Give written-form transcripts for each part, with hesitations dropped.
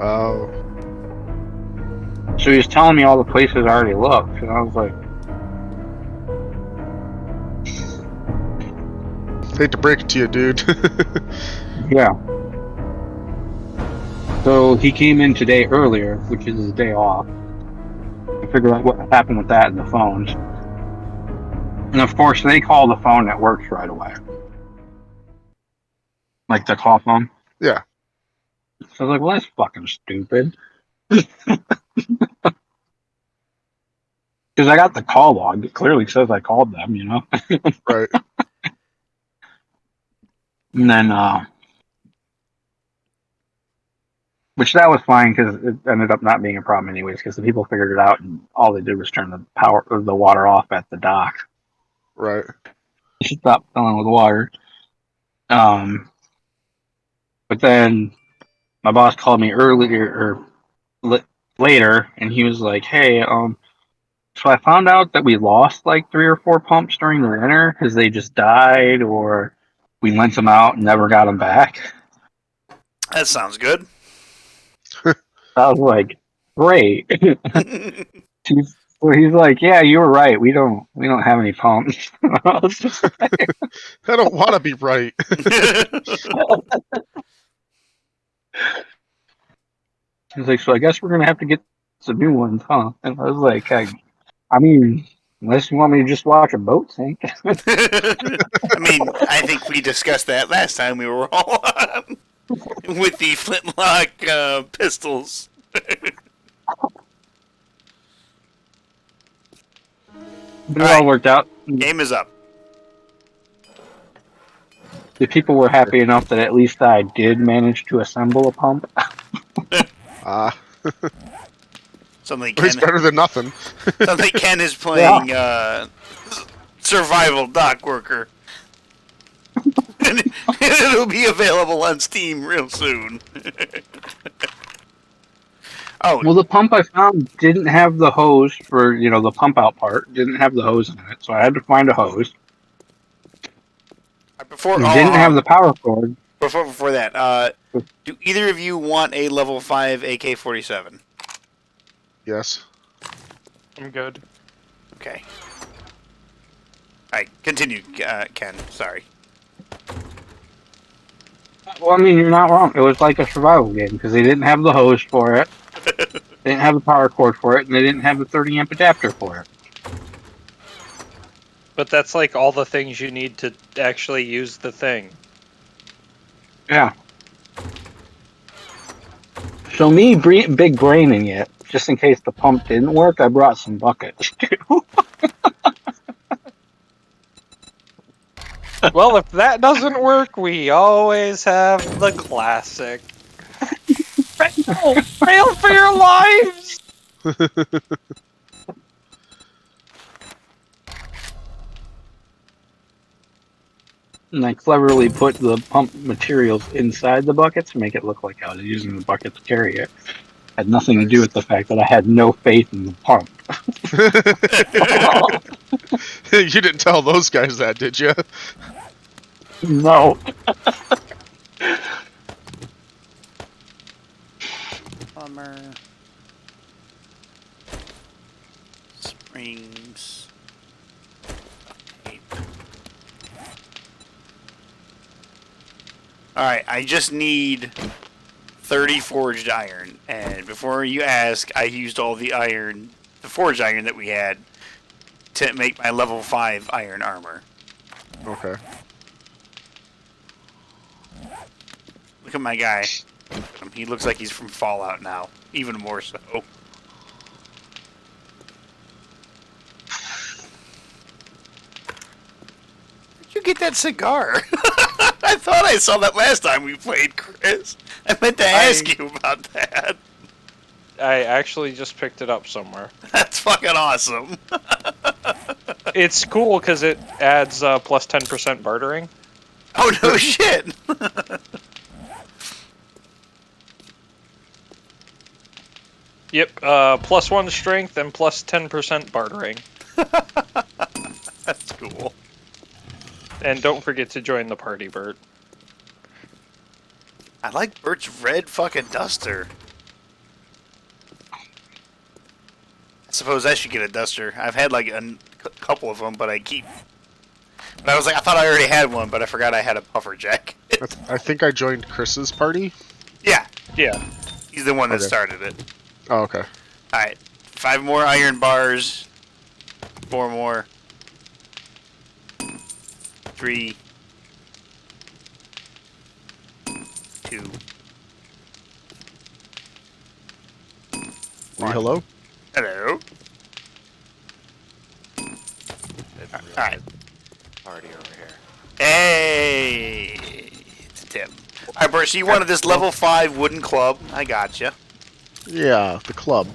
Oh, So he was telling me all the places I already looked, and I was like, hate to break it to you, dude. yeah. So he came in today earlier, which is his day off, to figure out what happened with that in the phones. And of course, they call the phone that works right away, like the call phone. Yeah, So I was like, well, that's fucking stupid. Because I got the call log. It clearly says I called them, you know? right. And then, which that was fine because it ended up not being a problem anyways, because the people figured it out and all they did was turn the power or the water off at the dock. Right. Stop filling with water. Um, but then my boss called me earlier or later, and he was like, "Hey, so I found out that we lost like 3 or 4 pumps during the winter because they just died, or we lent them out and never got them back." That sounds good. I was like, "Great." So he's like, "Yeah, you were right. We don't have any pumps." I was just like, I don't want to be right. he's like, "So I guess we're gonna have to get some new ones, huh?" And I was like, I mean, unless you want me to just watch a boat sink." I mean, I think we discussed that last time we were all on with the flintlock pistols. But it all worked out. Game is up. The people were happy enough that at least I did manage to assemble a pump. Ah, Something it's Ken, better than nothing. something Ken is playing survival dock worker. And it'll be available on Steam real soon. Oh, Well, the pump I found didn't have the hose for, the pump out part. Didn't have the hose in it, so I had to find a hose. before It didn't have the power cord. before that, do either of you want a level 5 AK-47? Yes. I'm good. Okay. Alright, continue, Ken. Sorry. Well, I mean, you're not wrong. It was like a survival game because they didn't have the hose for it, they didn't have the power cord for it, and they didn't have the 30 amp adapter for it. But that's like all the things you need to actually use the thing. Yeah. So me big braining it, just in case the pump didn't work, I brought some buckets too. Well, if that doesn't work, we always have the classic. Fail for your lives! And I cleverly put the pump materials inside the buckets to make it look like I was using the bucket to carry it. Had nothing to do with the fact that I had no faith in the pump. You didn't tell those guys that, did you? No. Plumber. Springs. Tape. Alright, I just need 30 forged iron. And before you ask, I used all the iron, the forged iron that we had, to make my level 5 iron armor. Okay. Look at my guy. He looks like he's from Fallout now. Even more so. Where'd you get that cigar? I thought I saw that last time we played, Chris. I meant to ask you about that. I actually just picked it up somewhere. That's fucking awesome. It's cool because it adds plus 10% bartering. Oh, no shit. Yep, plus 1 strength and plus 10% bartering. That's cool. And don't forget to join the party, Bert. I like Bert's red fucking duster. suppose I should get a duster. I've had like a couple of them, but I keep. But I was like, I thought I already had one, but I forgot I had a puffer jack. I think I joined Chris's party. Yeah, Yeah. he's the one that Okay. started it. Oh, okay. All right, 5 more iron bars. 4 more. 3. 2. Hello? Hello. Alright. Party over here. Hey! It's Tim. Alright, Bert, so you wanted this level 5 wooden club. I gotcha. Yeah, the club.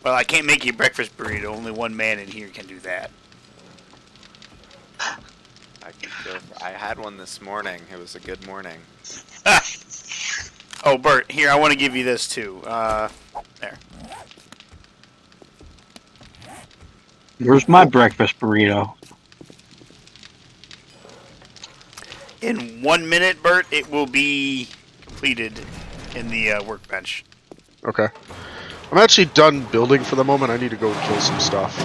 Well, I can't make you a breakfast burrito. Only one man in here can do that. I had one this morning. It was a good morning. Oh, Bert, here, I want to give you this too. There. Where's my breakfast burrito? In 1 minute, Bert, it will be completed in the workbench. Okay. I'm actually done building for the moment. I need to go kill some stuff.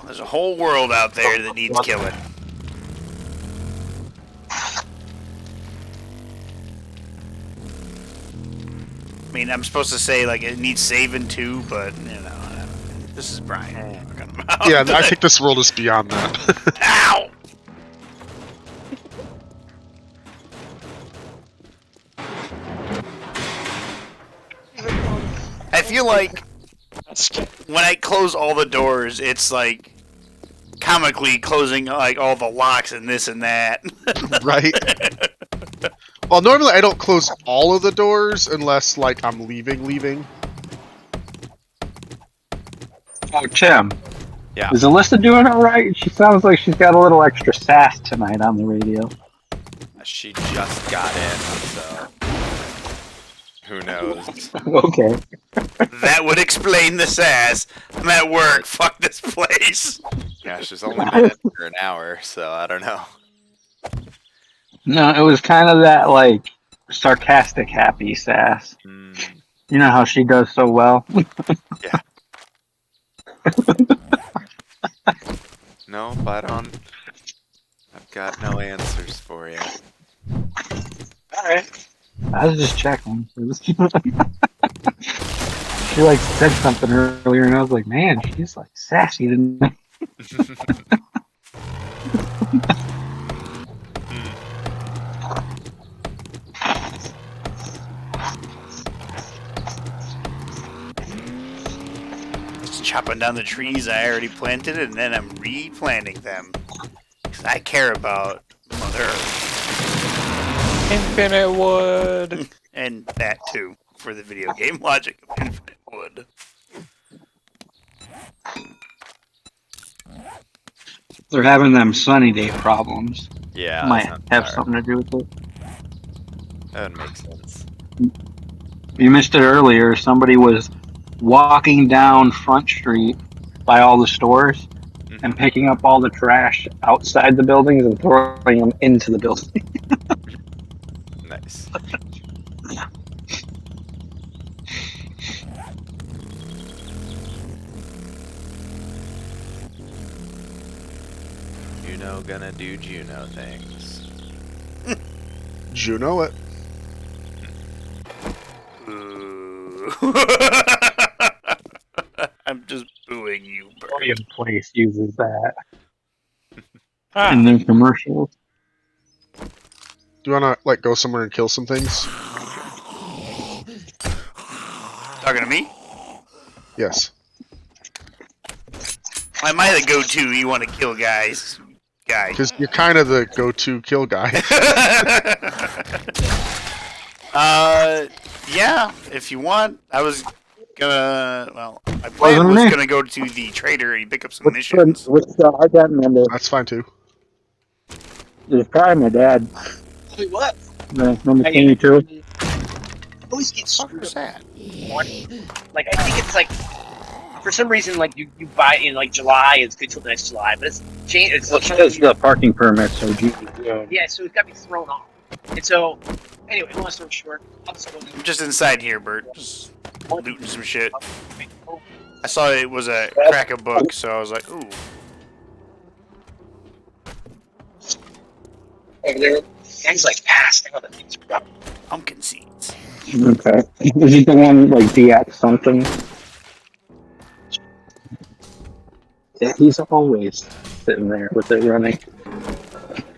There's a whole world out there that needs killing. I mean, I'm supposed to say, like, it needs saving too, but, you know, this is Brian. talking about. Yeah, I think this world is beyond that. Ow! I feel like when I close all the doors, it's like comically closing like all the locks and this and that. Right? Well, normally I don't close all of the doors unless, like, I'm leaving. Oh, Tim. Yeah. Is Alyssa doing all right? She sounds like she's got a little extra sass tonight on the radio. She just got in, so who knows? Okay. That would explain the sass. I'm at work. Fuck this place. Yeah, she's only been in for an hour, so I don't know. No, it was kind of that, like, sarcastic happy sass. Mm, You know how she does so well? no, I don't. I've got no answers for you. Alright. I was just checking. She, like, said something earlier, and I was like, man, she's, like, sassy tonight. Just chopping down the trees I already planted, and then I'm replanting them. 'Cause I care about Mother Earth. Infinite wood. And that too, for the video game logic of infinite wood. They're having them sunny day problems. Yeah, Might that sounds have alright. something to do with it. That would make sense. You missed it earlier. Somebody was walking down Front Street by all the stores and picking up all the trash outside the buildings and throwing them into the building. Nice. Juno gonna do Juno things. Juno it. Ooh. I'm just booing you, Bert. Korean Place uses that Ah, in their commercials. Do you wanna, like, go somewhere and kill some things? Talking to me? Yes. Am I the go-to? You want to kill guys? Guy. Because you're kind of the go-to kill guy. Yeah, if you want. I was gonna, well, my plan Wasn't was me. gonna go to the trader and pick up some Which missions. I can't remember. That's fine, too. It was probably my dad. Wait, what? Number 22. I always get screwed What's up. that? Like, I think it's like, for some reason, like, you buy it in, like, July, it's good till the next July, but it's changed. It's Well, it says the parking permit, so yeah, so it's got me thrown off. And so, anyway, long story short, I'm just inside here, Bert. Just looting some shit. I saw it was a crack of book, so I was like, ooh. over there, things like past, I know that things are up. Pumpkin seeds. Okay. Is it the one like DX something? Yeah, he's always sitting there with it running.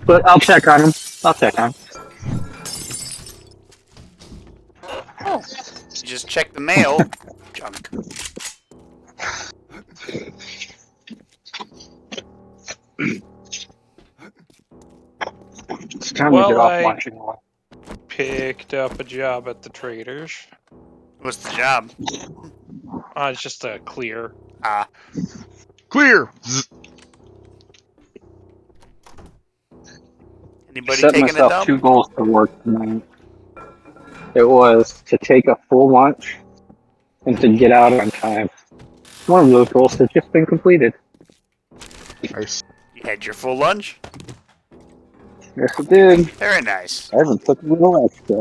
But I'll check on him. I'll check on him. Oh. You just check the mail. Junk. It's time Well, to get off I- watching one. Picked up a job at the traders. What's the job? It's just a clear. Ah. Clear. Zzz. Anybody Set taking a myself dump? 2 goals to work tonight. It was to take a full lunch and to get out on time. One of those goals has just been completed. Nice. You had your full lunch? Yes, it did. Very nice. I haven't took a little extra.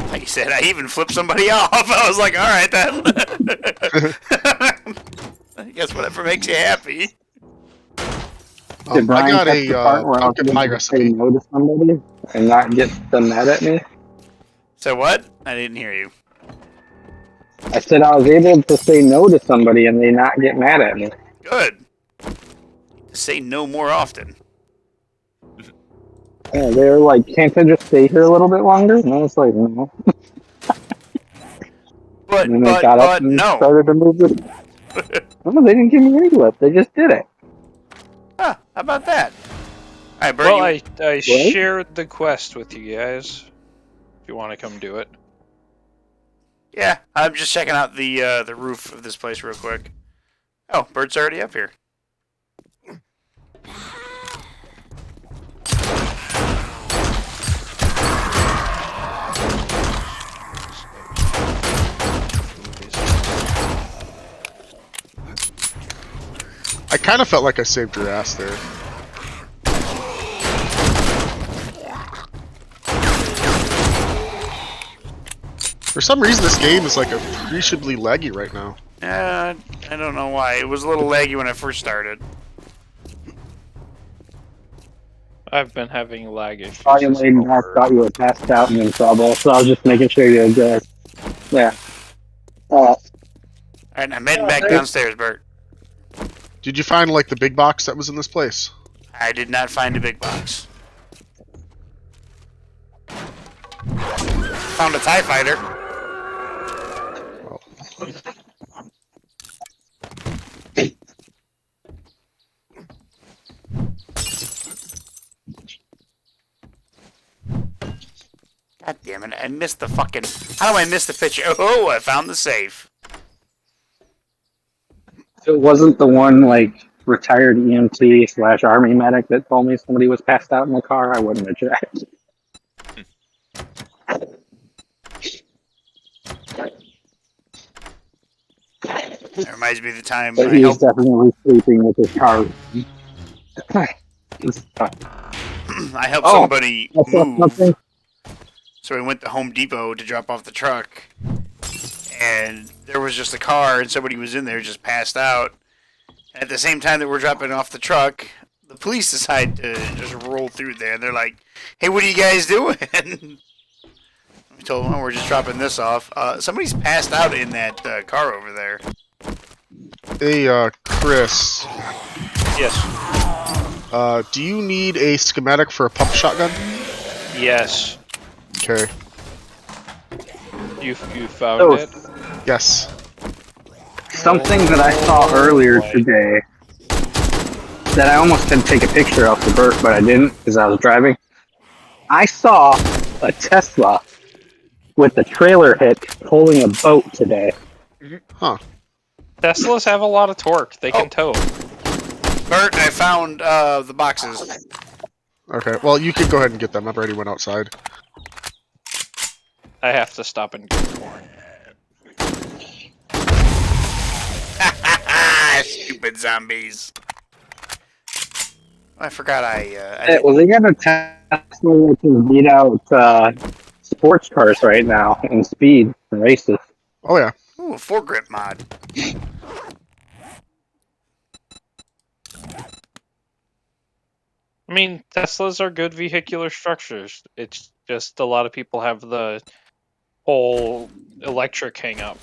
Like you said, I even flipped somebody off. I was like, alright then. I guess whatever makes you happy. Did I Brian got catch the part a where I was pumpkin able pie to recipe. say no to somebody and not get them mad at me? So what? I didn't hear you. I said I was able to say no to somebody and they not get mad at me. Good. Say no more often. Yeah, they were like, "Can't I just stay here a little bit longer?" And I was like, "No." But, And then they got up and no. started to move it. No, they didn't give me any lift. They just did it. Huh, how about that? Alright, Bert, Well, you- I shared the quest with you guys. If you want to come do it. yeah, I'm just checking out the roof of this place real quick. Oh, Bert's already up here. I kind of felt like I saved your ass there. For some reason, this game is like appreciably laggy right now. I don't know why. It was a little laggy when I first started. I've been having lag issues. Saw you laid and I thought you were passed out and in trouble, so I was just making sure you were good. Yeah. Alright, I'm heading back downstairs, Bert. Did you find like the big box that was in this place? I did not find a big box. Found a TIE fighter. God damn it, I missed the fucking... How do I miss the picture? Oh, I found the safe. It wasn't the one like retired EMT / army medic that told me somebody was passed out in the car. I wouldn't have checked. That reminds me of the time But I he was helped... definitely sleeping with his car. I helped Oh, somebody I saw move. something. So we went to Home Depot to drop off the truck, and there was just a car, and somebody was in there just passed out. At the same time that we're dropping off the truck, the police decide to just roll through there, and they're like, "Hey, what are you guys doing?" We told them, "We're just dropping this off." Somebody's passed out in that car over there. Hey, Chris, Yes. do you need a schematic for a pump shotgun? Yes. Okay. You found Oh. it? Yes. Something that I saw earlier today that I almost had to take a picture of for Bert, but I didn't because I was driving. I saw a Tesla with a trailer hitch pulling a boat today. Teslas have a lot of torque. They can tow. Bert, I found the boxes. Okay. Well, you can go ahead and get them. I've already went outside. I have to stop and get more. Stupid zombies. I forgot I Hey, well, they got a Tesla that can beat out sports cars right now in speed and races. Oh yeah. ooh, a foregrip mod. I mean, Teslas are good vehicular structures. It's just a lot of people have the whole electric hang up.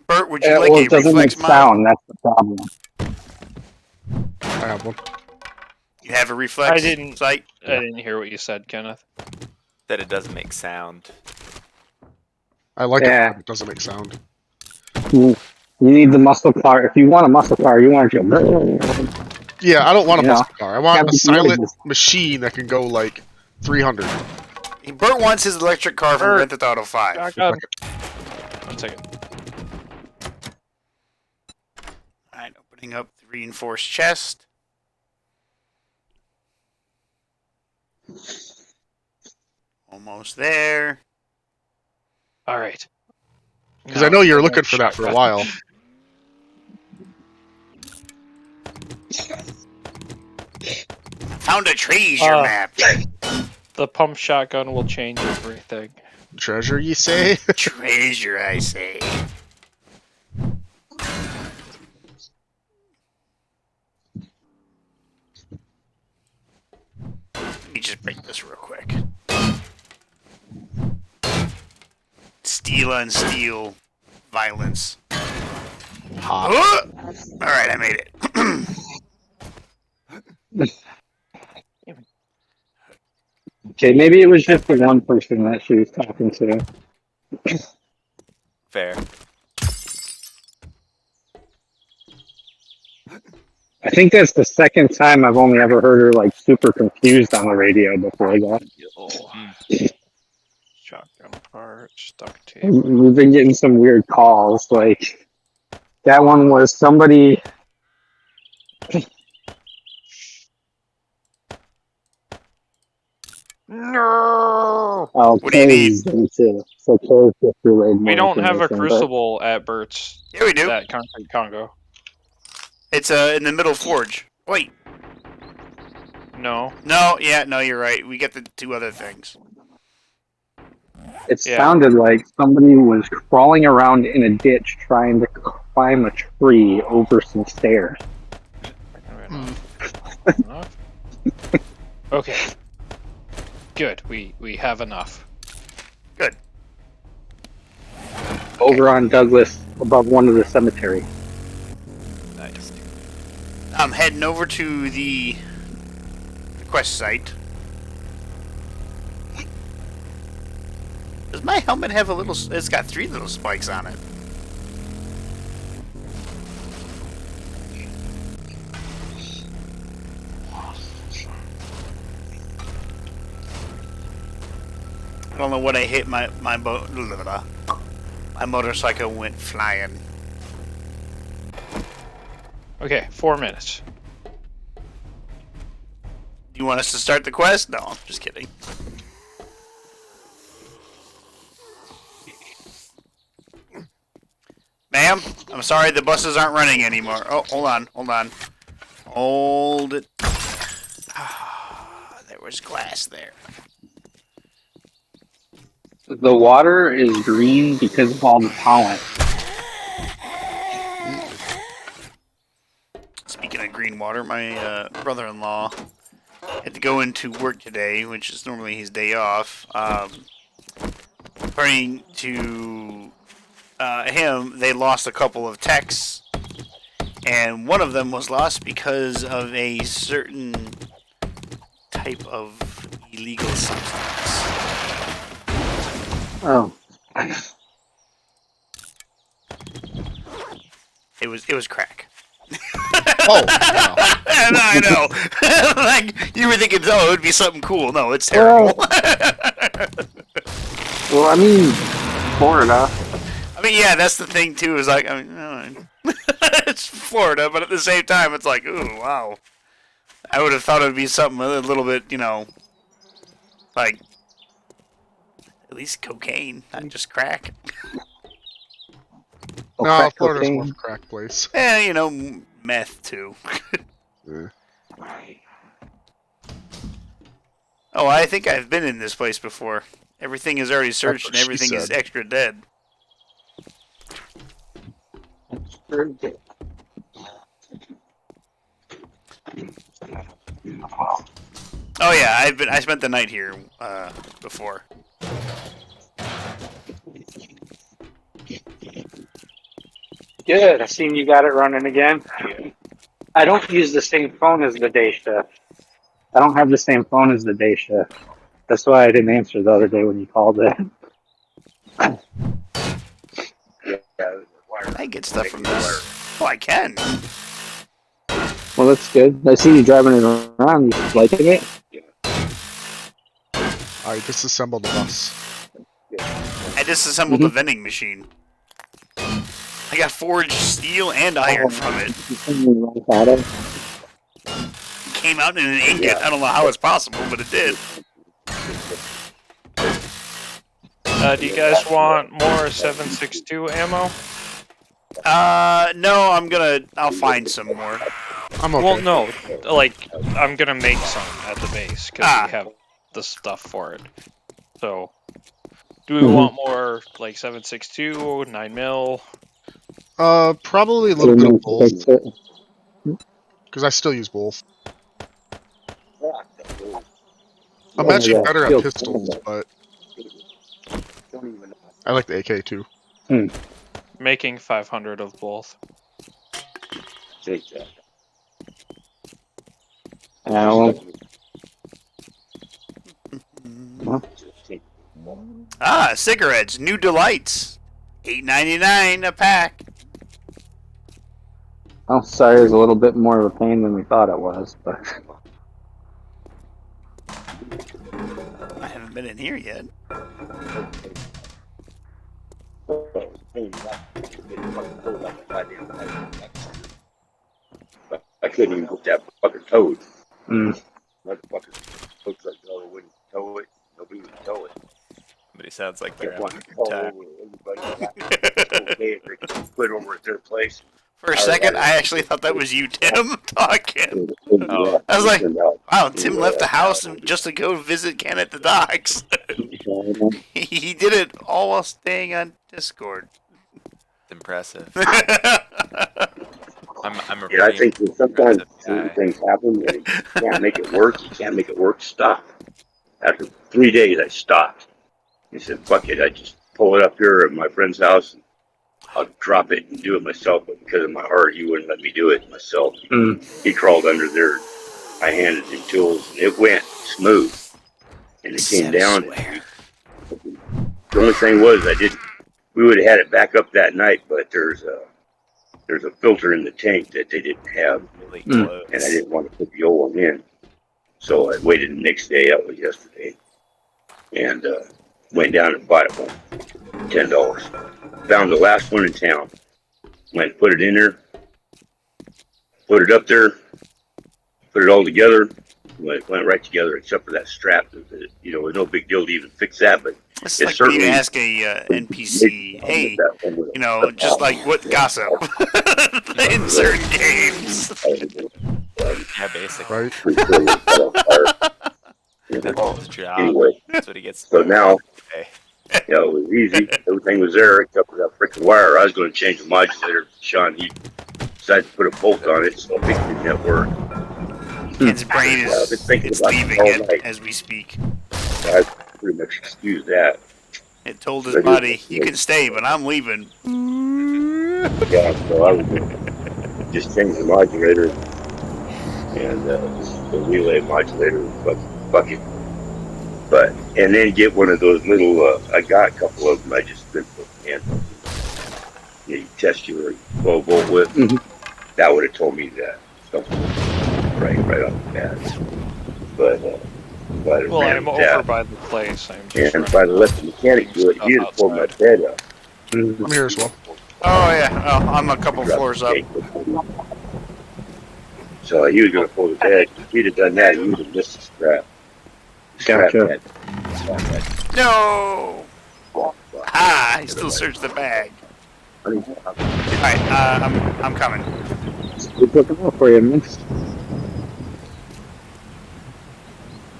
Bert, would you like Well, a it doesn't make reflex mod? sound. That's the problem. I have one. You have a reflex I didn't- sight? I didn't hear what you said, Kenneth. That it doesn't make sound. I like Yeah. it when it doesn't make sound. You need the muscle car. If you want a muscle car, you want to go. Yeah, I don't want a Yeah. muscle car. I want Gotta a be silent noises. machine that can go like 300. Bert wants his electric car from Bert. Grand Theft Auto 5. Shotgun. 1 second. Alright, opening up the reinforced chest. Almost there. All right. Because I know you're looking for that for a while. Found a treasure map. The pump shotgun will change everything. Treasure, you say? Treasure, I say. Let me just break this real quick. Steel on steel violence. Hot. Alright, I made it. Okay, maybe it was just the one person that she was talking to. Fair. I think that's the second time I've only ever heard her like super confused on the radio before that. Shotgun parts, duct tape. We've been getting some weird calls. Like that one was somebody. No. Oh, What do you need? Too. So Kay's just relayed We more don't have a information, but- crucible at Bert's. Yeah, we do. At Concrete Congo. It's in the middle forge. Wait. No. No, yeah, no, you're right. We get the two other things. It Yeah. sounded like somebody was crawling around in a ditch trying to climb a tree over some stairs. Enough? Okay. Good. We have enough. Good. Over on Douglas, above one of the cemeteries. Nice. I'm heading over to the quest site. Does my helmet have a little... It's got 3 little spikes on it. I don't know what I hit. My motorcycle went flying. Okay, 4 minutes. You want us to start the quest? No, I'm just kidding. Ma'am, I'm sorry the buses aren't running anymore. Oh, hold on. Hold it. Ah, there was glass there. The water is green because of all the pollen. Speaking of green water, my brother-in-law had to go into work today, which is normally his day off. According to him, they lost a couple of techs, and one of them was lost because of a certain type of illegal substance. Oh. It was crack. Oh, wow. I know. Like you were thinking, oh, it would be something cool. No, it's terrible. Well, I mean, Florida. I mean, yeah, that's the thing too. Is like, I mean, it's Florida, but at the same time, it's like, ooh, wow. I would have thought it would be something a little bit, like at least cocaine, not just crack. Oh, No, crack Florida's cocaine. more of a crack place. Eh, meth too. Yeah. Oh, I think I've been in this place before. Everything is already searched and what she everything is said. extra dead. Oh yeah, I spent the night here before. Good. I seen you got it running again. I don't use the same phone as the day shift. I don't have the same phone as the day shift. That's why I didn't answer the other day when you called it. I get stuff from this. Oh, I can. Well, that's good. I see you driving it around. You liking it? I disassembled the bus. I disassembled the vending machine. I got forged steel and iron from it. It came out in an ingot. I don't know how it's possible, but it did. Do you guys want more 7.62 ammo? No, I'll find some more. I'm okay. Well, no. Like, I'm gonna make some at the base, because Ah. we have the stuff for it. So, do we want more, like, 7.62, 9mm? Probably a little bit of both, because I still use both. I'm actually better at pistols, but I like the AK too. Making 500 of both. Cigarettes, New Delights, $8.99 a pack. Oh, sorry, it was a little bit more of a pain than we thought it was, but I haven't been in here yet. I couldn't even hook that fucking toad. Motherfucker looks like no one wouldn't tow it. Nobody would tow it. Somebody sounds like they're having a good time. Put it over at their place. For a second, I actually thought that was you, Tim, talking. I was like, wow, Tim left the house just to go visit Ken at the docks. He did it all while staying on Discord. It's impressive. I'm a Yeah, I pretty think that sometimes impressive guy. things happen and you can't make it work. You can't make it work. Stop. After 3 days, I stopped. He said, "Fuck it." I just pull it up here at my friend's house. I'll drop it and do it myself. But because of my heart, he wouldn't let me do it myself. He crawled under there. I handed him tools, and it went smooth. And it came down. The only thing was, we would have had it back up that night, but there's a filter in the tank that they didn't have, Really close. and I didn't want to put the old one in. So I waited the next day. That was yesterday, and went down and bought one, $10. Found the last one in town. Went and put it in there, put it up there, put it all together. Went right together, except for that strap. You know, it was no big deal to even fix that, but It's It's like when you certainly- ask a NPC, hey, you know, just like what gossip in certain games. Yeah, basically. Right? That's his job. Anyway, That's what he gets. so now, Okay. you know, it was easy. Everything was there except for that freaking wire. I was going to change the modulator. Sean, he decided to put a bolt on it, so I think it didn't work. Ken's brain I've been is thinking it's about it leaving all it night. as we speak. I pretty much excused that. It told his body, you can stay, but I'm leaving. Yeah, so I was going to just change the modulator and just the relay modulator, but fuck it. But, and then get one of those little, I got a couple of them, I just been putting in. You test your 12 volt with. That would have told me that. Something right off the bat. But, Well, I'm over by the place. I'm just and if I'd let the mechanic do it, he'd have pulled my bed up. I'm here as well. Oh yeah, oh, I'm a couple floors up. So he was going to pull the bed. If he'd have done that, he would have missed the strap. Gotcha. No! Ah, I still searched the bag. Alright, I'm coming. It's looking out for you, man.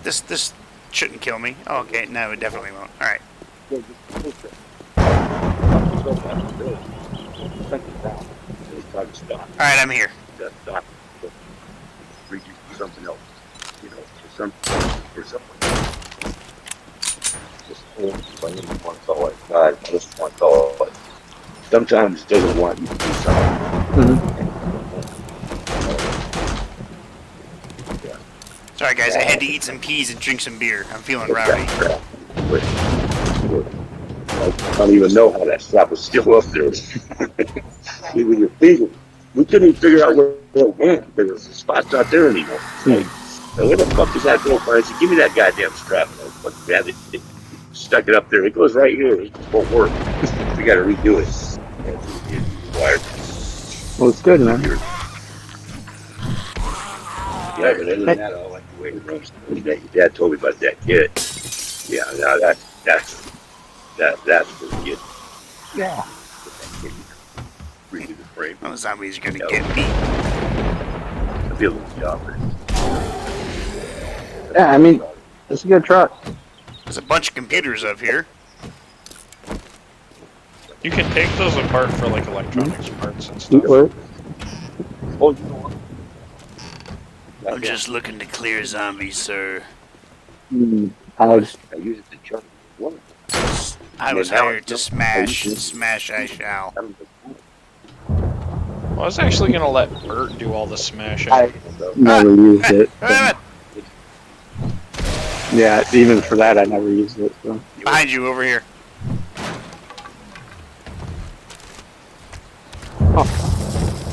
This shouldn't kill me. Oh, okay, no, it definitely won't. All right. All right, I'm here. Something else, you know, for something. Just one call at God, just one call. But sometimes it doesn't want you to do something. Sorry, guys. I had to eat some peas and drink some beer. I'm feeling rowdy. I don't even know how that slap was still up there. We couldn't even figure out where it went. There was spots not there anymore. Like, where the fuck does that go? I said, give me that goddamn strap. And I fucking grabbed it, stuck it up there. It goes right here. It just won't work. We got to redo it. Well, it's good, man. Yeah, but other than that, I like the way it runs. Your dad told me about that kid. Yeah, now that's pretty good. Yeah. Redo the frame. Those zombies are gonna get me. I feel the job. Yeah, I mean, it's a good truck. There's a bunch of computers up here. You can take those apart for like electronics parts and It stuff. works. Oh, you know what? I'm just looking to clear zombies, sir. I I use it to charge one. I was hired to smash. Smash I shall. I was actually gonna let Bert do all the smashing. I never used it. Wait a minute. Yeah, even for that, I never used it. So. Behind you, over here.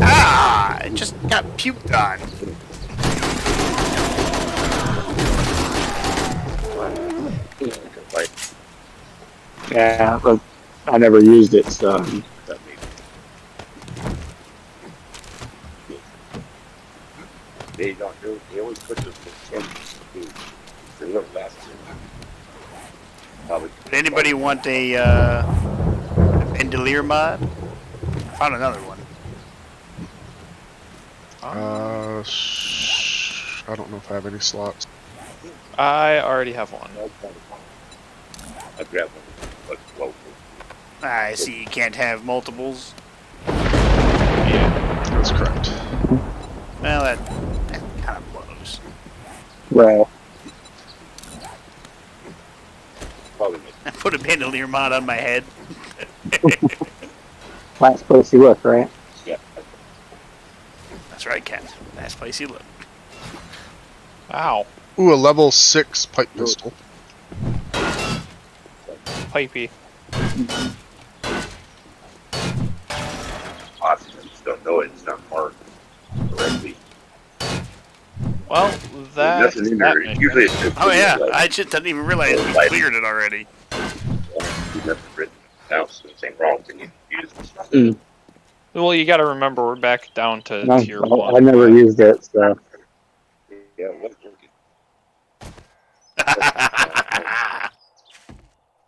Ah! It just got puked on. Yeah, but I never used it, so. They don't do. They always put this in. They don't last. Probably. Would anybody want a Endelier mod? Found another one. I don't know if I have any slots. I already have one. I grabbed one, but local. I see you can't have multiples. Yeah. That's correct. Well, that kind of blows. Well, Probably. I put a Bandolier mod on my head. last place you look, right? Yeah. That's right, Ken. Last place you look. Ow. Ooh, a level 6 pipe pistol. Pipey. Awesome. I just don't know it. It's not marked correctly. Well, There's nothing in there. mission. Usually it's just. Oh yeah, I just didn't even realize we cleared it already. You've never written down something wrong. Then you use it. Well, you gotta remember we're back down to No, tier 1. I never used it, so. Yeah, what's working?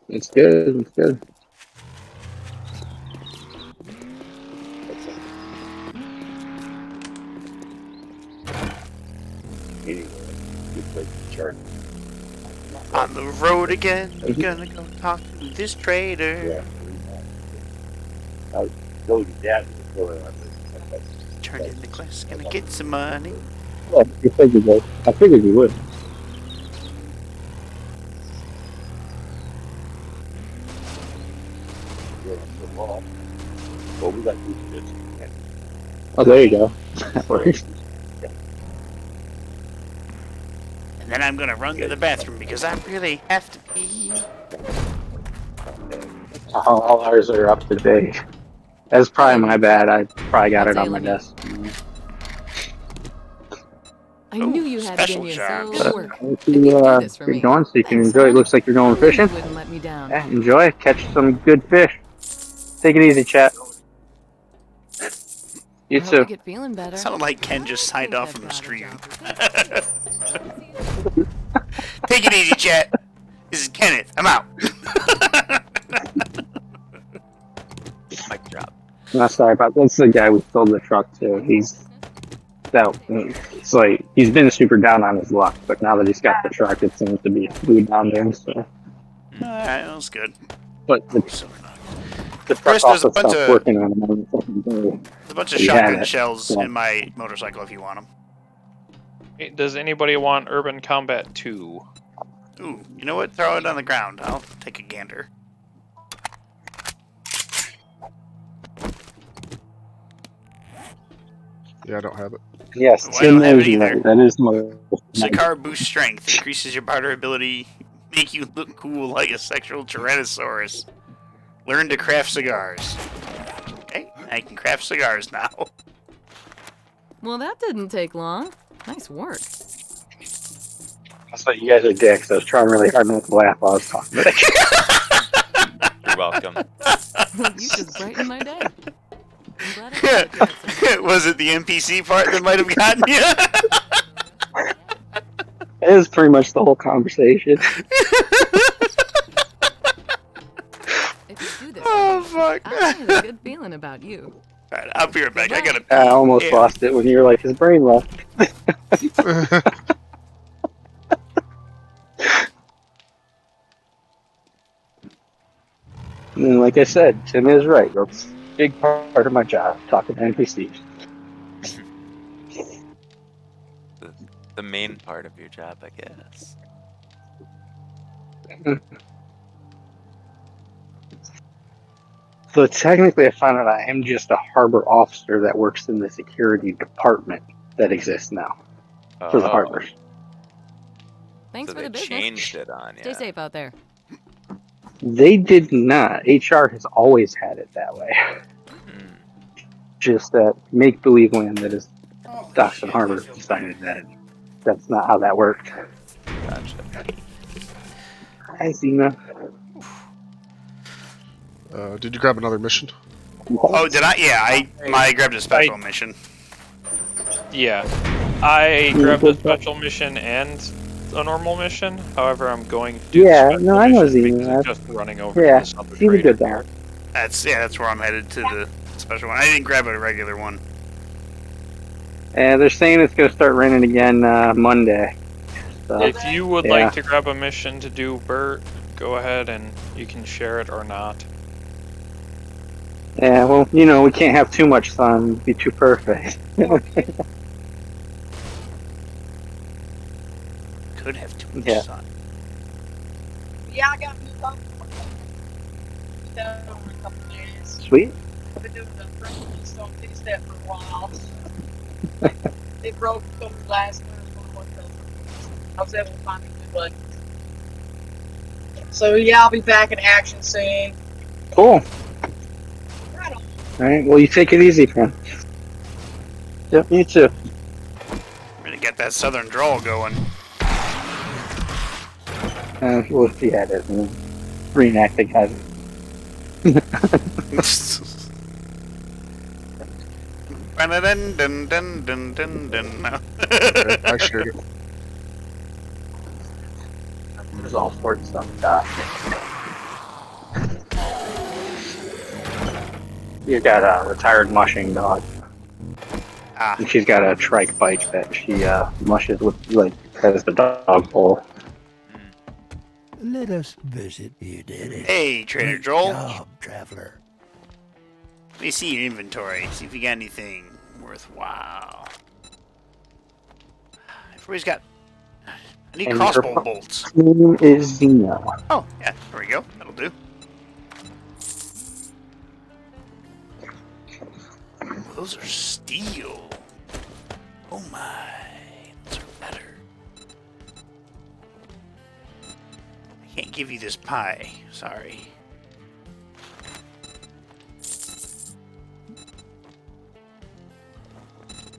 It's good, it's good. Anyway, good place to chart. On the road again, we're gonna go talk to this trader. Yeah. I told your dad to go on this. Turned in the class, gonna get some money. Yeah, you figured it. I figured you would. Well, we got to do this. Oh, there you go. That works. And then I'm gonna run to the bathroom because I really have to pee. All ours are up to date. That's probably my bad. I probably got it on my desk. I knew you had it in special you, jobs. so good work. If you get going so you can enjoy. It looks like you're going fishing. You wouldn't let me down. Yeah, enjoy. Catch some good fish. Take it easy, chat. You I hope too. you get feeling better. Sounded like Ken just signed I off think from the I'd stream. rather Take it easy, chat. This is Kenneth. I'm out. Mic drop. No, sorry about that's the guy we sold the truck to. He's worked out. It's like he's been super down on his luck, but now that he's got the truck, it seems to be good down there. So, Alright, that was good. but the, So we're not- the Chris, truck there's a also bunch stopped of- working on him on the second day. There's a bunch of You had shotgun it. shells Yeah. in my motorcycle if you want them. Hey, does anybody want Urban Combat 2? Ooh, you know what? Throw it on the ground. I'll take a gander. Yeah, I don't have it. Yes, Well, I don't have it Tim is either. right. That is my. Cigar boosts strength, increases your barter ability, make you look cool like a sexual Tyrannosaurus. Learn to craft cigars. Okay, I can craft cigars now. Well, that didn't take long. Nice work. I thought you guys are dicks. I was trying really hard not to laugh while I was talking. But You're welcome. You just brightened my day. I'm glad I got you. Was it the NPC part that might have gotten you? it was pretty much the whole conversation. If you do this, Oh, fuck. I have a good feeling about you. Alright, I'll be right back. I gotta pee. I almost Yeah. lost it when you were like, his brain left. And like I said, Tim is right. That's a big part of my job, talking to NPCs. The main part of your job, I guess. So technically, I found out I am just a harbor officer that works in the security department that exists now for the harbor. Thanks So for they the business. changed it on Stay you. safe out there. They did not. HR has always had it that way. Hmm. Just that make believe land that is Docks and Harbor decided that that's not how that worked. Gotcha. Hi, Zena. Did you grab another mission? Oh, did I? Yeah, I grabbed a special mission. Yeah. I grabbed a special mission and a normal mission. However, I'm going to do the Yeah, special no, I know mission Zena. because it's just running over Yeah, to this other she's a trader. good guy. That's where I'm headed to the special one. I didn't grab a regular one. And they're saying it's going to start raining again Monday. So, If you would yeah. like to grab a mission to do, Bert, go ahead and you can share it or not. Yeah, well, you know, we can't have too much sun. It'd be too perfect. Could have too much Yeah. sun. Yeah, I got moved on. Done over a couple days. Sweet. I've been doing the Franklin Stone fix that for a while. It broke a couple last minute. I was able to find a good one. So yeah, I'll be back in action soon. Cool. Right on. Alright, well, you take it easy, man. Yep, you too. I'm gonna get that southern drawl going. We'll see how it is. And reenacting has it. Dun dun dun dun dun dun. No. Okay, I shared it. There's all sorts of stuff. You got a retired mushing dog. Ah, And she's got a trike bike that she mushes with, like, as the dog pole. Let us visit you, Daddy. hey, Trader Great Joel. job, traveler. Let me see your inventory. See if you got anything worthwhile. Everybody's got. I need And crossbow her- bolts. Name is Zena. Oh, yeah, there we go. That'll do. Those are steel. Oh my, those are better. I can't give you this pie. Sorry.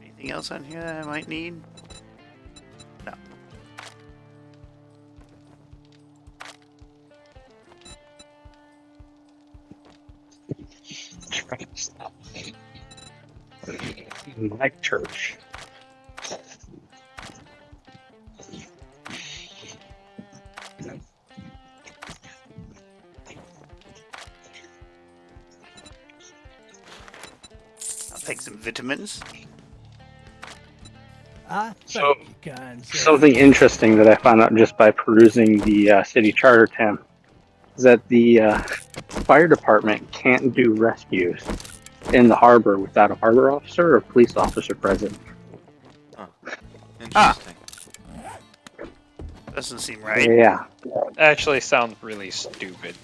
Anything else on here that I might need? No. Like church. I'll take some vitamins. I So- thank you, kind sir. Something interesting that I found out just by perusing the city charter, Tim, is that the fire department can't do rescues in the harbor without a harbor officer or police officer present. Interesting. Doesn't seem right. Yeah, Actually, sounds really stupid.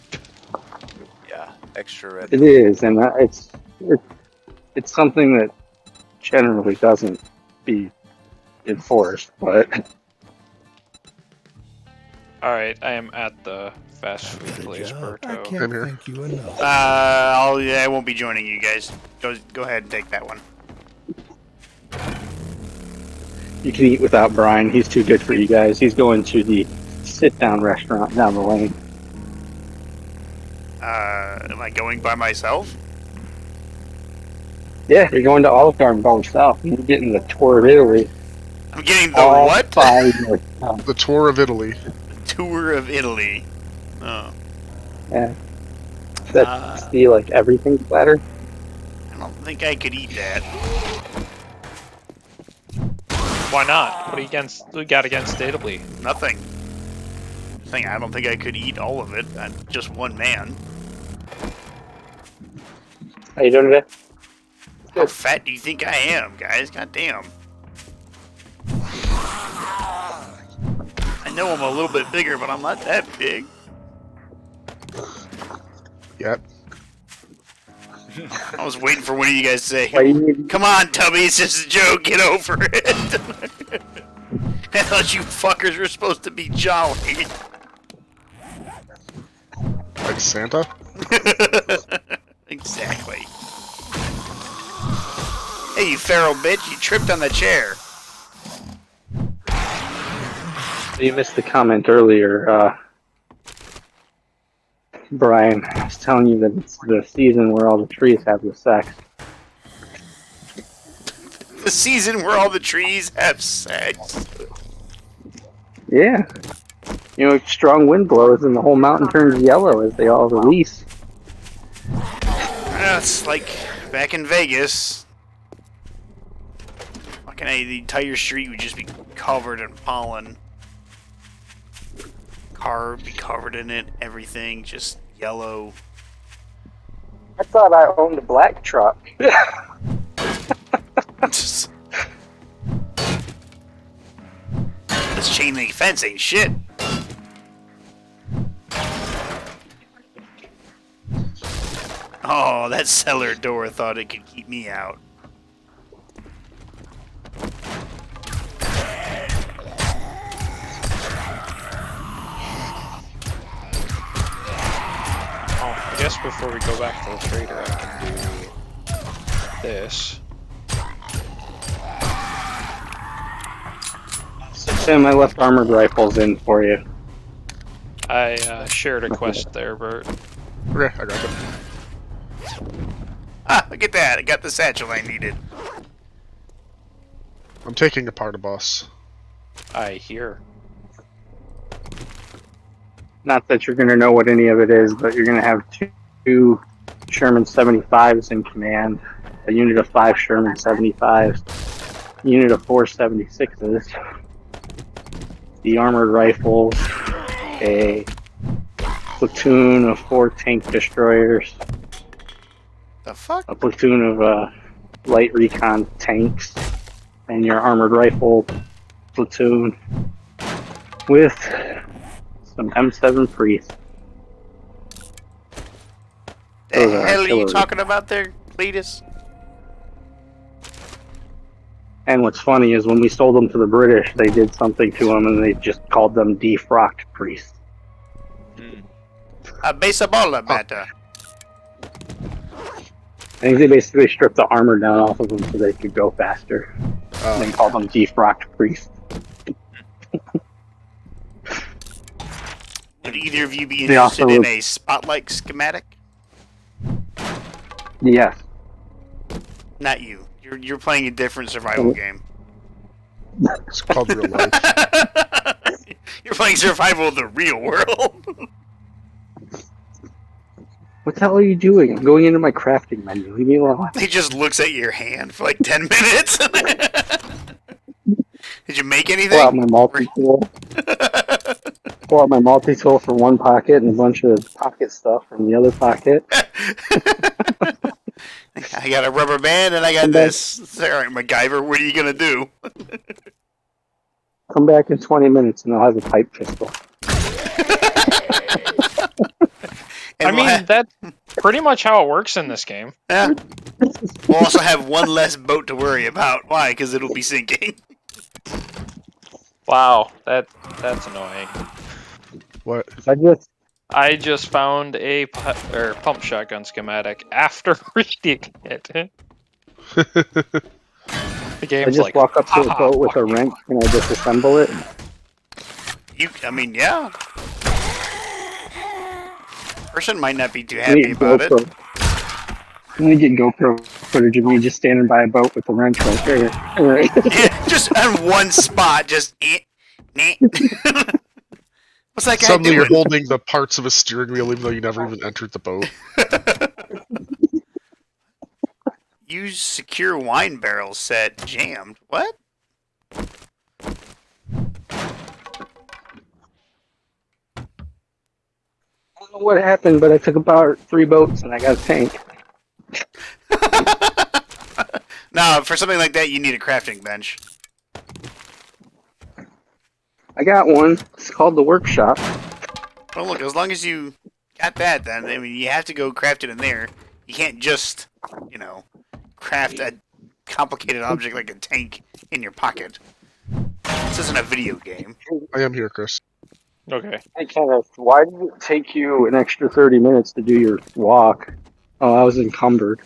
Yeah, extra red. it is, and it's something that generally doesn't be enforced, but All right, I am at the fast food Good place, job. I Berto. can't In here. thank you enough. I won't be joining you guys. Go ahead and take that one. you can eat without Brian. He's too good for you guys. He's going to the sit-down restaurant down the lane. Am I going by myself? Yeah, you're going to Olive Garden by yourself. You're getting the tour of Italy. I'm getting the all what? by yourself. The tour of Italy. Tour of Italy. Oh, Yeah. That's the like everything platter. I don't think I could eat that. Why not? What do you got against Italy? Nothing. I don't think I could eat all of it. I'm just one man. How you doing today? How fat do you think I am, guys? God damn. I know I'm a little bit bigger, but I'm not that big. Yep. I was waiting for one of you guys to say, Why you need "Come on, Tubby, it's just a joke. Get over it." I thought you fuckers were supposed to be jolly. Like Santa? Exactly. Hey, you feral bitch! You tripped on the chair. You missed the comment earlier, Brian. I was telling you that it's the season where all the trees have the sex. The season where all the trees have sex. Yeah. You know, strong wind blows and the whole mountain turns yellow as they all release. It's like back in Vegas. Fucking the entire street would just be covered in pollen. Car would be covered in it. Everything just yellow. I thought I owned a black truck. This chain link fence ain't shit. Oh, that cellar door thought it could keep me out. Oh, I guess before we go back to the trader, I can do this. So, Tim, I left armored rifles in for you. I shared a quest there, Bert. Okay, I got it. Ah, look at that. I got the satchel I needed. I'm taking apart a bus. I hear. Not that you're going to know what any of it is, but you're going to have two Sherman 75s in command, a unit of 5 Sherman 75s, a unit of 4 76s, the armored rifles, a platoon of 4 tank destroyers, The fuck? a platoon of light recon tanks, and your armored rifle platoon with some M7 priests. The Those are hell are you artillery. talking about there, Cletus? And what's funny is when we sold them to the British, they did something to them and they just called them defrocked priests. A baseball batter. I think they basically stripped the armor down off of them so they could go faster. And then called them defrocked priests. Would either of you be They interested also- in a spotlight schematic? Yes. Not you. You're playing a different survival game. It's called real life. You're playing survival of the real world. What the hell are you doing? I'm going into my crafting menu. Leave me alone. He just looks at your hand for like 10 minutes. Did you make Pull out anything? my multi-tool. Pull out my multi-tool from one pocket and a bunch of pocket stuff from the other pocket. I got a rubber band and I got And then- this. All right, MacGyver, what are you gonna do? Come back in 20 minutes and I'll have a pipe pistol. And I mean, that's pretty much how it works in this game. yeah. We'll also have one less boat to worry about. Why? Because it'll be sinking. Wow, that's annoying. What? I I just found a pump shotgun schematic after reading it. The game's just like, walk up to a "Haha, boat with a fuck you." wrench and I disassemble it. I mean, yeah. Person might not be too I happy need about it. GoPro. I'm gonna get GoPro footage of me just standing by a boat with a wrench right there. Alright. Yeah, just on one spot, just. What's that guy Suddenly you're doing? holding the parts of a steering wheel even though you never even entered the boat. Use secure wine barrel set jammed. What? I don't know what happened, but I took about 3 boats and I got a tank. No, for something like that, you need a crafting bench. I got one. It's called the workshop. Well, look, as long as you got that, then I mean, you have to go craft it in there. You can't just, craft a complicated object like a tank in your pocket. This isn't a video game. I am here, Chris. Okay. Hey Kenneth, why did it take you an extra 30 minutes to do your walk? Oh, I was encumbered.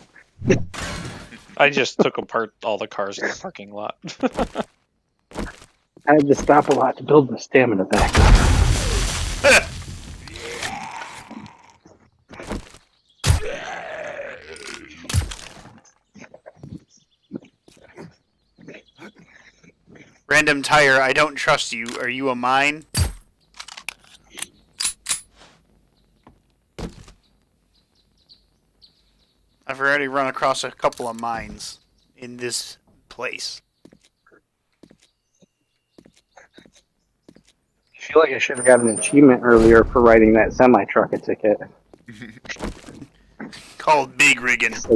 I just took apart all the cars in the parking lot. I had to stop a lot to build my stamina back up. Random tire, I don't trust you. Are you a mine? I've already run across a couple of mines in this place. I feel like I should have got an achievement earlier for writing that semi-truck a ticket. Called Big Riggin'. It's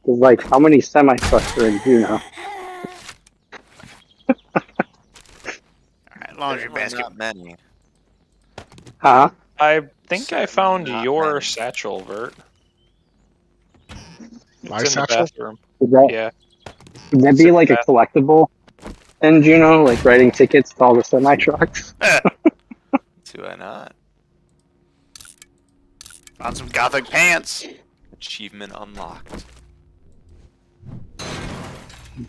like, how many semi-trucks are in Juneau? Alright, laundry basket. Not many. Huh? I think I found Not your many. satchel, Vert. My It's in the satchel? bathroom. Would that, Yeah. would that be like a collectible in Juneau? Like writing tickets to all the semi-trucks? Why not? Found some gothic pants. Achievement unlocked.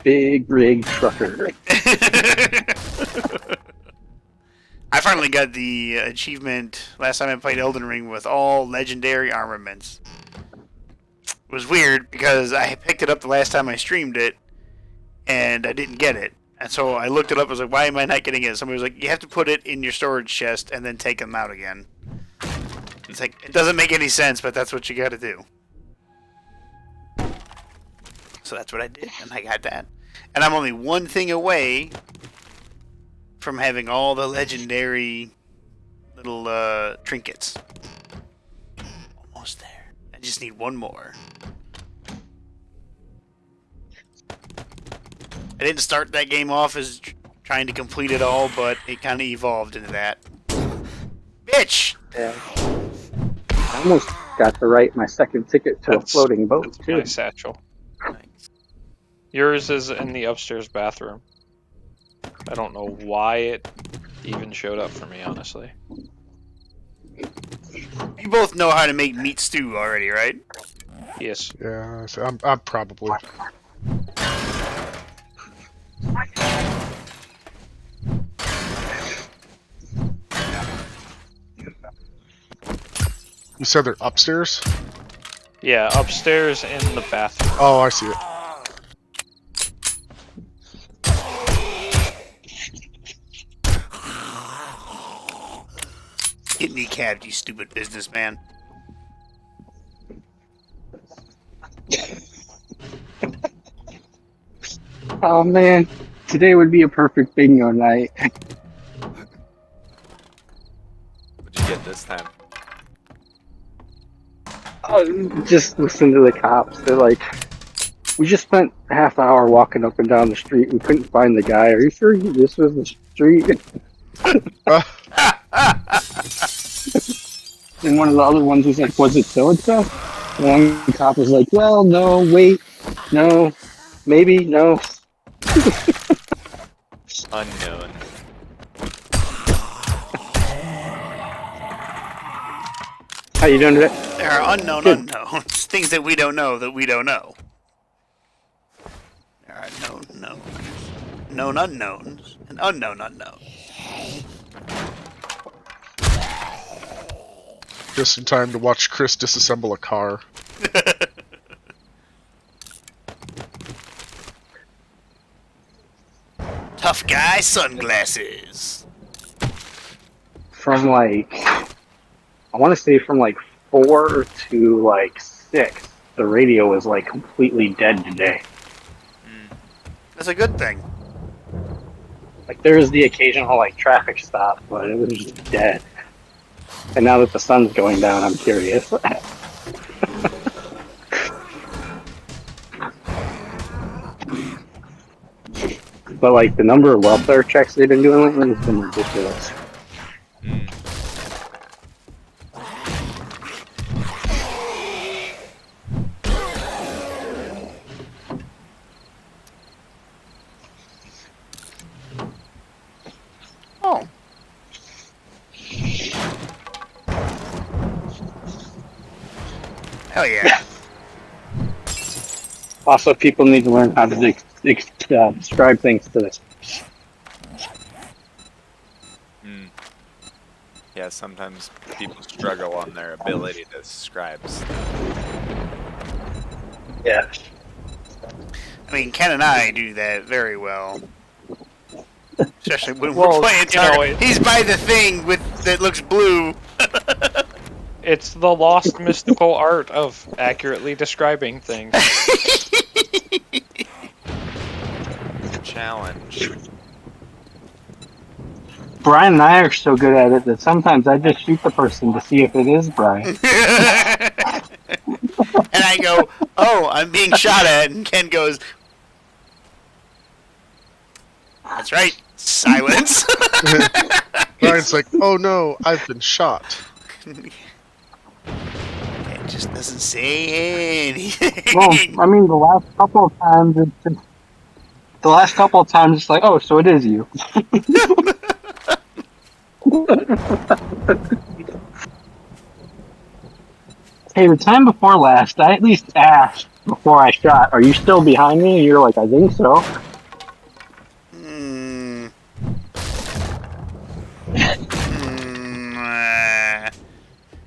Big rig trucker. I finally got the achievement last time I played Elden Ring with all legendary armaments. It was weird because I picked it up the last time I streamed it and I didn't get it. And so I looked it up. I was like, why am I not getting it? Somebody was like, you have to put it in your storage chest and then take them out again. It's like, it doesn't make any sense, but that's what you got to do. So that's what I did, and I got that. And I'm only one thing away from having all the legendary little trinkets. Almost there. I just need one more. I didn't start that game off as trying to complete it all, but it kind of evolved into that. Bitch! Yeah. I almost got to write my second ticket to a That's- floating boat, That's too. my satchel. Nice. Yours is in the upstairs bathroom. I don't know why it even showed up for me, honestly. You both know how to make meat stew already, right? Yes. Yeah, so I'm probably. You said they're upstairs? Yeah, upstairs in the bathroom. Oh, I see it. Get kneecapped, you stupid businessman. Oh, man. Today would be a perfect bingo night. What'd you get this time? Just listen to the cops. They're like, we just spent a half hour walking up and down the street. We couldn't find the guy. Are you sure this was the street? And one of the other ones was like, was it so-and-so? One cop was like, well, no, wait, no, maybe, no. Unknown. How you doing today? There are unknown Good. unknowns. Things that we don't know that we don't know. There are known knowns. Known unknowns. And unknown unknowns. Just in time to watch Chris disassemble a car. Tough guy sunglasses. From like, I want to say from like 4 to like 6, the radio was like completely dead today. That's a good thing. Like there was the occasional like traffic stop, but it was just dead. And now that the sun's going down, I'm curious. But like the number of welfare checks they've been doing lately has been ridiculous. Oh. Hell yeah. Also, people need to learn how to describe things to this. Yeah, sometimes people struggle on their ability to describe stuff. Yeah. I mean, Ken and I do that very well. Especially when Well, we're playing you know, Target. He's by the thing with that looks blue. It's the lost mystical art of accurately describing things. Challenge. Brian and I are so good at it that sometimes I just shoot the person to see if it is Brian. And I go, oh, I'm being shot at. And Ken goes, that's right. Silence. Brian's like, oh no, I've been shot. Ken just doesn't say anything. Well, I mean, the last couple of times, it's like, oh, so it is you. Hey, the time before last, I at least asked before I shot, are you still behind me? And you're like, I think so.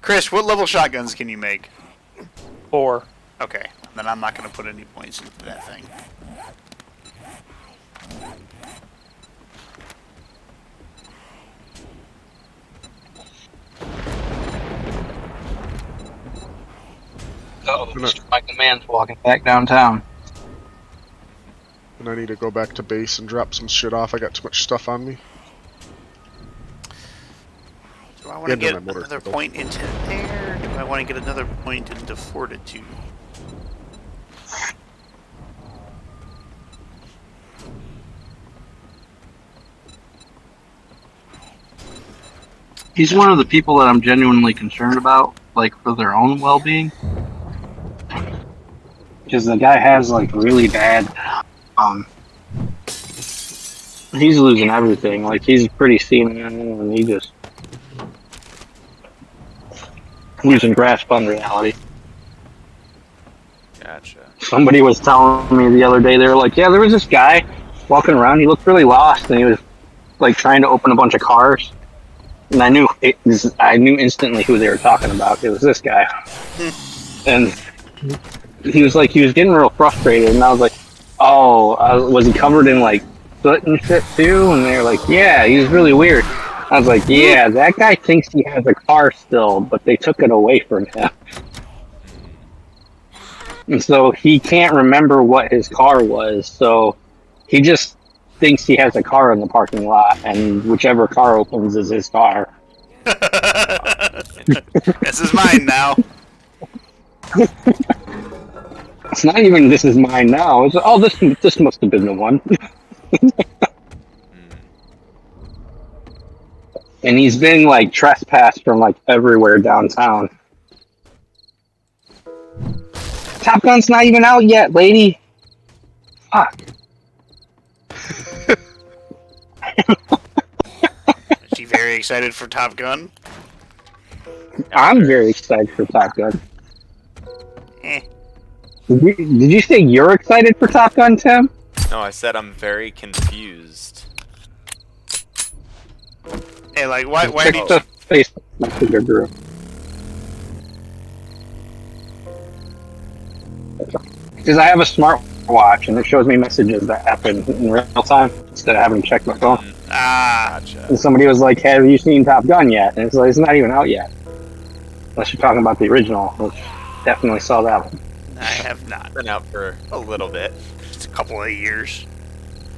Chris, what level shotguns can you make? 4. Okay, then I'm not going to put any points into that thing. Oh, Mr. Mike the Man's walking back downtown. And I need to go back to base and drop some shit off. I got too much stuff on me. Do I want to Yeah, get no, my motor- another point into there? Do I want to get another point into fortitude? He's one of the people that I'm genuinely concerned about, like, for their own well-being. Because the guy has, like, really bad, he's losing everything. Like, he's pretty senile, and he just losing grasp on reality. Gotcha. Somebody was telling me the other day, they were like, yeah, there was this guy walking around, he looked really lost, and he was, like, trying to open a bunch of cars. And I knew instantly who they were talking about. It was this guy. And he was getting real frustrated, and I was like, oh, was he covered in, like, soot and shit, too? And they were like, yeah, he was really weird. I was like, yeah, that guy thinks he has a car still, but they took it away from him. And so he can't remember what his car was, so he just thinks he has a car in the parking lot, and whichever car opens is his car. This is mine now. It's not even this is mine now. It's this must have been the one. And he's been like trespassed from like everywhere downtown. Top Gun's not even out yet, lady. Fuck. Is she very excited for Top Gun? I'm very excited for Top Gun. Eh. Did you say you're excited for Top Gun, Tim? No, I said I'm very confused. Hey, like, why Check did the Facebook Messenger group. Because I have a smartwatch and it shows me messages that happen in real time instead of having to check my phone. Gotcha. And somebody was like, "Hey, have you seen Top Gun yet?" And it's like, it's not even out yet. Unless you're talking about the original, which definitely saw that one. I have not. Been out for a little bit. Just a couple of years.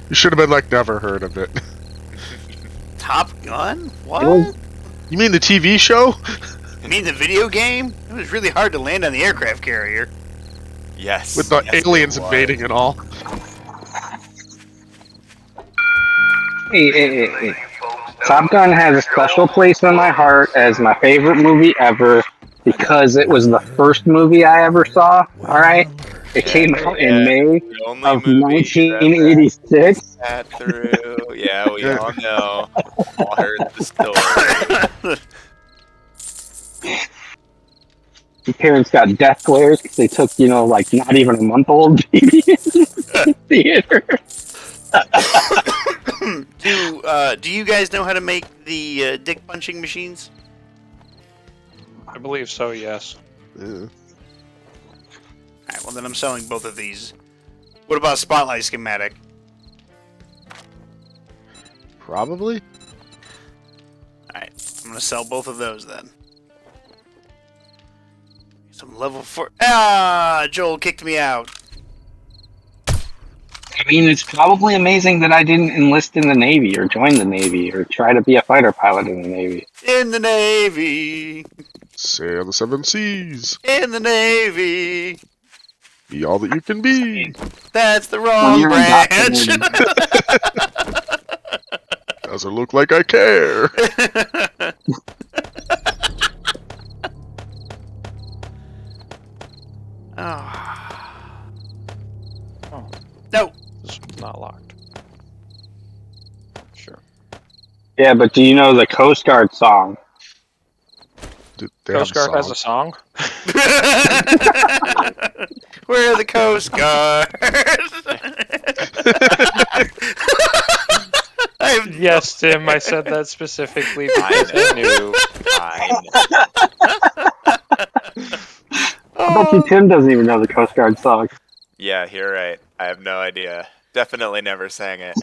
You should have been like, never heard of it. Top Gun? What? It was- You mean the TV show? You mean the video game? It was really hard to land on the aircraft carrier. Yes. With the yes, it aliens was. invading and all. Hey. Top Gun has a special place in my heart as my favorite movie ever because it was the first movie I ever saw. All right, it came out in May The only of movie that 1986. sat through. Yeah, we all know. All heard the story. My parents got death glares because they took, like not even a month old baby into the theater. Do you guys know how to make the dick punching machines? I believe so, yes. Yeah. Alright, well then I'm selling both of these. What about Spotlight Schematic? Probably. Alright, I'm gonna sell both of those then. Some level 4. Ah! Joel kicked me out. I mean, it's probably amazing that I didn't enlist in the Navy or join the Navy or try to be a fighter pilot in the Navy. In the Navy! Sail the seven seas. In the Navy! Be all that you can be. That's the wrong you're branch! Doesn't look like I care. Oh. No! This is not locked. Sure. Yeah, but do you know the Coast Guard song? They have Coast Guard has a songs. song? We're the Coast Guard! Yes, Tim, I said that specifically because I knew. I bet you Tim doesn't even know the Coast Guard song. Yeah, you're right. I have no idea. Definitely never sang it.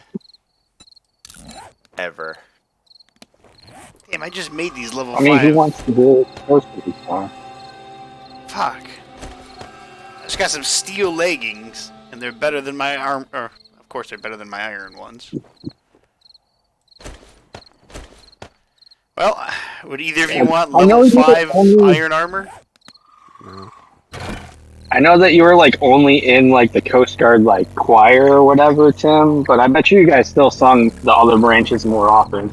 Ever. Damn, I just made these level I mean, 5. who wants to do a Coast Guard song? Fuck. I just got some steel leggings, and they're better than my arm. Or, of course, they're better than my iron ones. Well, would either of you want I know level you 5 only- iron armor? I know that you were like only in like the Coast Guard like choir or whatever, Tim, but I bet you guys still sung the other branches more often.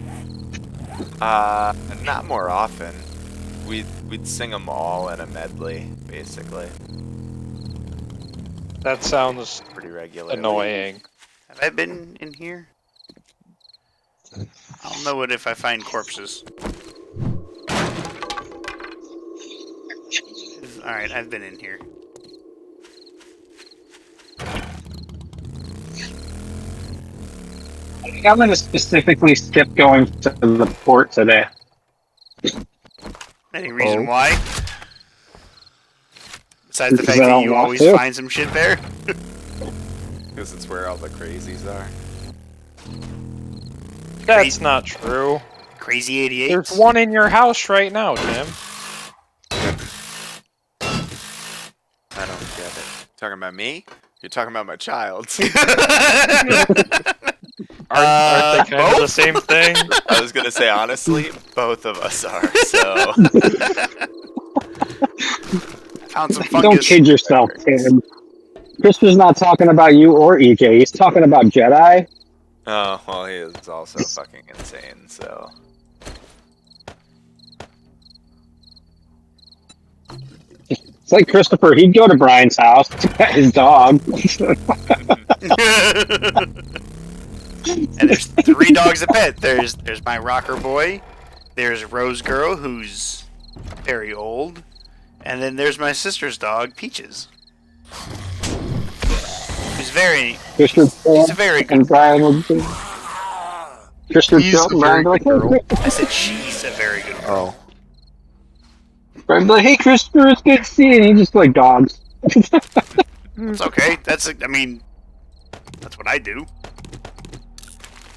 Not more often. We'd sing them all in a medley, basically. That sounds Pretty regularly. annoying. Have I been in here? I'll know it if I find corpses. Alright, I've been in here. I think I'm gonna specifically skip going to the port today. Any reason Oh. why? Besides the Because fact I that don't you want always to. find some shit there? Because it's where all the crazies are. That's not true. Crazy 88? There's one in your house right now, Tim. I don't get it. Talking about me? You're talking about my child. Aren't they kind of the both? same thing? I was gonna say honestly, both of us are. So Found some Don't fungus. kid yourself, Tim. Christopher's not talking about you or EJ. He's talking about Jedi. oh well, he is also fucking insane. So It's like Christopher. He'd go to Brian's house to pet his dog. And there's 3 dogs a pet. There's my rocker boy. There's Rose Girl, who's very old. And then there's my sister's dog, Peaches. Who's very... Christopher She's a very good... and Brian would be. Christopher He's and a Brian very would be like, good hey, girl. I said she's a very good girl. Oh. Brian would be like, hey, Christopher, it's good to see you. And he just like dogs. It's okay. That's what I do.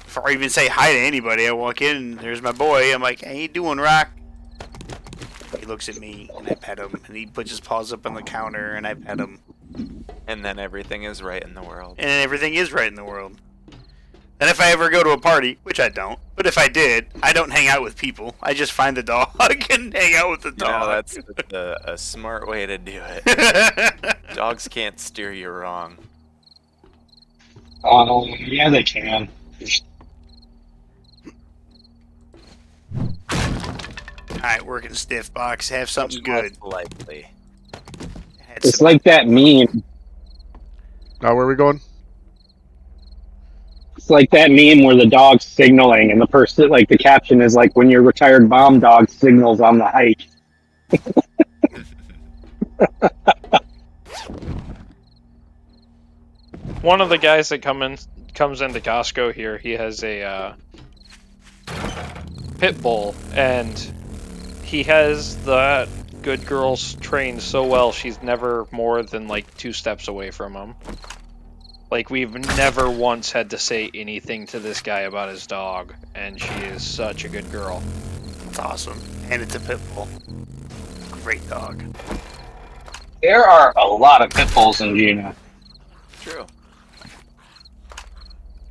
Before I even say hi to anybody, I walk in and there's my boy. I'm like, "How you doing, Rock?" He looks at me and I pet him, and he puts his paws up on the counter and I pet him, and then everything is right in the world. and everything is right in the world. And if I ever go to a party, which I don't, but if I did, I don't hang out with people. I just find the dog and hang out with the You know, dog. that's a smart way to do it. Dogs can't steer you wrong. Oh, yeah, they can. Alright, working stiff box. Have something good. Likely. Had It's some- like that meme. Now where are we going? It's like that meme where the dog's signaling, and the person, like the caption is like, "When your retired bomb dog signals on the hike." One of the guys that comes into Costco here, he has a pit bull, and he has that good girl's trained so well she's never more than like 2 steps away from him. Like, we've never once had to say anything to this guy about his dog, and she is such a good girl. It's awesome. And it's a pit bull. Great dog. There are a lot of pit bulls in Gina, True.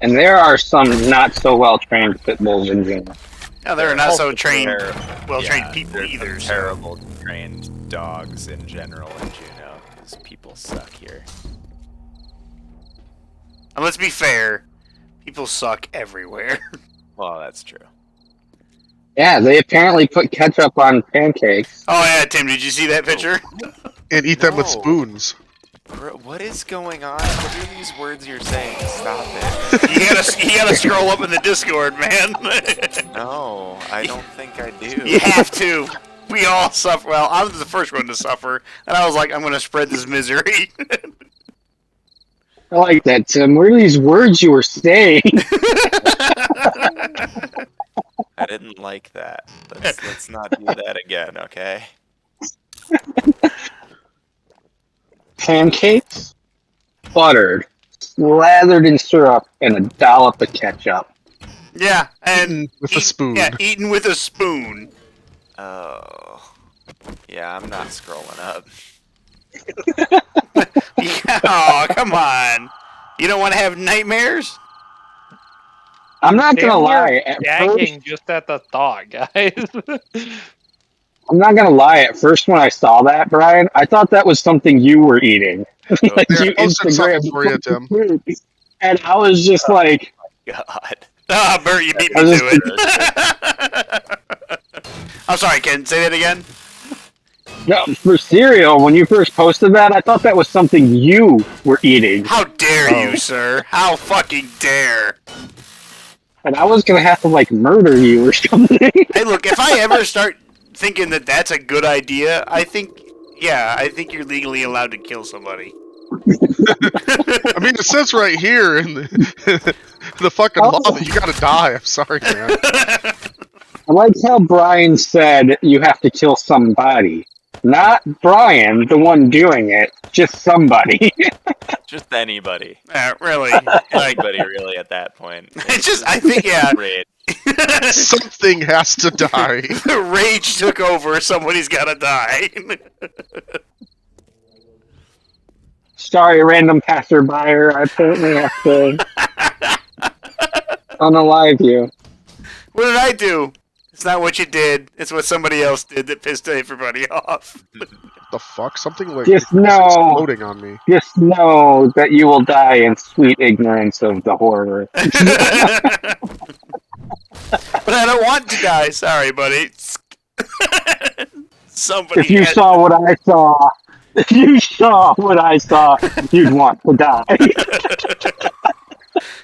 and there are some not so well trained pit bulls in Gina. Now they're not so trained, Ter- well-trained yeah, people there's either. some So. terrible trained dogs in general in Juneau, because people suck here. And let's be fair, people suck everywhere. Well, that's true. Yeah, they apparently put ketchup on pancakes. Oh yeah, Tim, did you see that picture? And eat them with No. spoons. Bro, what is going on? What are these words you're saying? Stop it. You gotta scroll up in the Discord, man. No, I don't think I do. You have to. We all suffer. Well, I was the first one to suffer, and I was like, I'm gonna spread this misery. I like that, Tim. What are these words you were saying? I didn't like that. Let's not do that again, okay? Pancakes, buttered, slathered in syrup, and a dollop of ketchup. Yeah, and With a spoon. Yeah, eaten with a spoon. Oh. Yeah, I'm not scrolling up. Yeah, oh, come on. You don't want to have nightmares? I'm not gonna Damn, lie. you're At first, gagging just at the thought, guys. I'm not gonna lie. At first, when I saw that, Brian, I thought that was something you were eating. Like There, you I posted something Instagram for you, Tim. food. And I was just like, God. Ah, Bert, you beat me I was to it. I'm sorry, Ken. Say that again. no, for cereal. When you first posted that, I thought that was something you were eating, How dare Oh. you, sir? How fucking dare? and I was gonna have to like murder you or something. Hey, look, if I ever start thinking that that's a good idea, I think you're legally allowed to kill somebody. I mean, it says right here in the fucking law that you gotta die. I'm sorry, man. I like how Brian said you have to kill somebody. Not Brian, the one doing it, just somebody. Just anybody. Really? Like, Anybody really at that point. it's just, I think, yeah. Great. Something has to die. The rage took over. Somebody's gotta die. Sorry, random passerby. I apparently have to. unalive you. What did I do? It's not what you did. It's what somebody else did that pissed everybody off. The fuck? Something like Just was know. exploding on me. Just know that you will die in sweet ignorance of the horror. But I don't want to die. Sorry, buddy. Somebody. If you saw what I saw, you'd want to die.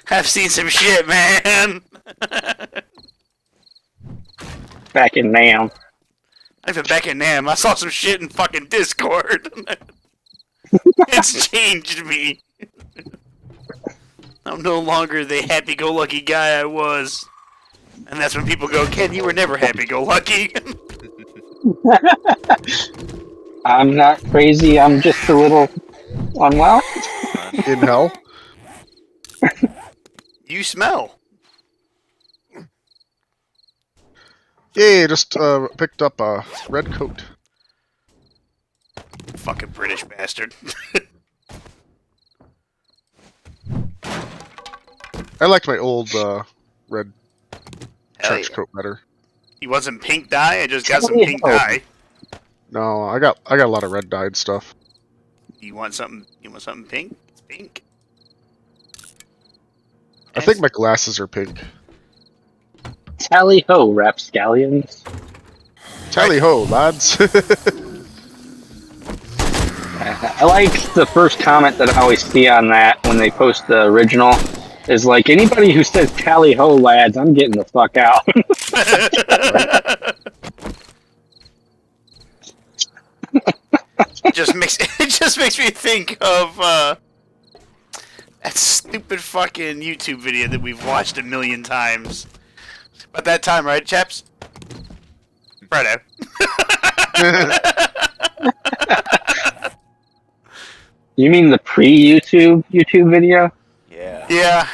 I've seen some shit, man. Back in Nam. I've been back in Nam. I saw some shit in fucking Discord. It's changed me. I'm no longer the happy-go-lucky guy I was. And that's when people go, Ken, you were never happy-go-lucky. I'm not crazy, I'm just a little unwell. In hell? You smell. Yeah, just picked up a red coat. Fucking British bastard. I liked my old red Hell trench yeah. coat better. You want some pink dye? I just got some pink dye. No, I got a lot of red dyed stuff. You want something pink? It's pink. I think my glasses are pink. Tally ho, rapscallions. Tally ho, lads. I like the first comment that I always see on that when they post the original is like, anybody who says tally ho, lads, I'm getting the fuck out. It just makes me think of that stupid fucking YouTube video that we've watched a million times. About that time, right, chaps? Righto. You mean the pre-YouTube video? Yeah. Yeah.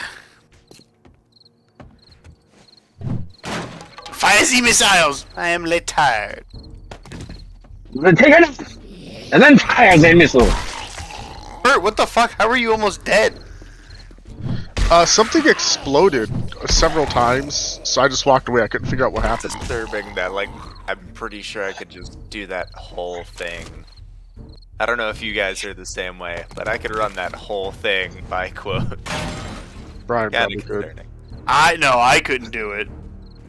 Fire missiles. I am tired. Then take it up, and then fire the missile. Bert, what the fuck? How are you almost dead? Something exploded several times, so I just walked away. I couldn't figure out what happened. Disturbing that, like, I'm pretty sure I could just do that whole thing. I don't know if you guys are the same way, but I could run that whole thing by quote. Brian Kinda probably could. concerning. I couldn't do it.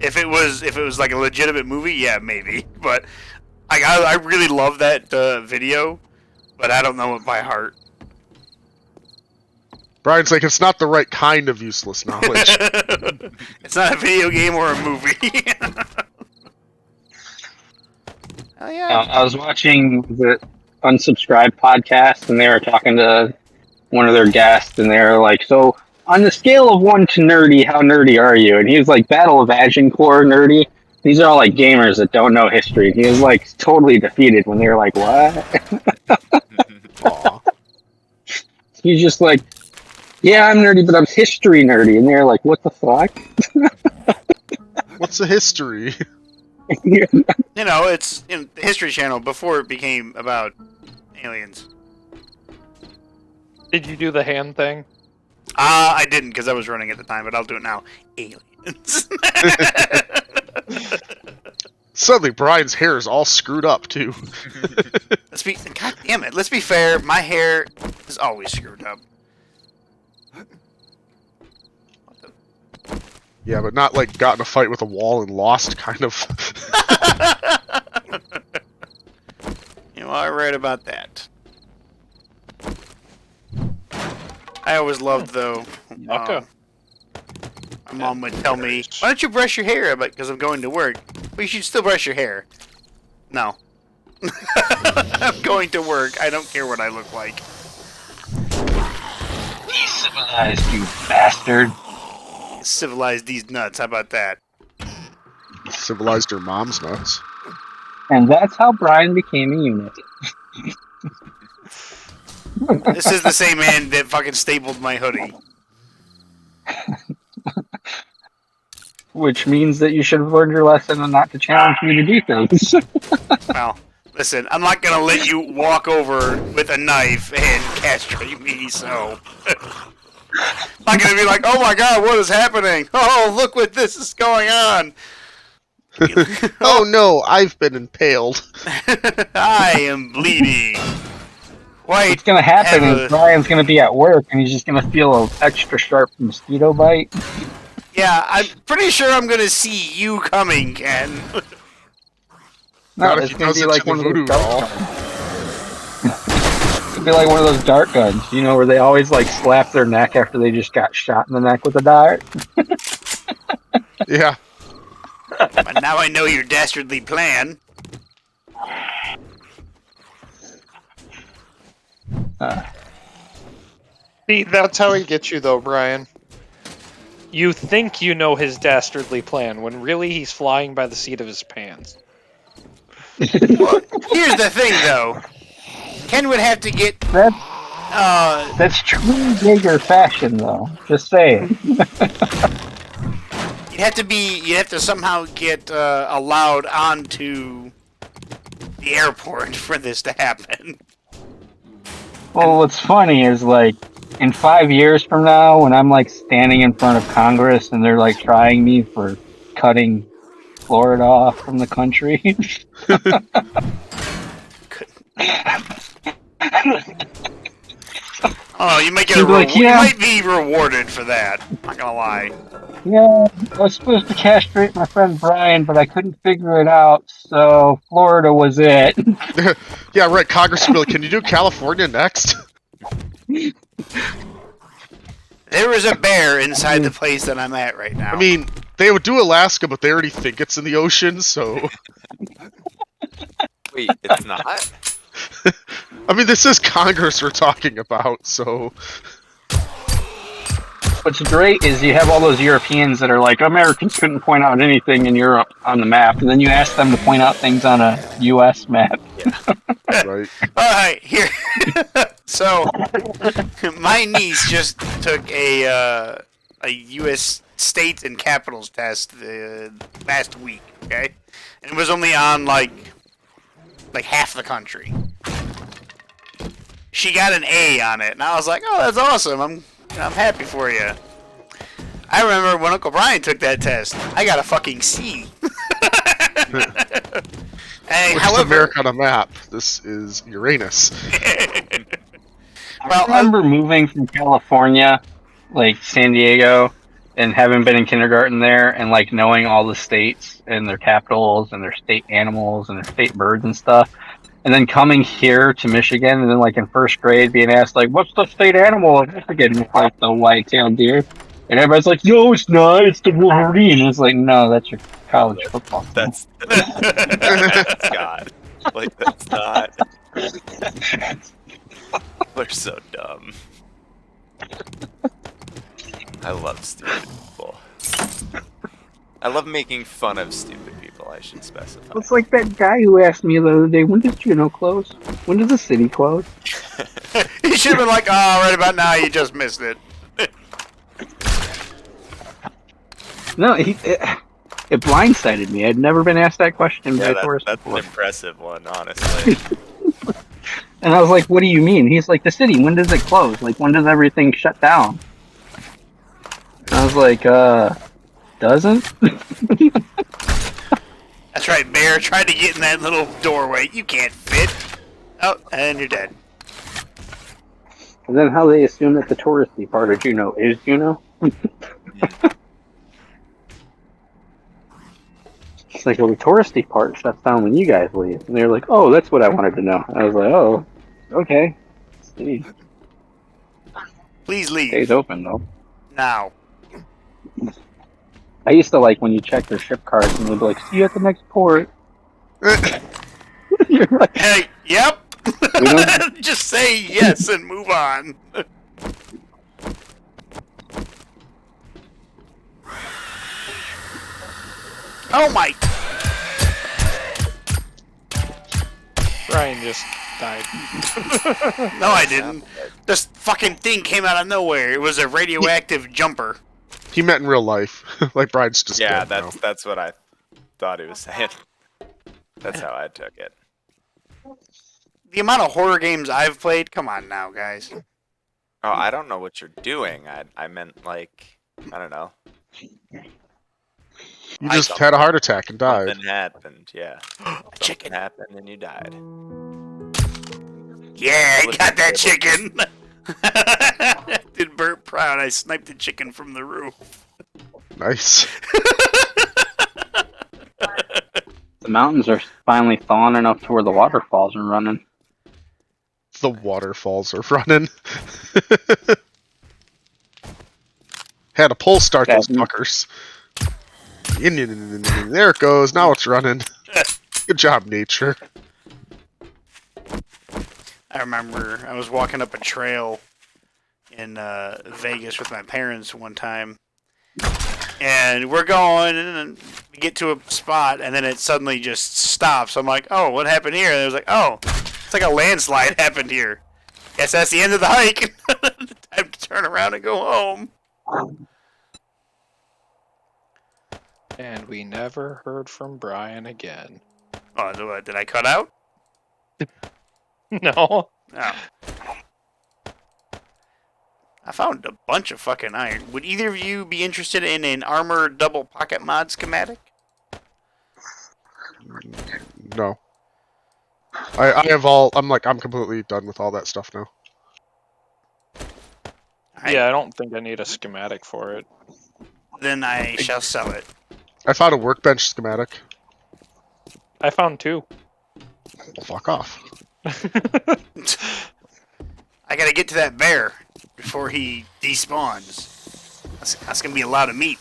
If it was like a legitimate movie, yeah, maybe. But I really love that video, but I don't know it by heart. Brian's like, it's not the right kind of useless knowledge. It's not a video game or a movie. Hell yeah. I was watching the Unsubscribed podcast, and they were talking to one of their guests, and they were like, so, on the scale of 1 to nerdy, how nerdy are you? And he was like, Battle of Agincourt nerdy. These are all like gamers that don't know history. And he was like totally defeated when they were like, what? Aw. He's just like, yeah, I'm nerdy, but I'm history nerdy. And they're like, what the fuck? What's the history? You know, it's in the History Channel before it became about aliens. Did you do the hand thing? I didn't because I was running at the time, but I'll do it now. Aliens. Suddenly, Brian's hair is all screwed up, too. God damn it. Let's be fair. My hair is always screwed up. Yeah, but not like got in a fight with a wall and lost, kind of. You are right about that. I always loved, though. Yucca. My mom would tell me, why don't you brush your hair? Because I'm going to work. Well, you should still brush your hair. No. I'm going to work. I don't care what I look like. Be civilized, you bastard. Civilize these nuts. How about that? Civilized your mom's nuts. And that's how Brian became a unit. This is the same man that fucking stapled my hoodie. Which means that you should have learned your lesson and not to challenge me to do things. Well, listen, I'm not gonna let you walk over with a knife and castrate me, so... Not gonna be like, oh my god, what is happening? Oh, look what this is going on. Oh no, I've been impaled. I am bleeding. Wait, What's gonna happen have is a- Brian's gonna be at work and he's just gonna feel an extra sharp mosquito bite. yeah, I'm pretty sure I'm gonna see you coming, Ken. No, Not if it's he gonna does be it like to the one of those voodoo dart doll. guns. It'll be like one of those dart guns, you know, where they always like slap their neck after they just got shot in the neck with a dart. Yeah. But now I know your dastardly plan. See, that's how he gets you, though, Brian. You think you know his dastardly plan, when really he's flying by the seat of his pants. Here's the thing, though. Ken would have to get. That's Uh, that's true Jaeger fashion, though. Just saying. you'd have to somehow get allowed onto the airport for this to happen. Well, what's funny is like in 5 years from now, when I'm like standing in front of Congress and they're like trying me for cutting Florida off from the country. Oh, you might get You'd be like, you yeah. might be rewarded for that. Not gonna lie. Yeah, I was supposed to castrate my friend Brian, but I couldn't figure it out, so Florida was it. Yeah, right. Congress will be like, can you do California next? There is a bear inside the place that I'm at right now. I mean, they would do Alaska, but they already think it's in the ocean, so. Wait, it's not? I mean, this is Congress we're talking about, so. What's great is you have all those Europeans that are like, Americans couldn't point out anything in Europe on the map, and then you ask them to point out things on a U.S. map. Right. Alright, here. So, my niece just took a U.S. states and capitals test last week, okay? And it was only on, like half the country. She got an A on it, and I was like, oh, that's awesome. I'm happy for you. I remember when Uncle Brian took that test, I got a fucking C. Hey, Which is however, America on a map. This is Uranus. well, I remember moving from California, like San Diego, and having been in kindergarten there, and like knowing all the states and their capitals and their state animals and their state birds and stuff. And then coming here to Michigan, and then like in first grade being asked like, "What's the state animal of Michigan?" It's like the white-tailed deer, and everybody's like, "No, it's not. It's the Wolverine." And it's like, no, that's your college football team. That's that's God. Like that's not. They're so dumb. I love stupid people. I love making fun of stupid people, I should specify. It's like that guy who asked me the other day, "When does Juneau close? When does the city close?" you should have been like, oh, right about now, you just missed it. No, it blindsided me. I'd never been asked that question by Yeah, tourists that's an before. impressive one, honestly. And I was like, "What do you mean?" He's like, "The city. When does it close? Like, when does everything shut down?" And I was like, doesn't?" That's right, Bear. Tried to get in that little doorway. You can't fit. Oh, and you're dead. And then how they assume that the touristy part of Juneau is Juneau? It's like, well, the touristy part shuts down when you guys leave. And they're like, "Oh, that's what I wanted to know." I was like, "Oh, okay." See, Please leave. stays open though. Now. I used to like when you check their ship cards and they'd be like, "See you at the next port." You're like, Hey, yep. We don't- Just say yes and move on. Oh my. Brian just died. No, I didn't. This fucking thing came out of nowhere. It was a radioactive jumper. He meant in real life. Like Brian's just Yeah, dead now. that's what I thought he was saying. That's how I took it. The amount of horror games I've played, come on now, guys. Oh, I don't know what you're doing. I meant like, I don't know. You just had a heart attack and died. Something happened. Yeah. Something Chicken. happened and you died. Yeah, I got that chicken. Did Bert proud. I sniped the chicken from the roof. Nice. The mountains are finally thawing enough to where the waterfalls are running. The waterfalls are running. Had a pull start those fuckers. There it goes. Now it's running. Good job, nature. I remember I was walking up a trail in Vegas with my parents one time, and we're going, and we get to a spot, and then it suddenly just stops. I'm like, oh, what happened here? And it was like, oh, it's like a landslide happened here. Guess that's the end of the hike. Time to turn around and go home. And we never heard from Brian again. Oh, did I cut out? No. Oh. I found a bunch of fucking iron. Would either of you be interested in an armor double pocket mod schematic? No. I have all. I'm completely done with all that stuff now. Yeah, I don't think I need a schematic for it. Then I shall sell it. I found a workbench schematic. I found 2. Well, fuck off. I gotta get to that bear before he despawns. That's gonna be a lot of meat.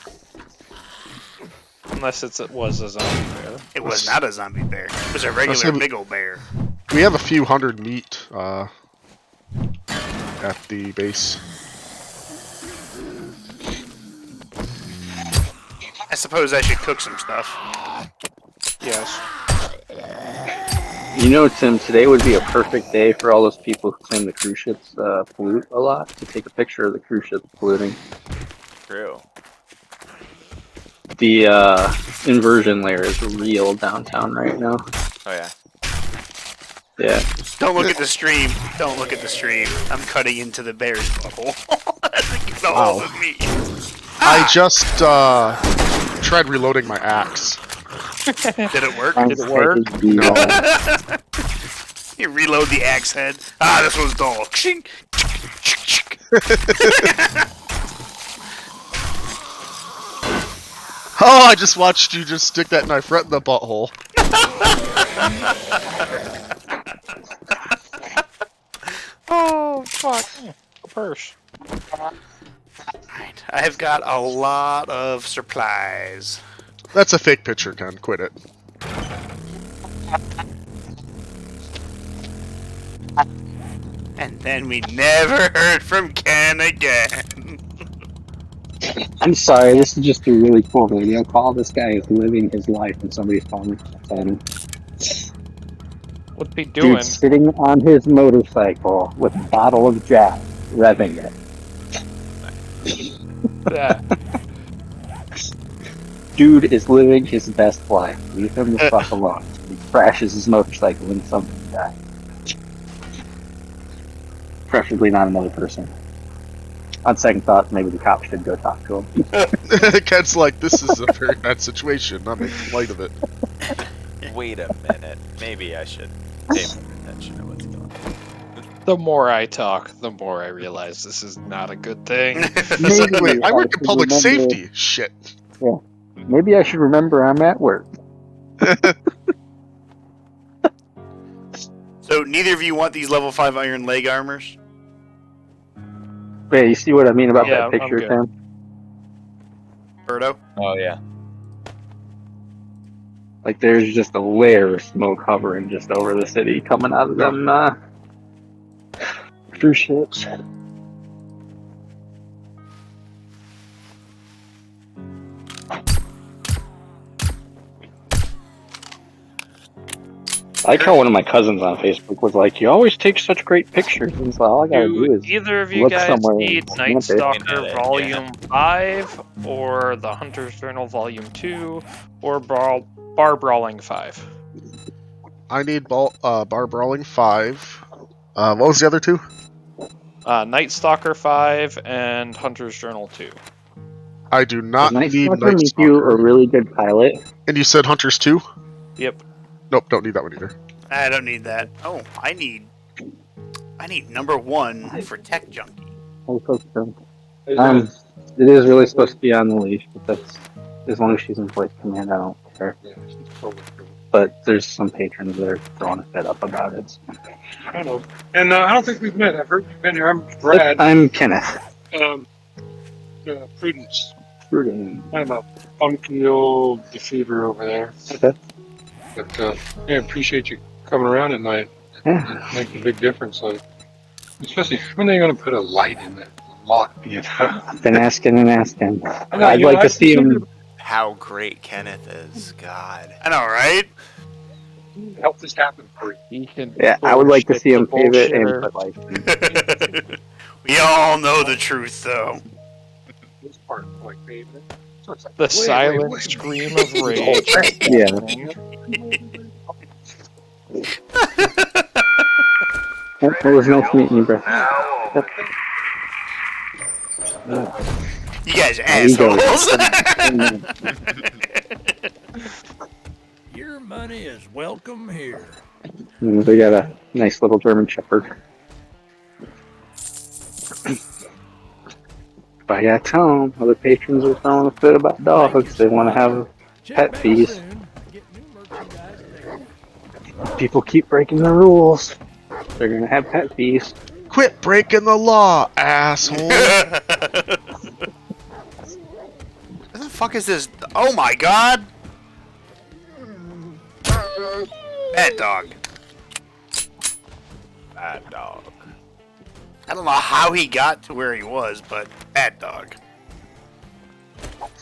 Unless it was a zombie bear. It was not a zombie bear. It was a regular big old bear. We have a few hundred meat at the base. I suppose I should cook some stuff. Yes. You know, Tim, today would be a perfect day for all those people who claim the cruise ships pollute a lot to take a picture of the cruise ship polluting. True. The inversion layer is real downtown right now. Oh yeah. Yeah. Don't look at the stream. Don't look at the stream. I'm cutting into the bear's butthole. That's get a hold of me. I just tried reloading my axe. Did it work? Did it work? No. You reload the axe head. Ah, this one's dull. Oh, I just watched you just stick that knife right in the butthole. Oh, fuck. A purse. Right. I have got a lot of supplies. That's a fake picture, Ken. Quit it. And then we never heard from Ken again. I'm sorry, this is just a really cool video call. This guy is living his life and somebody's phone at him. What's he doing? Dude sitting on his motorcycle with a bottle of Jack, revving it. Yeah. Dude is living his best life. Leave him the fuck alone. He crashes his motorcycle into something dies. Preferably not another person. On second thought, maybe the cops should go talk to him. Ken's like, this is a very bad situation. I'm making light of it. Wait a minute. Maybe I should pay more attention to what's going on. The more I talk, the more I realize this is not a good thing. Wait, I work in public safety. Shit. Yeah. Maybe I should remember I'm at work. So neither of you want these level 5 iron leg armors? Wait, you see what I mean about Yeah, that I'm picture, good. Sam? Birdo? Oh yeah. Like there's just a layer of smoke hovering just over the city coming out of them cruise ships. I like how one of my cousins on Facebook was like, "You always take such great pictures." And so all I gotta do Do is either of you look guys somewhere need and Night snap it. Stalker Yeah. Volume 5, or The Hunter's Journal Volume 2, or Bar Brawling 5? I need Bar Brawling 5. What was the other two? Night Stalker 5 and Hunter's Journal 2. I do not Night need Stalker Night make you a Stalker. really good pilot. And you said Hunters 2? Yep. Nope, don't need that one either. I don't need that. Oh, I need number 1 for Tech Junkie. It is really supposed to be on the leash, but that's as long as she's in voice command, I don't care. But there's some patrons that are throwing a fit up about it. I don't know. And I don't think we've met. I've heard you've been here. I'm Brad. I'm Kenneth. Prudence. Prudence. I'm a funky old defeater over there. Okay. But yeah, appreciate you coming around at night. Yeah. Making a big difference. Especially when they're going to put a light in that lock. You know? I've been asking and asking. I know, I'd like to see him. How great Kenneth is, God. I know, right? Help this happen for you. He can Yeah, I would like to bullshit see him the pave it and bullshitter. put like. We all know the truth, though. This part, like pavement. So it's like, The wait, silent wait. scream of rage. It was nice meeting you, bro. Yep. You guys are There you go. assholes. Your money is welcome here. And we got a nice little German Shepherd. But I gotta tell them, other patrons are throwing a fit about dogs. They want to have Check pet back fees. soon. Get new merchandise there. People keep breaking the rules. They're gonna have pet fees. Quit breaking the law, asshole. What the fuck is this? Oh my god! Bad dog. Bad dog. I don't know how he got to where he was, but bad dog.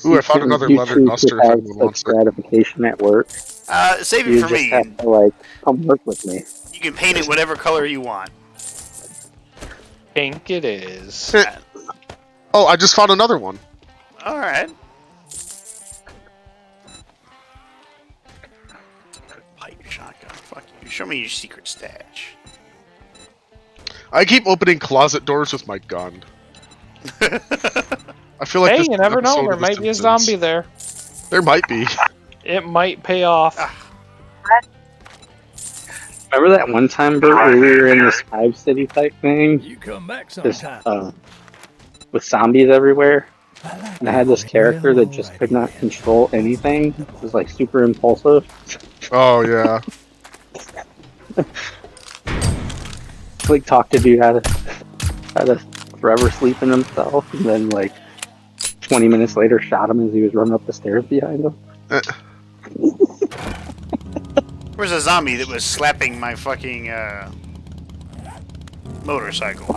Ooh, I found another You leather choose duster to if have anyone wants such it. gratification at work. Save it You for just me. have to like come work with me. You can paint it whatever color you want. Pink it is. Oh, I just found another one. Alright. Pipe shotgun. Fuck you. Show me your secret stash. I keep opening closet doors with my gun. I feel like Hey, this you is never an know. episode There of The might be a Simpsons. zombie there. There might be. It might pay off. Remember that one time, Bert, where we were in this Hive City type thing? You come back This, sometime. with zombies everywhere? like And I had this character that just could not control anything. It was like super impulsive. Oh, yeah. Like talk to dude how to forever sleep in himself, and then like 20 minutes later shot him as he was running up the stairs behind him. Where's a zombie that was slapping my fucking motorcycle?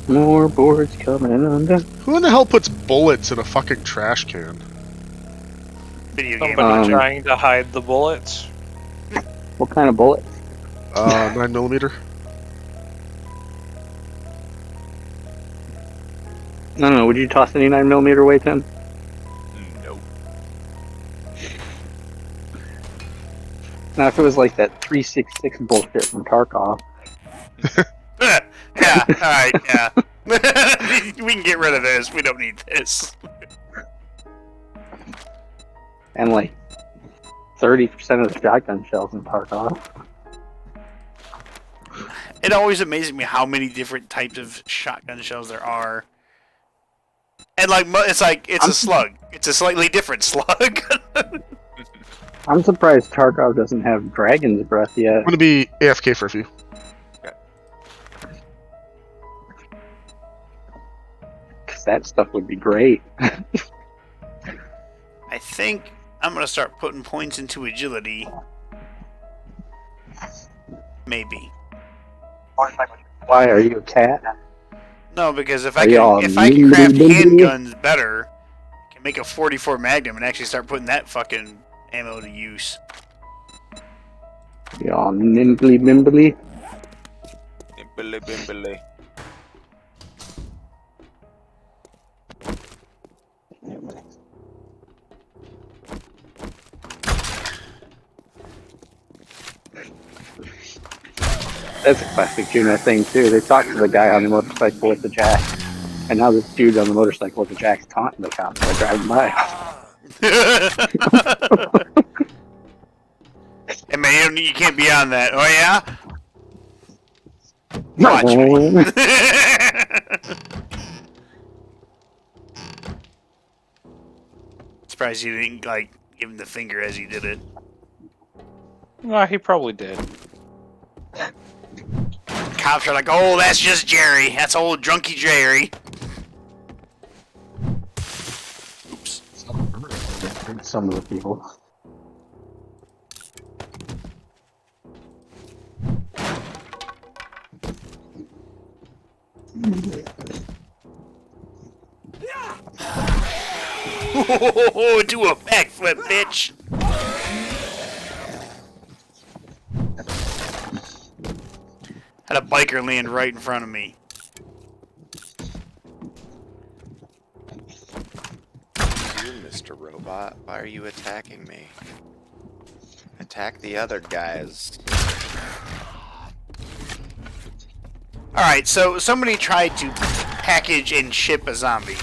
More boards coming under. Who in the hell puts bullets in a fucking trash can? Video game. Somebody Um, trying to hide the bullets. What kind of bullet? 9mm? I don't know. Would you toss any 9mm away, Tim? Nope. Now, if it was like that 366 bullshit from Tarkov, Yeah, alright, yeah. We can get rid of this. We don't need this. and like 30% of the shotgun shells in Tarkov. It always amazes me how many different types of shotgun shells there are. And like, it's a slug. It's a slightly different slug. I'm surprised Tarkov doesn't have Dragon's Breath yet. I'm gonna be AFK for a few. Because that stuff would be great. I think I'm gonna start putting points into agility. Maybe. Why are you a cat? No, because if Are I y'all can craft mutant? handguns better, I can make a 44 Magnum and actually start putting that fucking ammo to use. Y'all nimbly bimbly. Bimbly bimbly. That's a classic Juno thing too. They talked to the guy on the motorcycle with the jack, and now this dude on the motorcycle with the jack's taunting the cops by driving by. Hey man, you can't be on that. Oh yeah? Watch me. Surprised you didn't like give him the finger as he did it. Well, he probably did. Cops are like, oh, that's just Jerry. That's old drunky Jerry. Oops. Some of the people. Do a backflip, bitch. Had a biker land right in front of me. You, Mr. Robot, why are you attacking me? Attack the other guys. Alright, so somebody tried to package and ship a zombie.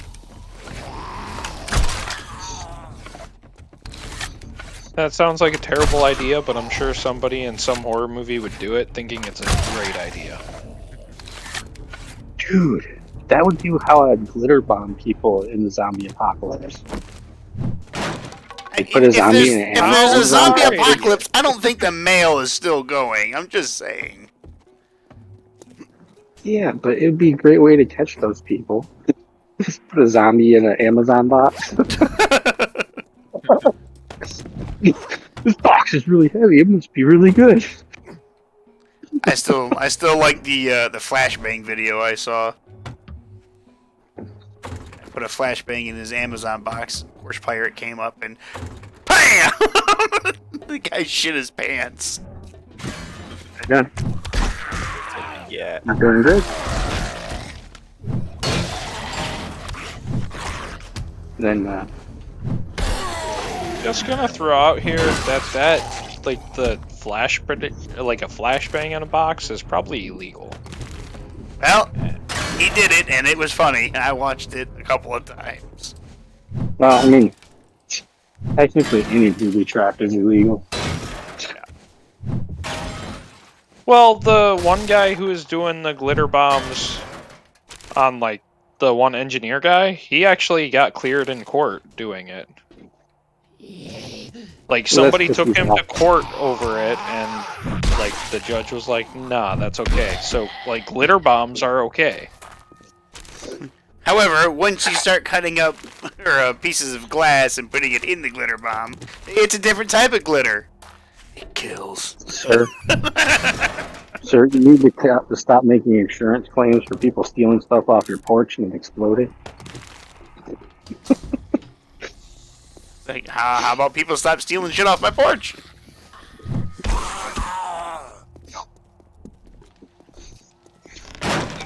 That sounds like a terrible idea, but I'm sure somebody in some horror movie would do it thinking it's a great idea. Dude, that would be how I'd glitter bomb people in the zombie apocalypse. They put a zombie in an If there's a zombie zombie. apocalypse, I don't think the mail is still going. I'm just saying. Yeah, but it would be a great way to catch those people. Just put a zombie in an Amazon box. This box is really heavy. It must be really good. I still like the flashbang video I saw. I put a flashbang in his Amazon box. Horse Pirate came up and BAM! The guy shit his pants. Done. Yeah. Not doing good. Then, Just gonna throw out here that like the like a flashbang on a box is probably illegal. Well, he did it, and it was funny, and I watched it a couple of times. well, I mean, technically any booby trap is illegal. Well, the one guy who was doing the glitter bombs on like the one engineer guy, he actually got cleared in court doing it. Like somebody Well, that's took just him to court over it, and like the judge was like, "Nah, that's okay." So like glitter bombs are okay. However, once you start cutting up pieces of glass and putting it in the glitter bomb, it's a different type of glitter. It kills. Sir, sir, you need to stop making insurance claims for people stealing stuff off your porch and exploding. Like, how about people stop stealing shit off my porch?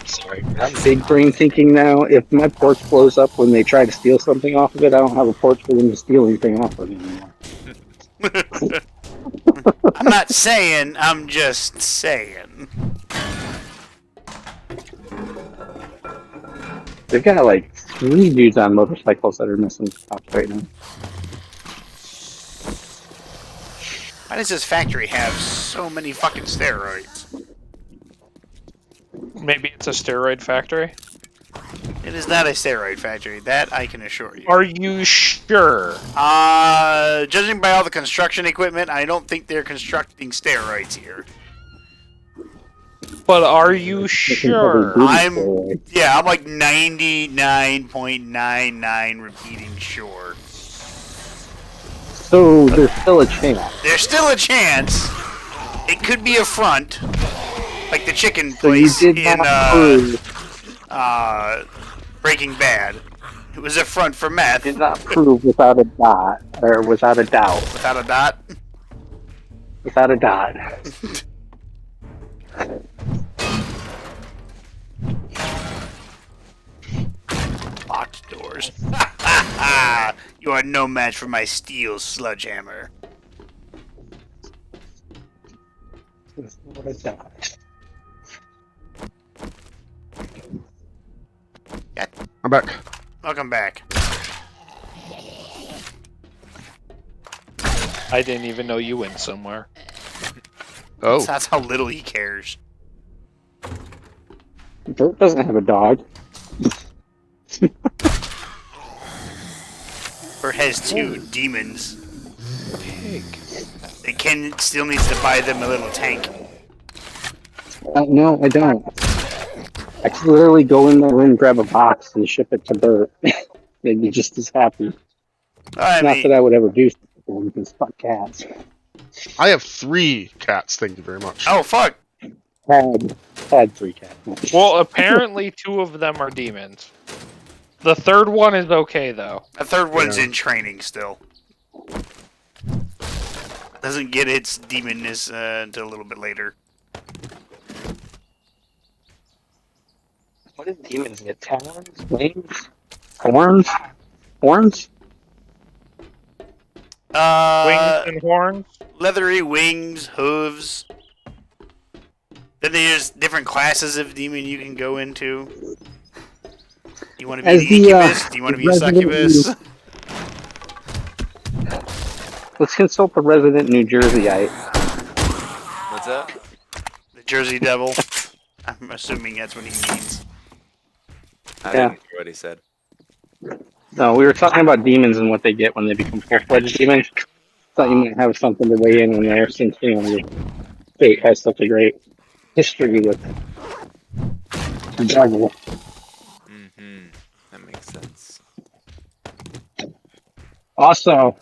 Sorry. I'm big brain thinking now. If my porch blows up when they try to steal something off of it, I don't have a porch for them to steal anything off of anymore. I'm not saying, I'm just saying. They've got like 3 dudes on motorcycles that are missing cops right now. Why does this factory have so many fucking steroids? Maybe it's a steroid factory. It is not a steroid factory, that I can assure you. Are you sure? Judging by all the construction equipment, I don't think they're constructing steroids here. But are you sure? I'm like 99.99 repeating sure. So there's still a chance. There's still a chance. It could be a front, like the chicken So you place did in not prove. Breaking Bad. It was a front for meth. Did not prove without a dot or without a doubt. Without a dot. Without a dot. Locked doors. You are no match for my steel sledgehammer. Without a dot. back. Welcome back. I didn't even know you went somewhere. Oh, That's how little he cares. Bert doesn't have a dog. Or has two demons. Pig. And Ken still needs to buy them a little tank. No, I don't. I could literally go in the room, grab a box, and ship it to Bert. They'd be just as happy. I Not mean, that I would ever do something because fuck cats. I have 3 cats. Thank you very much. oh fuck. Had 3 cats. Well, apparently 2 of them are demons. The third one is okay, though. The third one's Yeah. in training still. Doesn't get its demonness until a little bit later. What did demons get? Talons? Wings? Horns? Horns? Wings and horns? Leathery wings, hooves. Then there's different classes of demon you can go into. You want to be As an the, incubus? Do you want to be a resident- succubus? Let's consult the resident New Jerseyite. What's that? The Jersey Devil. I'm assuming that's what he means. I Yeah. didn't hear what he said. No, we were talking about demons and what they get when they become full-fledged demons. Thought you might have something to weigh in on there since, you know, your fate has such a great history with the devil. Mm-hmm. That makes sense. Also,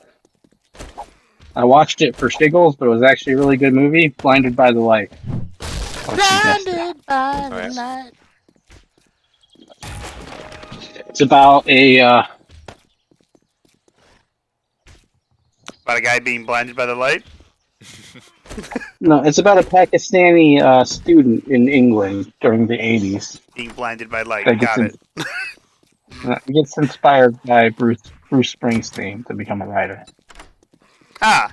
I watched it for Stiggles, but it was actually a really good movie, Blinded by the Light. Blinded by the light. It's about a About a guy being blinded by the light? no, it's about a Pakistani student in England during the 80s. Being blinded by light. That Got it. Gets inspired by Bruce Springsteen to become a writer. Ah,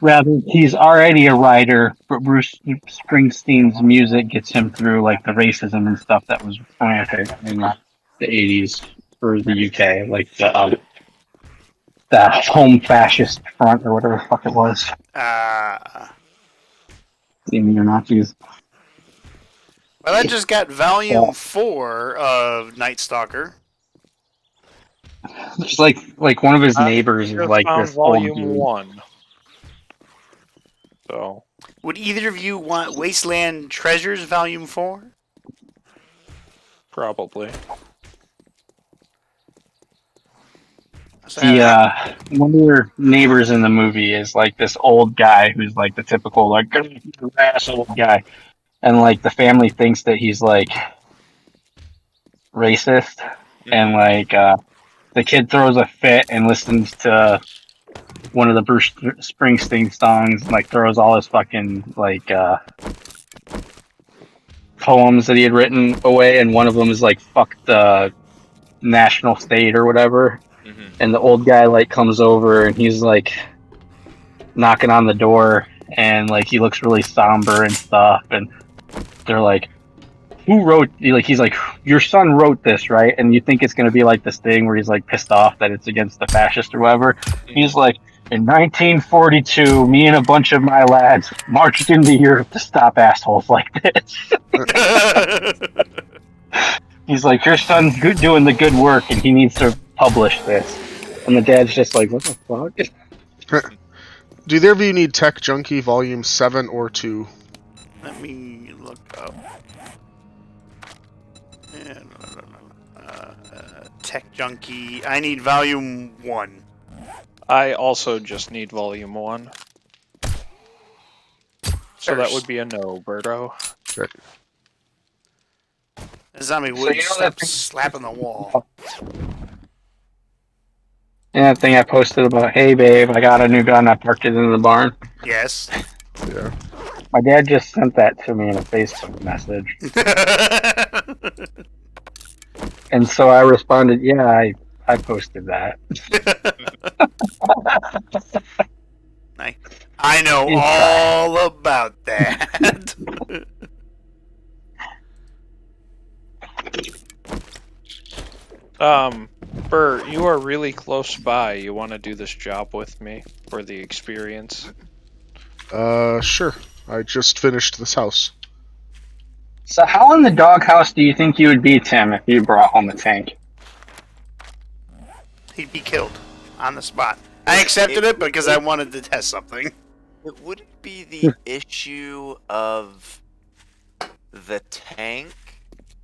Rather, he's already a writer, but Bruce Springsteen's music gets him through like the racism and stuff that was rampant in the 80s for the UK, like the home fascist front or whatever the fuck it was. The neo-Nazis. well, I just got volume 4 of Night Stalker. Just like one of his neighbors is Just like found this old volume dude. 1. So, Would either of you want Wasteland Treasures Volume 4? probably. So, The one of your neighbors in the movie is like this old guy who's like the typical like ass old guy, and like the family thinks that he's like racist, and like the kid throws a fit and listens to one of the Bruce Springsteen songs, and like throws all his fucking like poems that he had written away, and one of them is like "fuck the national state" or whatever. And the old guy like comes over and he's like knocking on the door, and like he looks really somber and stuff, and they're like, who wrote, like he's like, your son wrote this, right? And you think it's gonna be like this thing where he's like pissed off that it's against the fascist or whatever. He's like, in 1942, me and a bunch of my lads marched into Europe to stop assholes like this. He's like, your son's doing the good work and he needs to publish this. And the dad's just like, what the fuck? Do either of you need Tech Junkie Volume 7 or 2? let me look up. Tech Junkie. I need Volume 1. I also just need volume 1. So that would be a no, Berto. The zombie So wouldn't you know stop that thing- slapping the wall. And that thing I posted about, hey babe, I got a new gun, I parked it in the barn. Yes. Yeah. My dad just sent that to me in a Facebook message. And so I responded, yeah, I posted that. Nice. I know all about that. Bert, you are really close by. You want to do this job with me for the experience? Sure. I just finished this house. So how in the doghouse do you think you would be, Tim, if you brought home a tank? He'd be killed on the spot. I accepted it because I wanted to test something. It wouldn't be the issue of the tank,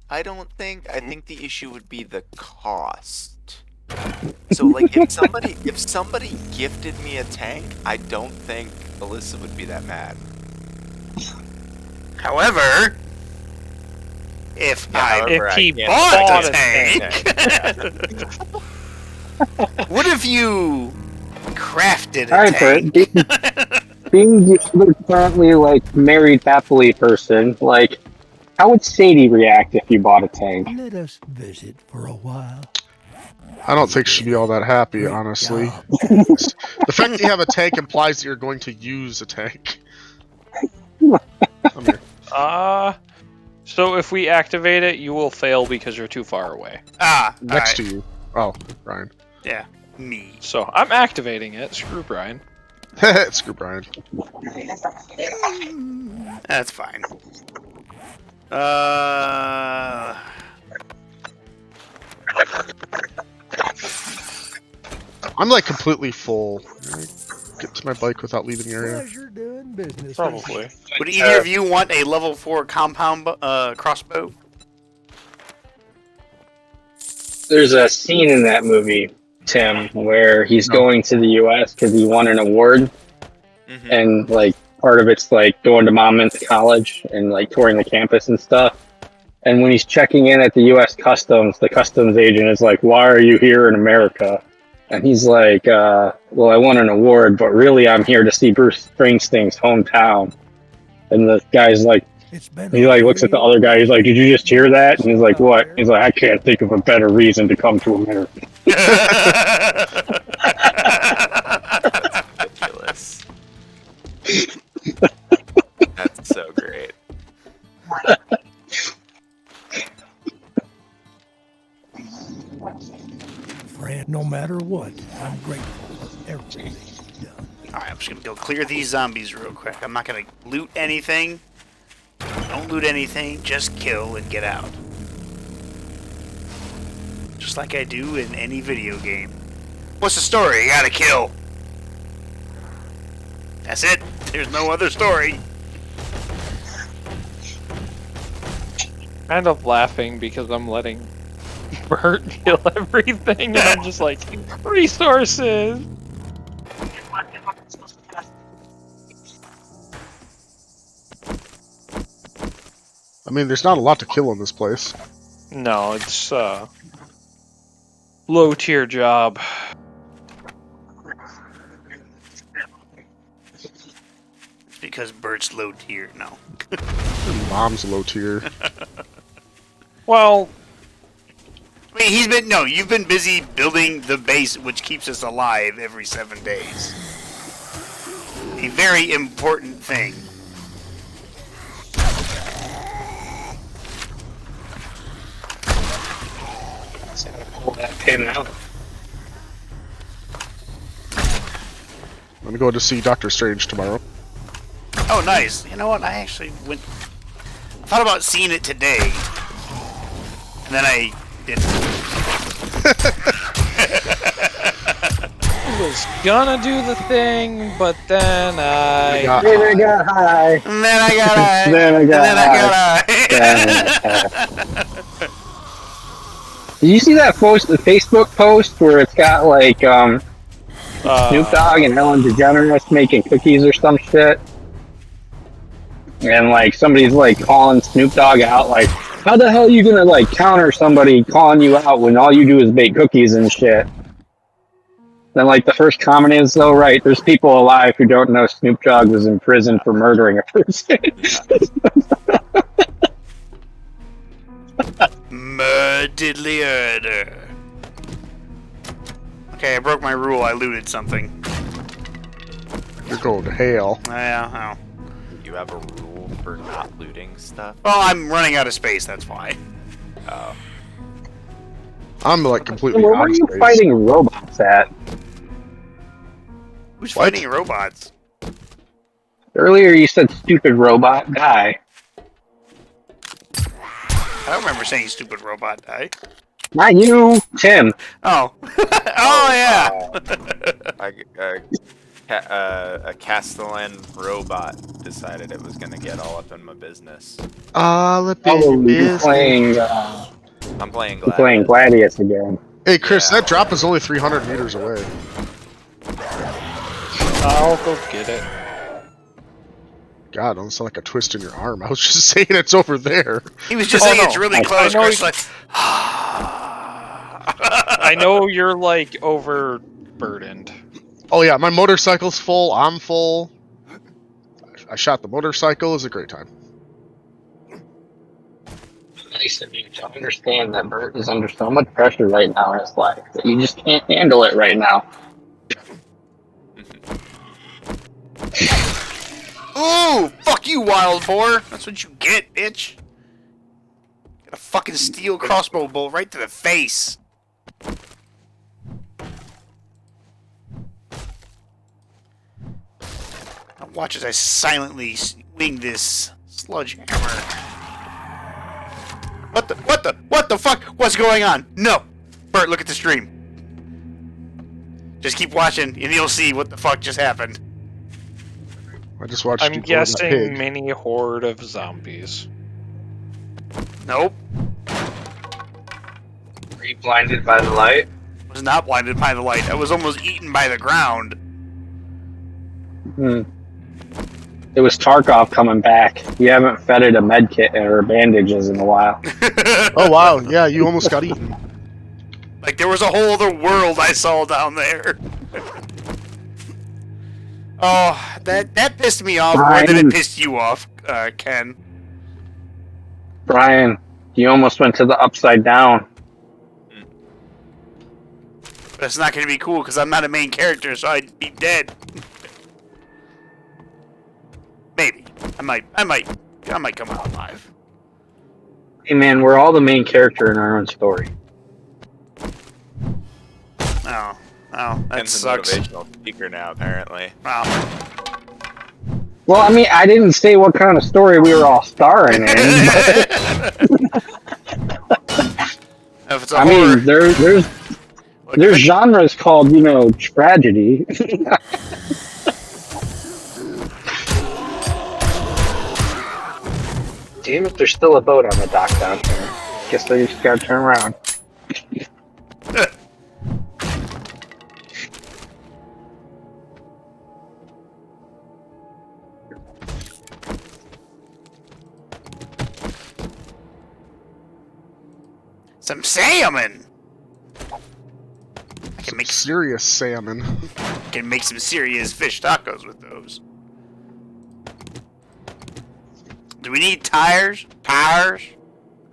I don't think. I think the issue would be the cost. So, like, if somebody gifted me a tank, I don't think Alyssa would be that mad. However, if he bought bought a a tank, what if you crafted a Alright, tank? Bert, being the other currently, like, married happily person, like, how would Sadie react if you bought a tank? Let us visit for a while. I don't think she'd be all that happy, Great honestly. job. The fact that you have a tank implies that you're going to use a tank. Come here. So if we activate it, you will fail because you're too far away. Next to you. Oh, Brian. Yeah, me. So I'm activating it. Screw Brian. Screw Brian. That's fine. I'm like completely full. Can I get to my bike without leaving the area? Pleasure doing business. Probably. Would either of you want a level 4 compound crossbow? There's a scene in that movie, Tim, where he's going to the U.S. because he won an award, and like part of it's like going to Monmouth College and like touring the campus and stuff. And when he's checking in at the U.S. Customs, the customs agent is like, "Why are you here in America?" And he's like, "Well, I won an award, but really I'm here to see Bruce Springsteen's hometown." And the guy's like, he like looks at the other guy. He's like, "Did you just hear that?" And he's like, "What?" He's like, "I can't think of a better reason to come to America." Ridiculous. That's so great. Friend, no matter what, I'm grateful for everything you've done. Alright, I'm just gonna go clear these zombies real quick. I'm not gonna loot anything. Don't loot anything, just kill and get out. Just like I do in any video game. What's the story? You gotta kill. That's it. There's no other story. Kind of laughing because I'm letting Bert kill everything, and I'm just like, resources. I mean, there's not a lot to kill in this place. No, it's low tier job. It's because Bert's low tier. No. Your mom's low tier. Well, I mean, you've been busy building the base which keeps us alive every 7 days. A very important thing. Pull that pin out. I'm gonna go to see Doctor Strange tomorrow. Oh, nice. You know what? I thought about seeing it today. And then I didn't. I was gonna do the thing, but then I got high. And then I got high. Then I got high. Did you see that the Facebook post where it's got like Snoop Dogg and Ellen DeGeneres making cookies or some shit? And like somebody's like calling Snoop Dogg out, like, how the hell are you gonna like counter somebody calling you out when all you do is bake cookies and shit? Then like the first comment is, "Oh right, there's people alive who don't know Snoop Dogg was in prison for murdering a person." Diddly herder. Okay, I broke my rule. I looted something. You're going to hell. Yeah. You have a rule for not looting stuff? Well, I'm running out of space. That's why. Oh. I'm like completely Where out are of you space. fighting robots at? Who's What? fighting robots? Earlier you said stupid robot guy. I don't remember saying stupid robot guy. Not you, Tim. Oh. Oh, yeah. A Castellan robot decided it was gonna get all up in my business. All up Oh, in you're business. playing, I'm playing you're Gladius. playing Gladius again. Hey, Chris, Yeah. that drop is only 300 meters away. I'll go get it. God, don't sound like a twist in your arm. I was just saying it's over there. He was just Oh, saying no. it's really I close. know Chris, he- like, I know you're like overburdened. Oh yeah, my motorcycle's full. I'm full. I shot the motorcycle. It was a great time. It's nice of you to understand that Bert is under so much pressure right now in his life that you just can't handle it right now. ooh, fuck you, wild boar. That's what you get, bitch. Got a fucking steel crossbow bolt right to the face. Now watch as I silently swing this sludge hammer. What the fuck? What's going on? No! Bert, look at the stream. Just keep watching and you'll see what the fuck just happened. I just watched. I'm you kill that guessing pig. mini horde of zombies. Nope. Are you blinded by the light? I was not blinded by the light. I was almost eaten by the ground. It was Tarkov coming back. You haven't fed it a med kit or bandages in a while. Oh wow, yeah, you almost got eaten. Like there was a whole other world I saw down there. Oh, that pissed me off more than Brian. it pissed you off, Ken. Brian, you almost went to the upside down. But it's not going to be cool because I'm not a main character, so I'd be dead. Maybe I might come out alive. Hey man, we're all the main character in our own story. Oh, that Ken's a sucks. motivational speaker now, apparently. Wow. Well, I mean, I didn't say what kind of story we were all starring in. If it's a I horror, mean, there's genres called, tragedy. Damn it, there's still a boat on the dock down here. Guess I just gotta turn around. some salmon. I can make Serious salmon. some serious fish tacos with those. Do we need tires,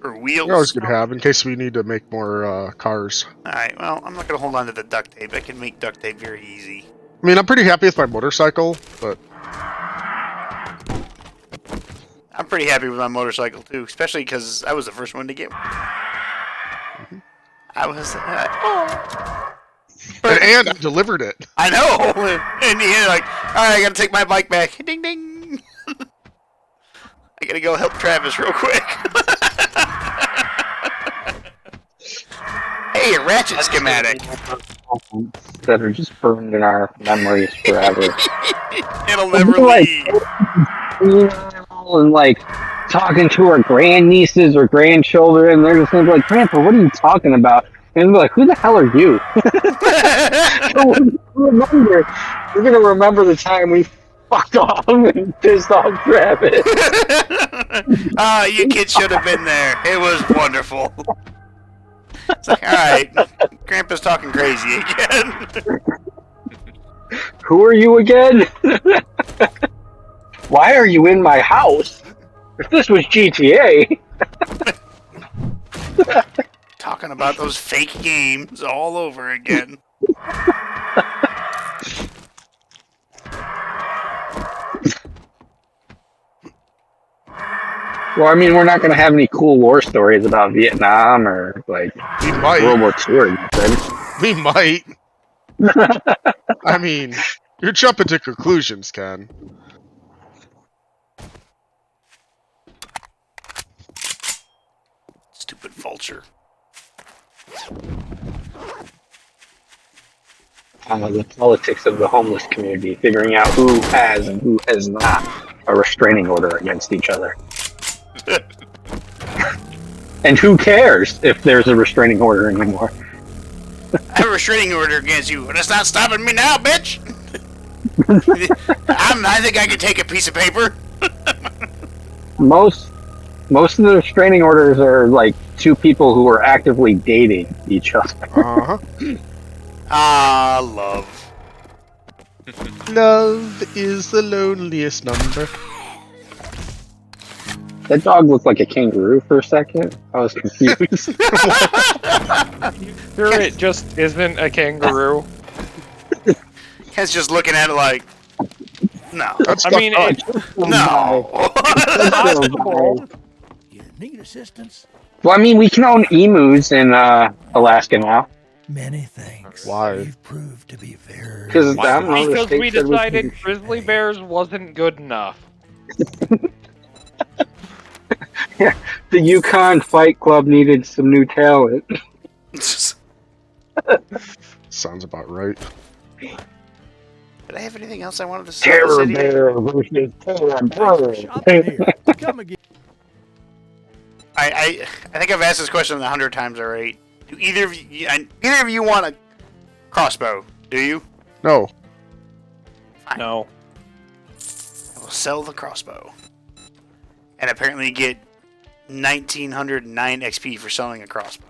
or wheels? You're always good to have in case we need to make more cars. Alright, well, I'm not gonna hold on to the duct tape. I can make duct tape very easy. I mean, I'm pretty happy with my motorcycle, but I'm pretty happy with my motorcycle too, especially because I was the first one to get one. I was. and I delivered it. I know! And you're like, alright, I gotta take my bike back. Ding ding! I gotta go help Travis real quick. Hey, a ratchet schematic. That are just burned in our memories forever. It'll never Like, leave. and like talking to our grandnieces or grandchildren, they're just gonna be like, "Grandpa, what are you talking about?" And they'll be like, "Who the hell are you?" We're gonna remember the time we fucked off and pissed off Travis. Ah, you kids should have been there. It was wonderful. It's like, alright, Grandpa's talking crazy again. Who are you again? Why are you in my house? If this was GTA. Talking about those fake games all over again. Well, I mean, we're not gonna have any cool war stories about Vietnam or like We might. World War II or anything. We might. I mean, you're jumping to conclusions, Ken. Stupid vulture. The politics of the homeless community, figuring out who has and who has not a restraining order against each other. And who cares if there's a restraining order anymore? I have a restraining order against you, and it's not stopping me now, bitch! I think I can take a piece of paper. Most of the restraining orders are like two people who are actively dating each other. Uh-huh. Ah, love. Love is the loneliest number. That dog looked like a kangaroo for a second. I was confused. Sure, it just isn't a kangaroo. Ken's just looking at it like, no. That's I mean, fucked it, up. No. possible. You need assistance? Well, I mean, we can own emus in Alaska now. Many thanks. Why? You've proved to be very. Because I don't know, the Because state we said decided can- grizzly bears wasn't good enough. the Yukon Fight Club needed some new talent. Sounds about right. Did I have anything else I wanted to say? Terror bear versus terror bear. Shopping here. Come again. I think I've asked this question 100 times already. Do either of you want a crossbow? Do you? No. No. I will sell the crossbow, and apparently get 1909 XP for selling a crossbow.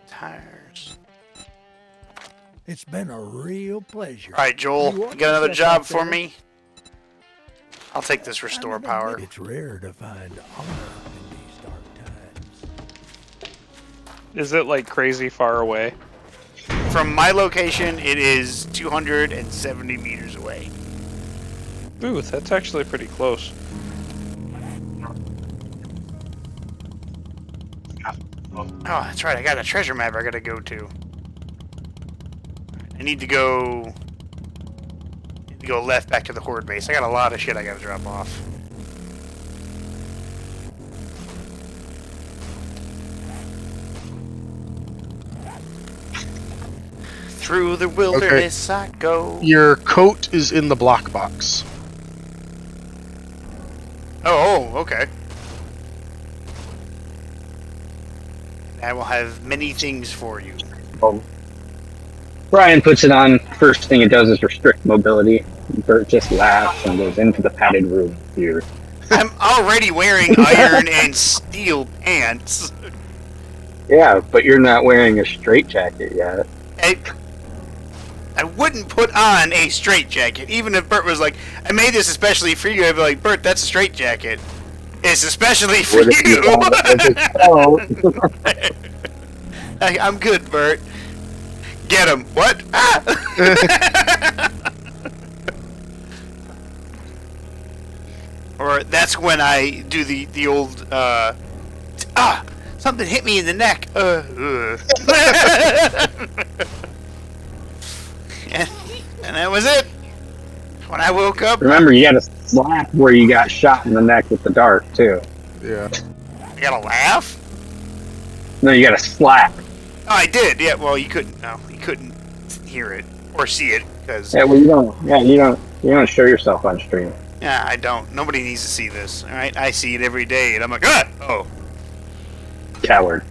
Tires. It's been a real pleasure. All right, Joel, you got another job for me? I'll take this restore power. It's rare to find honor in these dark times. Is it like crazy far away? From my location, it is 270 meters away. Ooh, that's actually pretty close. Oh, that's right. I got a treasure map I gotta go to. I need to go left back to the horde base. I got a lot of shit I gotta drop off. Through the wilderness I go. Your coat is in the block box. Oh, okay. I will have many things for you. Brian puts it on. First thing it does is restrict mobility. Bert just laughs and goes into the padded room here. I'm already wearing iron and steel pants. Yeah, but you're not wearing a straitjacket yet. I wouldn't put on a straitjacket, even if Bert was like, I made this especially for you. I'd be like, Bert, that's a straitjacket. It's especially for you. I'm good, Bert. Get him. What? Ah! Or that's when I do the old, something hit me in the neck. And that was it. When I woke up, Remember, you gotta slap where you got shot in the neck with the dart, too. Yeah. I gotta laugh. No, you gotta slap. Oh, I did. Yeah. Well, you couldn't. No, you couldn't hear it or see it because. Yeah, well, you don't. Yeah, you don't show yourself on stream. Yeah, I don't. Nobody needs to see this. All right, I see it every day, and I'm like, ah, oh, Coward.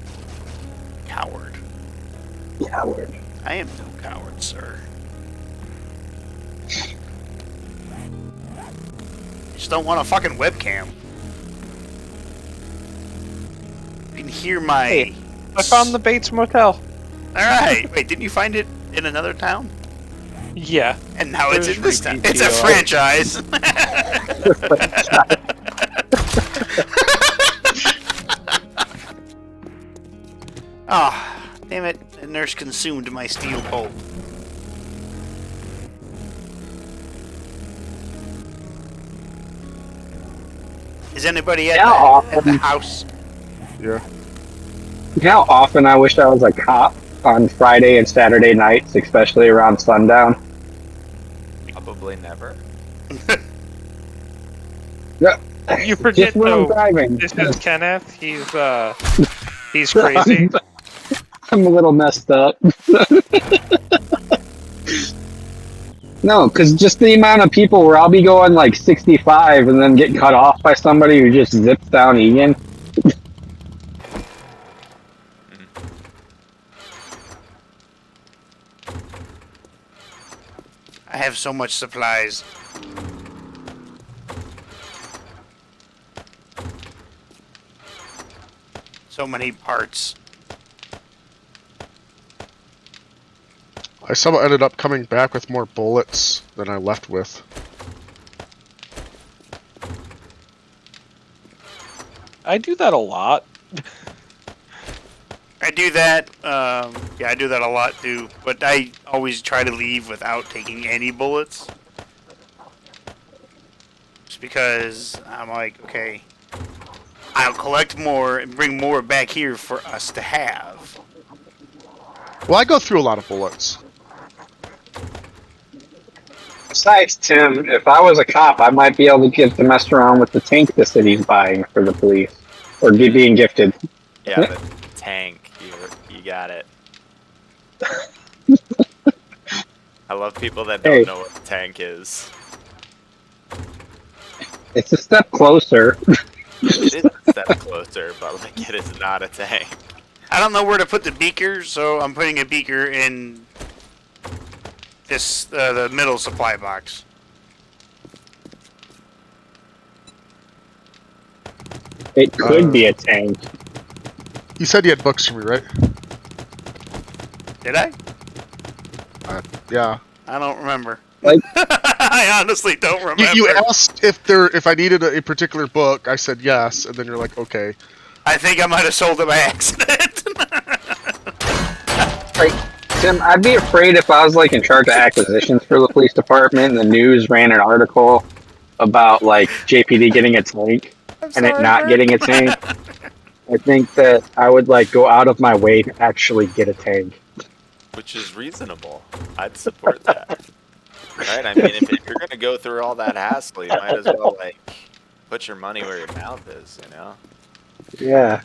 coward. Coward. I am no coward, sir. Just don't want a fucking webcam. You can hear my. Hey, I found the Bates Motel. All right. Wait, didn't you find it in another town? Yeah. And now it's There's in this town. It's a PTO. franchise. Ah, damn it! The nurse consumed my steel bolt. Is anybody at, Yeah, at the house? Yeah. You know how often I wish I was a cop on Friday and Saturday nights, especially around sundown? Probably never. You forget Just when I'm though. driving. This is Kenneth. He's crazy. I'm a little messed up. No, because just the amount of people where I'll be going like 65 and then get cut off by somebody who just zips down Egan. I have so much supplies. So many parts. I somehow ended up coming back with more bullets than I left with. I do that a lot. I do that, yeah, I do that a lot too, but I always try to leave without taking any bullets. Just because I'm like, okay, I'll collect more and bring more back here for us to have. Well, I go through a lot of bullets. Besides, Tim, if I was a cop, I might be able to get to mess around with the tank the city's buying for the police. Or being gifted. Yeah, the tank. You got it. I love people that don't know what the tank is. It's a step closer. It is a step closer, but like it is not a tank. I don't know where to put the beaker, so I'm putting a beaker in this the middle supply box. It could be a tank. You said you had books for me, right? Did I? Yeah. I don't remember. Like, I honestly don't remember. You asked if I needed a particular book. I said yes, and then you're like, okay. I think I might have sold it by accident. Like, Tim, I'd be afraid if I was like in charge of acquisitions for the police department and the news ran an article about like JPD getting a tank and it not getting a tank. I think that I would like go out of my way to actually get a tank. Which is reasonable. I'd support that. Right? I mean, if you're gonna go through all that hassle, you might as well like put your money where your mouth is, you know? Yeah.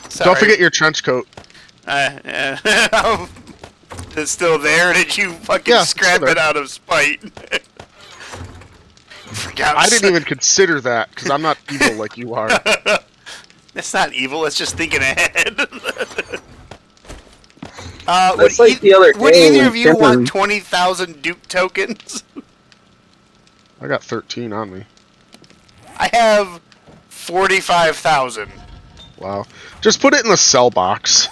Sorry. Don't forget your trench coat. It's still there? Did you fucking scrap it out of spite? I didn't even consider that because I'm not evil like you are. That's not evil. It's just thinking ahead. That's like the other would day either when of you Tim want was- 20,000 Duke tokens? I got 13 on me. I have 45,000. Wow. Just put it in the sell box.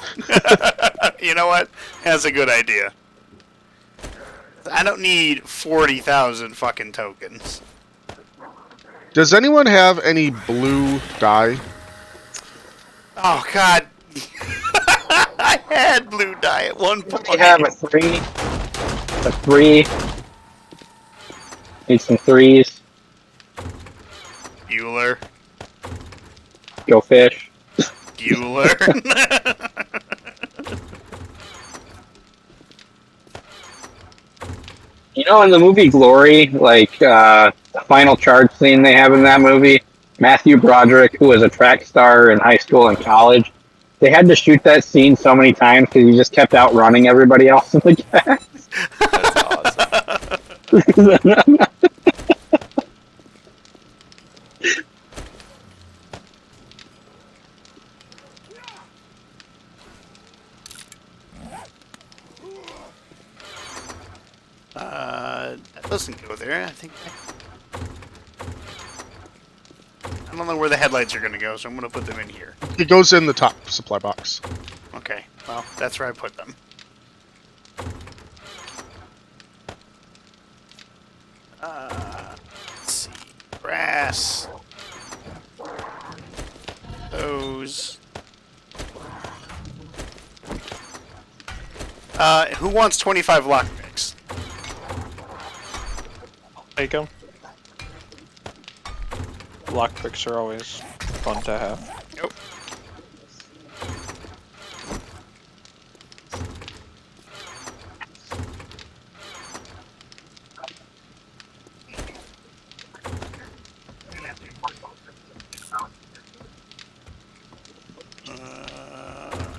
You know what? That's a good idea. I don't need 40,000 fucking tokens. Does anyone have any blue dye? Oh god. I had blue dye at one point. We have a 3. A 3. Need some 3s. Bueller. Go fish. Bueller. You know, in the movie Glory, like, the final charge scene they have in that movie, Matthew Broderick, who was a track star in high school and college, they had to shoot that scene so many times because he just kept outrunning everybody else in the cast. That's awesome. That doesn't go there. I think. I don't know where the headlights are going to go, so I'm going to put them in here. It goes in the top supply box. Okay, well, that's where I put them. Let's see. Brass. Those. Who wants 25 lockpicks? Take them. Lockpicks are always fun to have. Nope.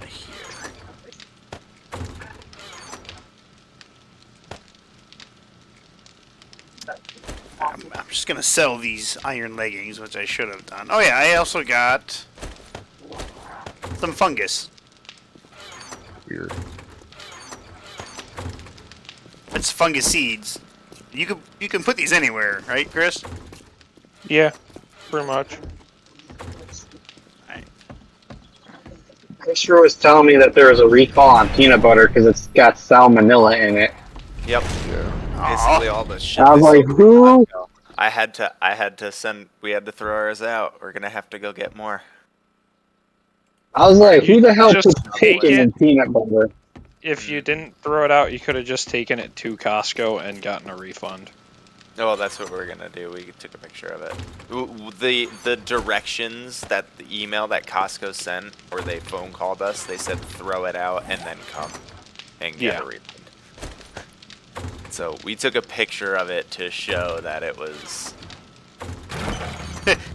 Here. I'm just gonna sell these iron leggings, which I should have done. Oh yeah, I also got some fungus. Weird. It's fungus seeds. You can put these anywhere, right, Chris? Yeah, pretty much. Chris was telling me that there was a recall on peanut butter because it's got salmonella in it. Yep. Aw. Basically all the shit. I was they like, sold who? I had to send. We had to throw ours out. We're gonna have to go get more. I was like, who the hell Just puts take bacon it. in peanut butter? If you didn't throw it out, you could have just taken it to Costco and gotten a refund. Oh, that's what we're gonna do. We took a picture of it. The directions that the email that Costco sent, or they phone called us, they said throw it out and then come and get Yeah. a refund. So we took a picture of it to show that it was.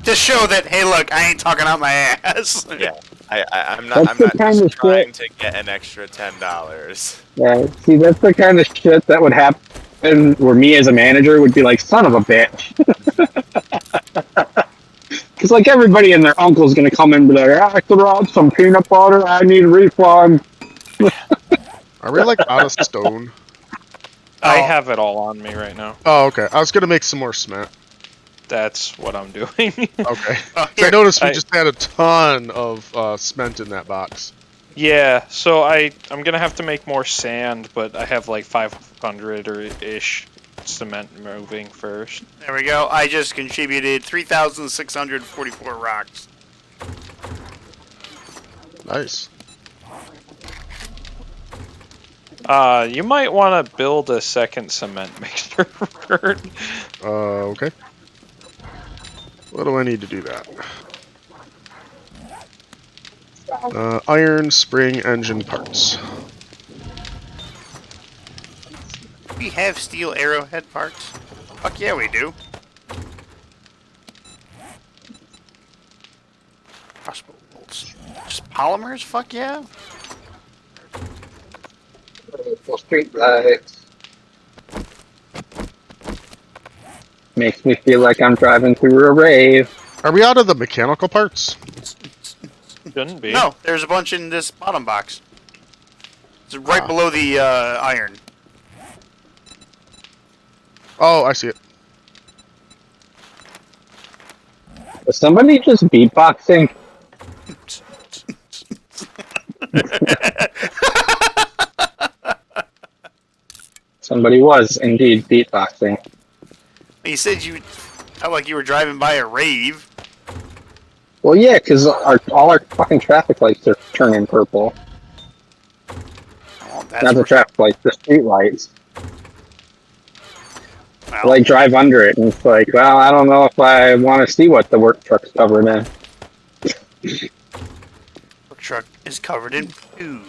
To show that, hey, look, I ain't talking out my ass. Yeah, I'm That's not the kind just of trying shit- to get an extra $10. Yeah, see, that's the kind of shit that would happen where me as a manager would be like, son of a bitch. Because, like, everybody and their uncle's going to come in and be like, I threw out some peanut butter, I need a refund. Are we like out of stone? I Oh. have it all on me right now. Oh, okay. I was gonna make some more cement. That's what I'm doing. Okay. Oh, So I here. noticed we I- just had a ton of cement in that box. Yeah, so I'm gonna have to make more sand, but I have like 500 or ish cement moving first. There we go. I just contributed 3,644 rocks. Nice. You might want to build a second cement mixer. Okay. What do I need to do that? Iron spring engine parts. We have steel arrowhead parts. Fuck yeah, we do. Crossbow bolts. Just polymers? Fuck yeah. Street lights. Makes me feel like I'm driving through a rave. Are we out of the mechanical parts? Shouldn't be. No, there's a bunch in this bottom box. It's right below the iron. Oh, I see it. Was somebody just beatboxing? Somebody was indeed beatboxing. You said you felt like you were driving by a rave. Well, yeah, because all our fucking traffic lights are turning purple. Well, that's Not the for- traffic lights, the street lights. well, Like, drive under it, and it's like, well, I don't know if I want to see what the work truck's covered in. the truck is covered in poo.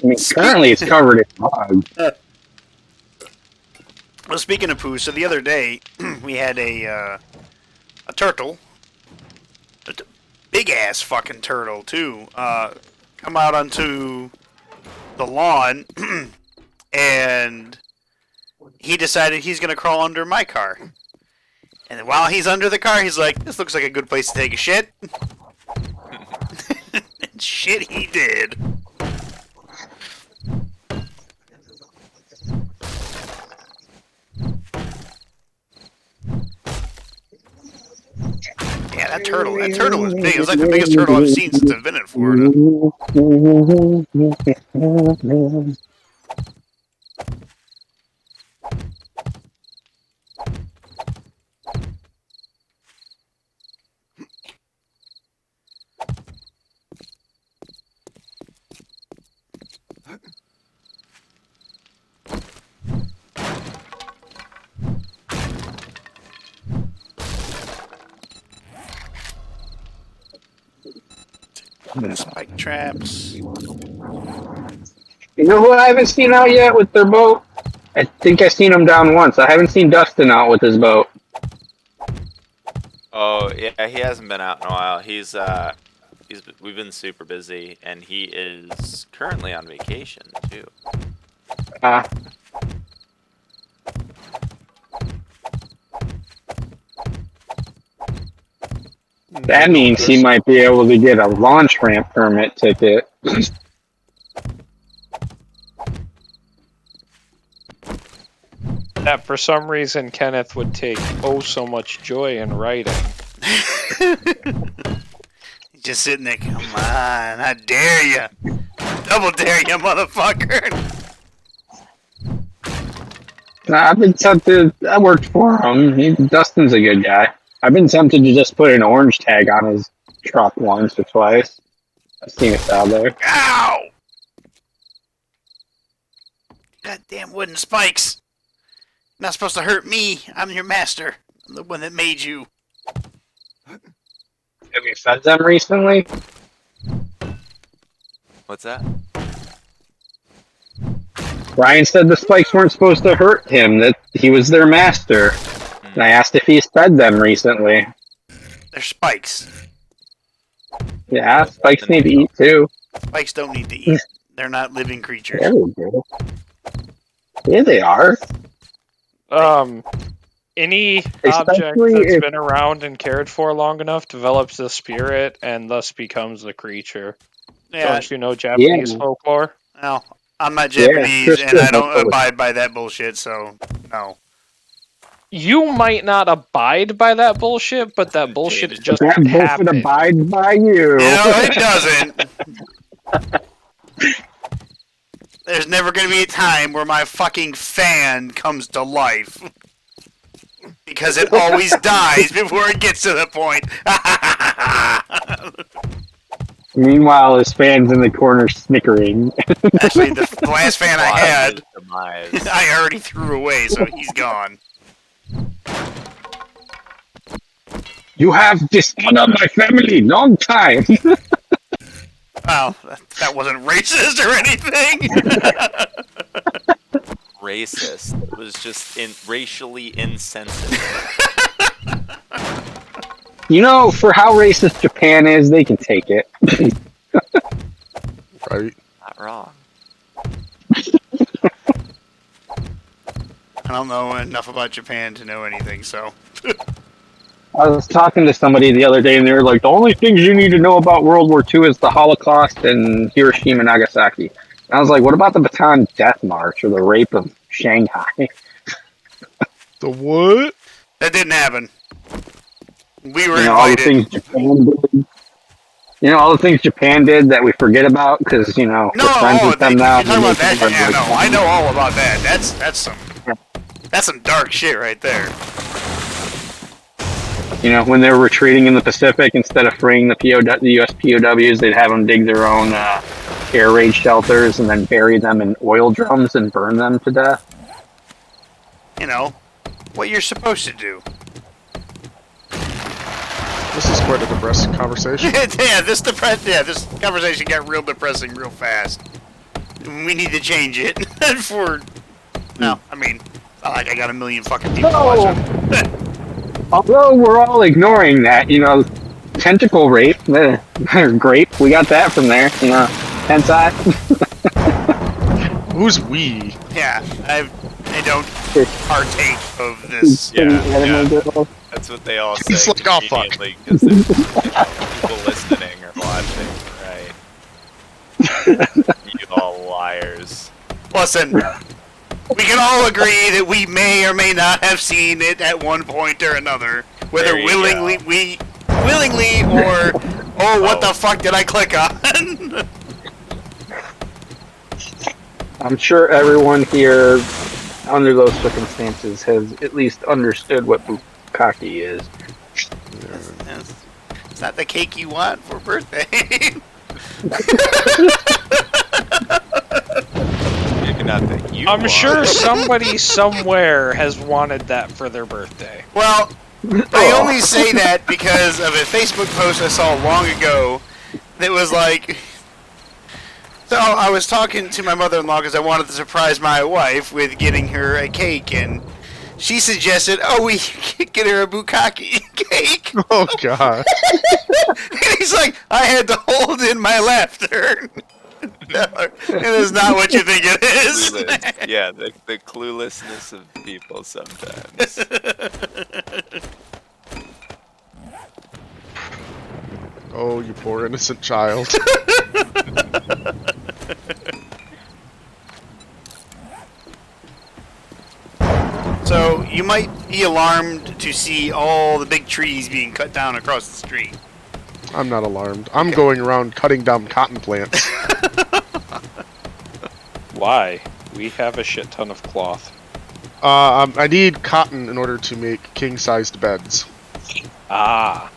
I mean, currently it's covered in mud. Well, speaking of poo, so the other day we had a turtle, a big ass fucking turtle too, come out onto the lawn, and he decided he's gonna crawl under my car. And then while he's under the car, he's like, "This looks like a good place to take a shit." And shit, he did. Yeah, that turtle was big. It was like the biggest turtle I've seen since I've been in Florida. Spike traps. You know who I haven't seen out yet with their boat? I think I seen him down once. I haven't seen Dustin out with his boat. Oh yeah, he hasn't been out in a while. We've been super busy, and he is currently on vacation too. That means he might be able to get a launch ramp permit ticket. That for some reason Kenneth would take oh so much joy in writing. He's just sitting there, come on, I dare you. Double dare you, motherfucker. I've been tempted. I worked for him. Dustin's a good guy. I've been tempted to just put an orange tag on his truck once or twice. I've seen it out there. Ow! Goddamn wooden spikes. Not supposed to hurt me. I'm your master. I'm the one that made you. Have you fed them recently? What's that? Ryan said the spikes weren't supposed to hurt him, that he was their master. And I asked if he's fed them recently. They're spikes. Yeah, spikes need to eat too. Spikes don't need to eat. They're not living creatures. There we go. Yeah, they are. Any Especially object that's if- been around and cared for long enough develops a spirit and thus becomes a creature. Yeah, Don't you know Japanese Yeah. folklore? no. I'm not Yeah, Japanese Christian and I don't folklore. abide by that bullshit, so no. You might not abide by that bullshit, but that bullshit just That bullshit happened. abides by you. No, it doesn't. There's never gonna be a time where my fucking fan comes to life. Because it always dies before it gets to the point. Meanwhile, his fan's in the corner snickering. Actually, the last fan I had, Demise. I already threw away, so he's gone. You have dishonored my family long time. Well, that wasn't racist or anything. Racist. It was just racially insensitive. You know, for how racist Japan is, they can take it. Right. Not wrong. I don't know enough about Japan to know anything, so. I was talking to somebody the other day, and they were like, the only things you need to know about World War II is the Holocaust and Hiroshima and Nagasaki. And I was like, what about the Bataan Death March or the rape of Shanghai? The what? That didn't happen. We were You know, all the invited. things Japan did. You know, all the things Japan did that we forget about because, you know, No, we're friends with them you're now. talking about that. We're Yeah, like, no, I know all about that. That's some dark shit right there. You know, when they were retreating in the Pacific, instead of freeing the U.S. POWs, they'd have them dig their own air raid shelters and then bury them in oil drums and burn them to death. You know, what you're supposed to do. This is quite a depressing conversation. This conversation got real depressing real fast. We need to change it for. No, I mean, it's not like I got a million fucking people watching. Although we're all ignoring that, you know, tentacle rape, grape, we got that from there, you know, hentai. Who's we? Yeah, I don't partake of this. That's what they all say. It's like, oh, fuck. immediately, 'cause there's people listening or watching, right? You all liars. Listen, we can all agree that we may or may not have seen it at one point or another, whether There you willingly or what the fuck did I click on? I'm sure everyone here, under those circumstances, has at least understood what bukkake is. It's not the cake you want for birthday. Maybe not that you I'm want. sure somebody somewhere has wanted that for their birthday. Well, I only say that because of a Facebook post I saw long ago that was like. So I was talking to my mother-in-law because I wanted to surprise my wife with getting her a cake, and she suggested, "Oh, we could get her a bukkake cake." Oh god. And he's like, "I had to hold in my laughter." No, it is not what you think it is. Clueless. Yeah, the cluelessness of people sometimes. Oh, you poor innocent child. So you might be alarmed to see all the big trees being cut down across the street. I'm not alarmed. I'm going around cutting down cotton plants. Why? We have a shit ton of cloth. I need cotton in order to make king-sized beds. Ah.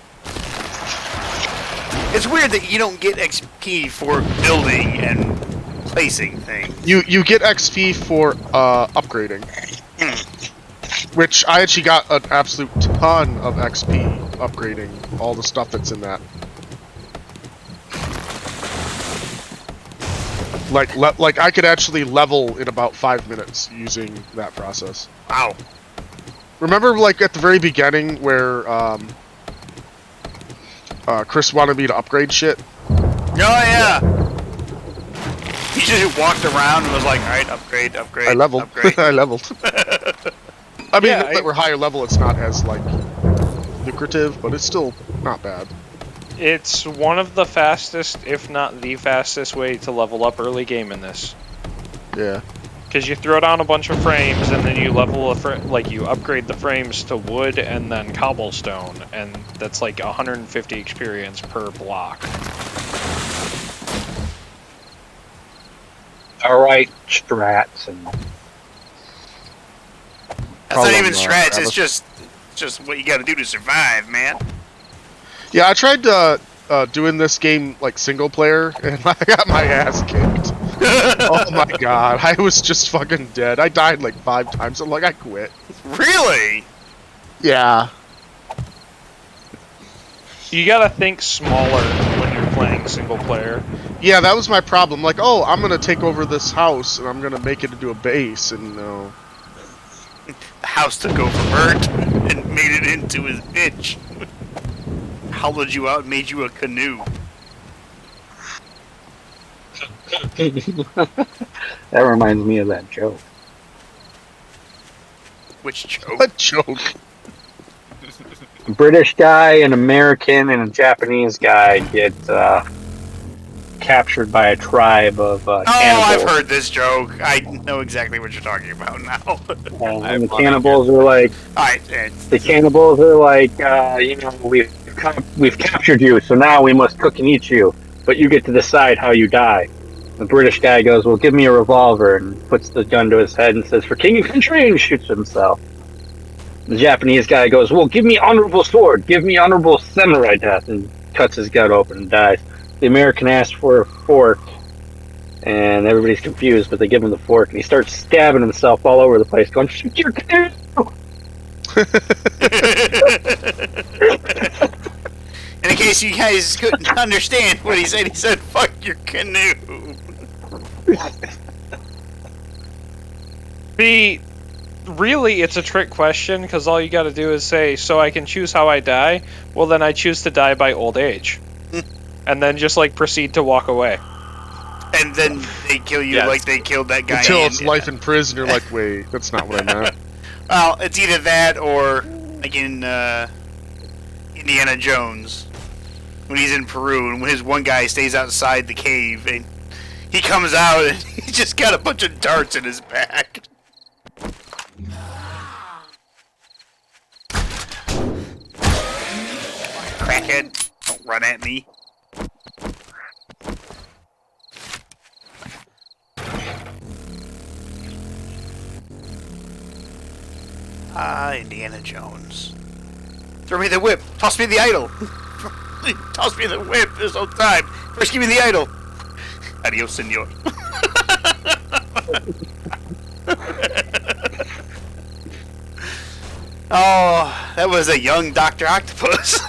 It's weird that you don't get XP for building and placing things. You get XP for upgrading. Which I actually got an absolute ton of XP upgrading all the stuff that's in that. Like I could actually level in about 5 minutes using that process. Wow. Remember, like at the very beginning where Chris wanted me to upgrade shit? Oh yeah. He just walked around and was like, "All right, upgrade, upgrade." I leveled. Upgrade. I leveled. I mean, Yeah, that we're higher level, it's not as like lucrative, but it's still not bad. It's one of the fastest, if not the fastest way to level up early game in this. Yeah. Because you throw down a bunch of frames and then you level you upgrade the frames to wood and then cobblestone, and that's like 150 experience per block. Alright, strats and That's not even Problem, strats. Travis. It's just what you got to do to survive, man. Yeah, I tried doing this game like single player, and I got my ass kicked. Oh my god, I was just fucking dead. I died like 5 times. I'm like, I quit. Really? Yeah. You gotta think smaller when you're playing single player. Yeah, that was my problem. Like, oh, I'm gonna take over this house and I'm gonna make it into a base, and no. The house took over Bert and made it into his bitch. Hollowed you out and made you a canoe. that reminds me of that joke. Which joke? What joke? A British guy, an American, and a Japanese guy get captured by a tribe of Oh, cannibals. I've heard this joke. I know exactly what you're talking about now. And the cannibals are like, Alright, we've captured you, so now we must cook and eat you, but you get to decide how you die. The British guy goes, well, give me a revolver, and puts the gun to his head and says, for king and country, and shoots himself. The Japanese guy goes, well, give me honorable sword, give me honorable samurai death, and cuts his gut open and dies. The American asks for a fork, and everybody's confused, but they give him the fork, and he starts stabbing himself all over the place, going, shoot your canoe! And in case you guys couldn't understand what he said, fuck your canoe. Really, it's a trick question, because all you gotta do is say, so I can choose how I die? Well, then I choose to die by old age. And then just, proceed to walk away. And then they kill you Yes. like they killed that guy. Until it's life in prison, you're like, wait, that's not what I meant. Well, it's either that or, like in Indiana Jones, when he's in Peru, and when his one guy stays outside the cave, and he comes out, and he's just got a bunch of darts in his back. Crackhead, don't run at me. Indiana Jones. Throw me the whip. Toss me the idol. Toss me the whip. There's no time. First, give me the idol. Adios, senor. Oh, that was a young Dr. Octopus.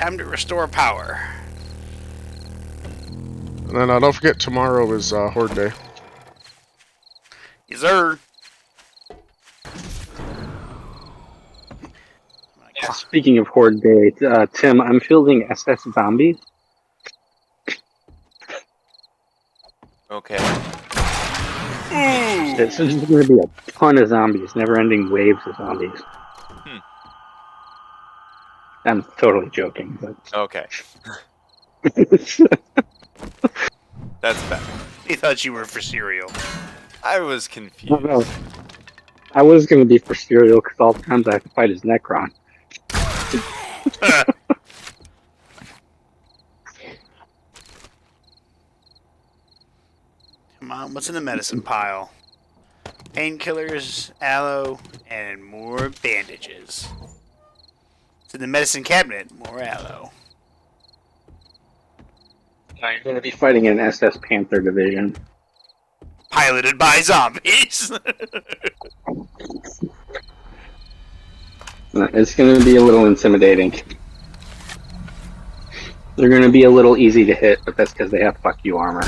Time to restore power. And then don't forget, tomorrow is Horde Day. Yes, sir. Speaking of Horde Day, Tim, I'm fielding SS Zombies. Okay. There's going to be a ton of zombies, never-ending waves of zombies. I'm totally joking, but Okay. That's bad. He thought you were for cereal. I was confused. no. I was going to be for cereal because all the times I have to fight is Necron. Come on, what's in the medicine pile? Painkillers, aloe, and more bandages. It's in the medicine cabinet, more aloe. Now you're going to be fighting an SS Panther division. Piloted by zombies. It's going to be a little intimidating. They're going to be a little easy to hit, but that's because they have fuck you armor.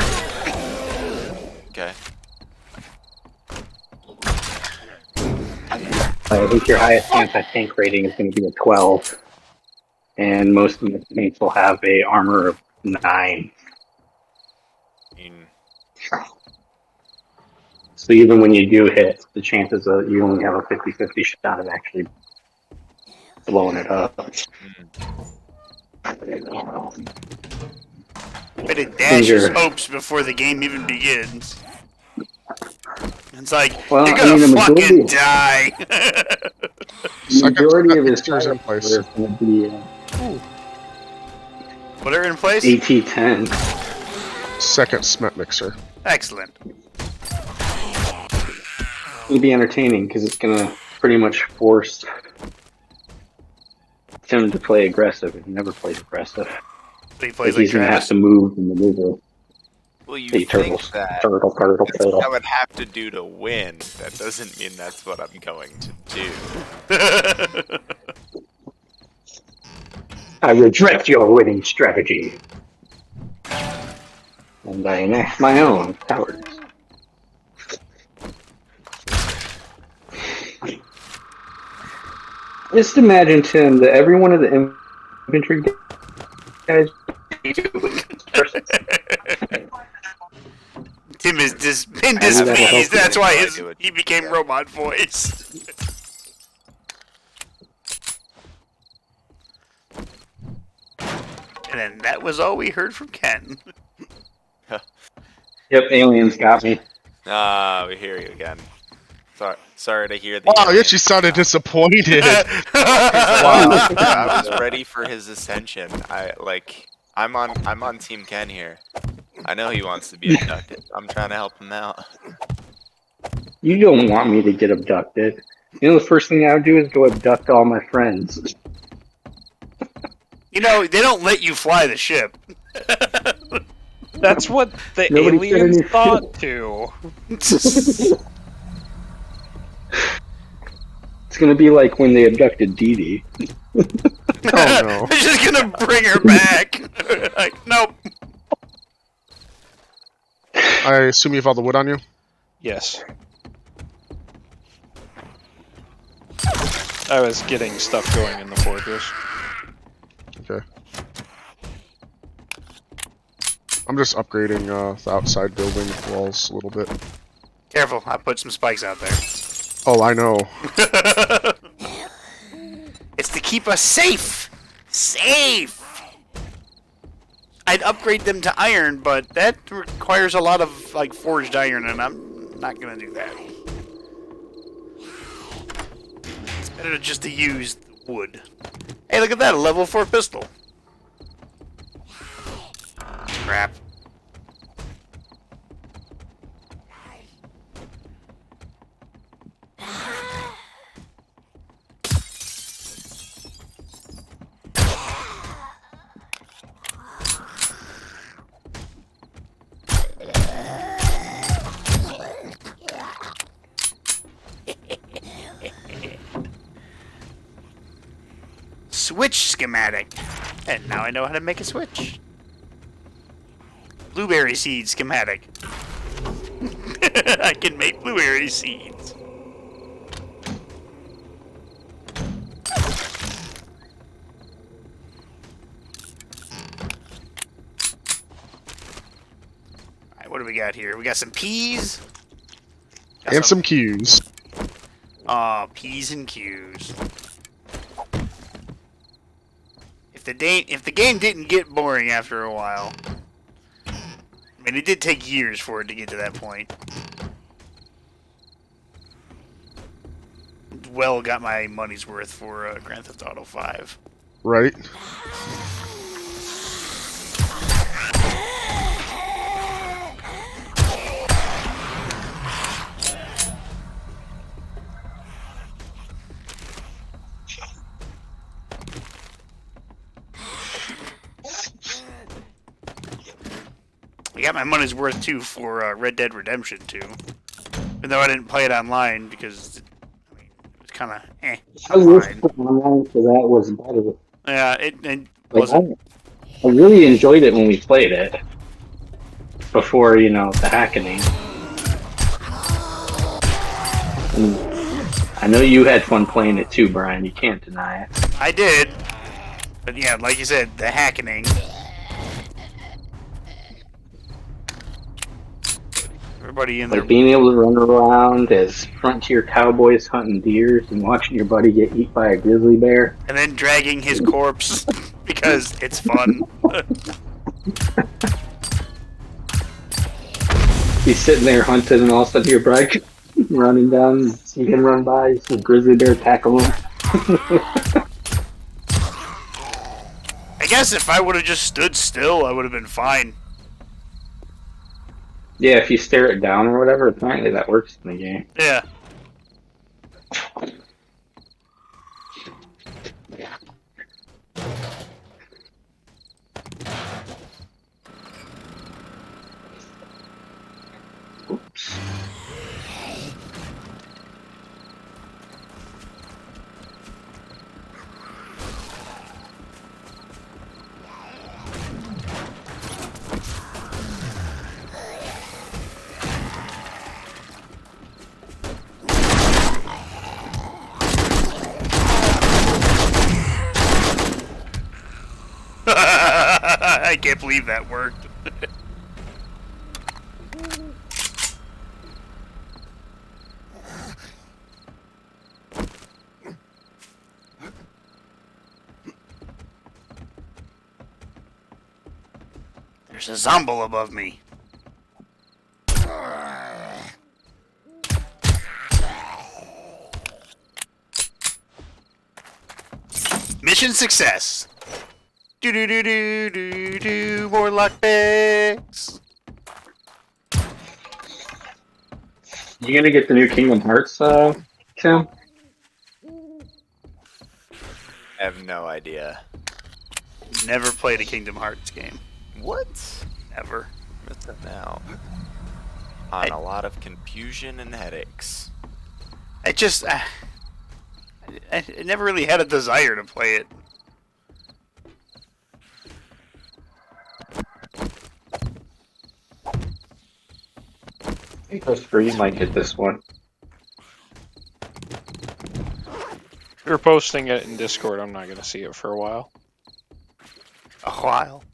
Okay. I think your highest anti-tank rating is going to be a 12. And most of the tanks will have a armor of 9. So even when you do hit, the chances of you only have a 50-50 shot of actually blowing it up. But it dashes hopes before the game even begins. It's like, well, you're gonna fucking die! The majority of his fighters in place. are going to be What are in place? AT-10. Second Smet Mixer. Excellent. It'll be entertaining because it's going to pretty much force him to play aggressive. He never plays aggressive. He plays like he's going to have to move and maneuver. Well, you Hey, think turtles. that Turtle. that's what I would have to do to win. That doesn't mean that's what I'm going to do. I reject your winning strategy. And I enact my own cowardice. Just imagine, Tim, that every one of the infantry guys Tim is been displeased. That's why he became robot voice. And then that was all we heard from Ken. Yep, aliens got me. Ah, we hear you again. Sorry to hear the. Wow, you actually sounded disappointed. I was ready for his ascension. I'm on Team Ken here. I know he wants to be abducted. I'm trying to help him out. You don't want me to get abducted. You know, the first thing I would do is go abduct all my friends. You know, they don't let you fly the ship. That's what the Nobody said aliens any thought too. It's gonna be like when they abducted Dee Dee. Oh no. They're just gonna bring her back. Like, nope. I assume you have all the wood on you? Yes. I was getting stuff going in the fortress. Okay. I'm just upgrading the outside building walls a little bit. Careful, I put some spikes out there. Oh, I know. It's to keep us safe! Safe! I'd upgrade them to iron, but that requires a lot of, like, forged iron, and I'm not gonna do that. It's better just to use wood. Hey, look at that, a level 4 pistol. Crap. Switch schematic. And now I know how to make a switch. Blueberry seed schematic. I can make blueberry seeds. Alright, what do we got here? We got some peas. Got And some cues. Aw, P's and Q's. If the game didn't get boring after a while. I mean, it did take years for it to get to that point. Well, got my money's worth for Grand Theft Auto 5. Right? I got my money's worth too for Red Dead Redemption 2. Even though I didn't play it online because it was kind of eh. I wish Fine. the online for that was better. Yeah, it Like, wasn't. I really enjoyed it when we played it. Before, you know, the hackening. And I know you had fun playing it too, Brian. You can't deny it. I did. But yeah, like you said, the hackening. Everybody in there. Like being able to run around as frontier cowboys hunting deers and watching your buddy get eaten by a grizzly bear. And then dragging his corpse because it's fun. He's sitting there hunting, and all of a sudden your bride running down. You can run by, you see a grizzly bear tackle him. I guess if I would have just stood still, I would have been fine. Yeah, if you stare it down or whatever, apparently that works in the game. Yeah. Oops. I can't believe that worked. There's a zombo above me. Mission success. Do do do do do do. More lockpicks. You gonna get the new Kingdom Hearts, Tim? I have no idea. Never played a Kingdom Hearts game. What? Ever. What's up now? On a lot of confusion and headaches. I just, I never really had a desire to play it. Hey, Christopher, you might get this one. If you're posting it in Discord, I'm not going to see it for a while. A while.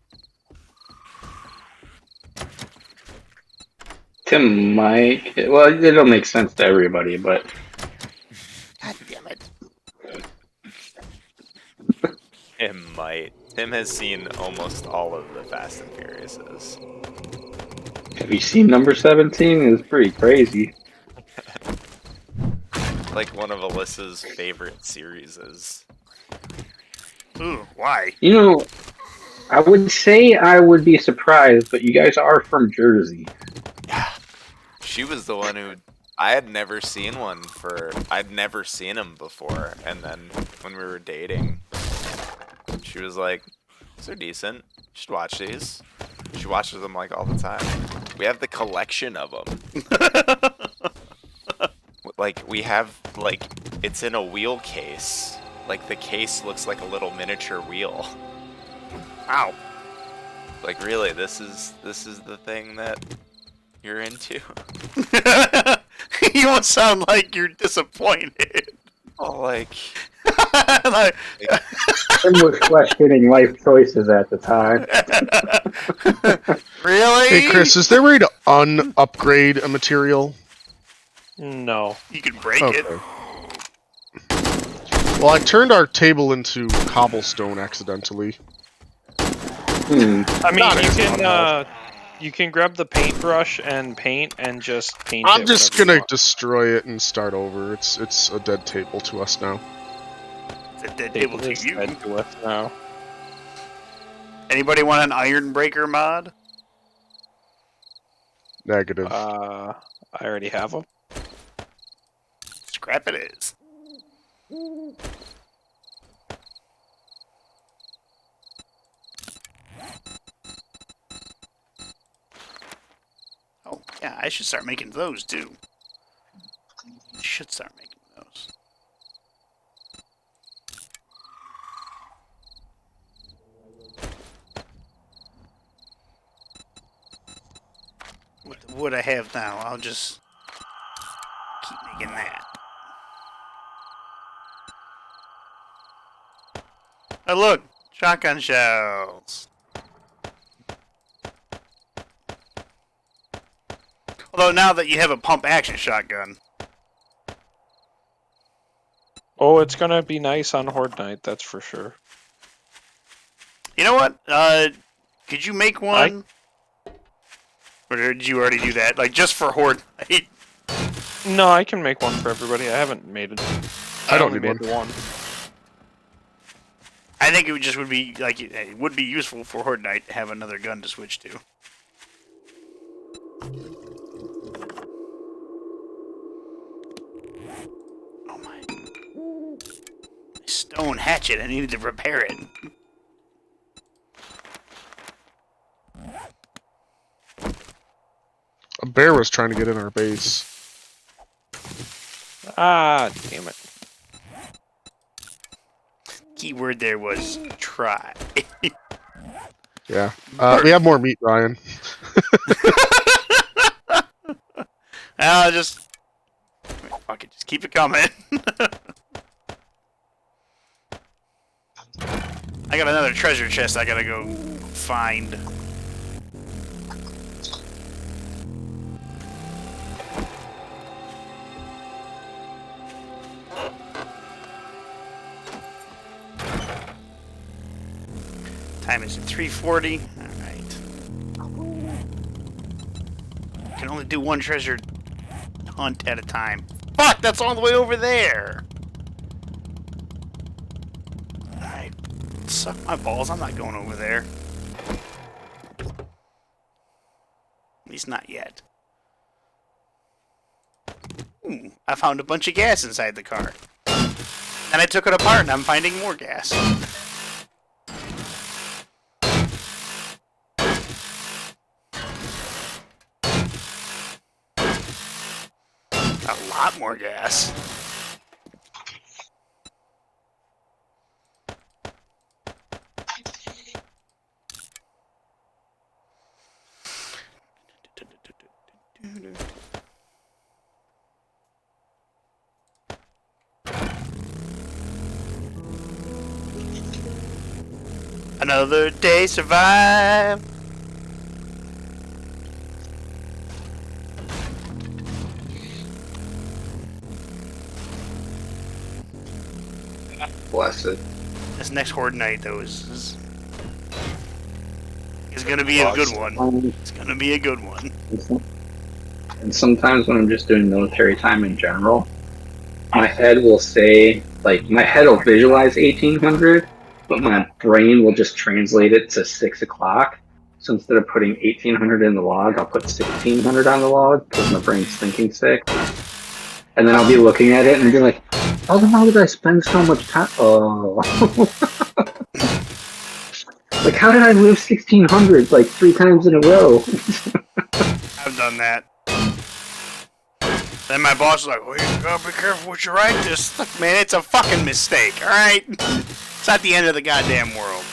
Tim might. Well, it'll make sense to everybody, but God damn it. It might. Tim has seen almost all of the Fast and Furiouses. have you seen number 17? It's pretty crazy. Like one of Alyssa's favorite series is. Ooh, why? You know, I would say I would be surprised, but you guys are from Jersey. Yeah. She was the one who I had never seen one for. I'd never seen them before, and then when we were dating, she was like, "These are decent. You should watch these." She watches them like all the time. We have the collection of them. Like we have like it's in a wheel case. Like the case looks like a little miniature wheel. Wow. Like, really, this is the thing that you're into? You don't sound like you're disappointed. Oh, like, Like- Tim was questioning life choices at the time. Really? Hey Chris, is there a way to un-upgrade a material? No. You can break Okay. it. Well, I turned our table into cobblestone accidentally. Hmm. I mean, Not you as can much. you can grab the paintbrush and paint and just paint I'm it just whatever you gonna want. destroy it and start over. It's a dead table to us now. It's a dead table to is you. dead to us now. Anybody want an iron breaker mod? Negative. I already have them. Scrap it is. Oh, yeah, I should start making those too. Should start making those. With the wood I have now, I'll just keep making that. Oh look, shotgun shells. Although now that you have a pump action shotgun, Oh, it's gonna be nice on Horde Night, that's for sure. you know what? Could you make one? Or did you already do that? Like just for Horde Night? No, I can make one for everybody. I haven't made it. I don't only need made one. I think it would just would be like it would be useful for Horde Night to have another gun to switch to. Oh my stone hatchet! I needed to repair it. A bear was trying to get in our base. Ah, damn it. Keyword there was try. Yeah. We have more meat, Ryan. I'll just fuck it. Just keep it coming. I got another treasure chest I gotta go find. Time is at 3:40. Alright. Can only do one treasure hunt at a time. Fuck, that's all the way over there! Alright. Suck my balls, I'm not going over there. At least not yet. Ooh, I found a bunch of gas inside the car. And I took it apart and I'm finding more gas. A lot more gas. Another day survived. Blessed. This next Horde Night, though, is gonna be a good one. It's gonna be a good one. And sometimes when I'm just doing military time in general, my head will say, like, my head will visualize 1800, but my brain will just translate it to 6 o'clock. So instead of putting 1800 in the log, I'll put 1600 on the log because my brain's thinking 6. And then I'll be looking at it and be like, how the hell did I spend so much time? Oh. Like, how did I live 1600 like 3 times in a row? I've done that. Then my boss was like, well, you gotta be careful what you write this. Look, man, it's a fucking mistake, alright? It's not the end of the goddamn world.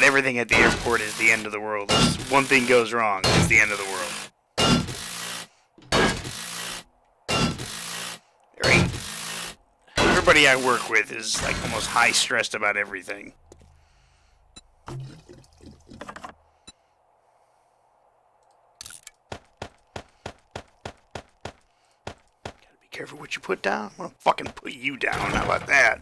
But everything at the airport is the end of the world. If one thing goes wrong, it's the end of the world. Everybody I work with is like almost high stressed about everything. Gotta be careful what you put down. I'm gonna fucking put you down. How about that?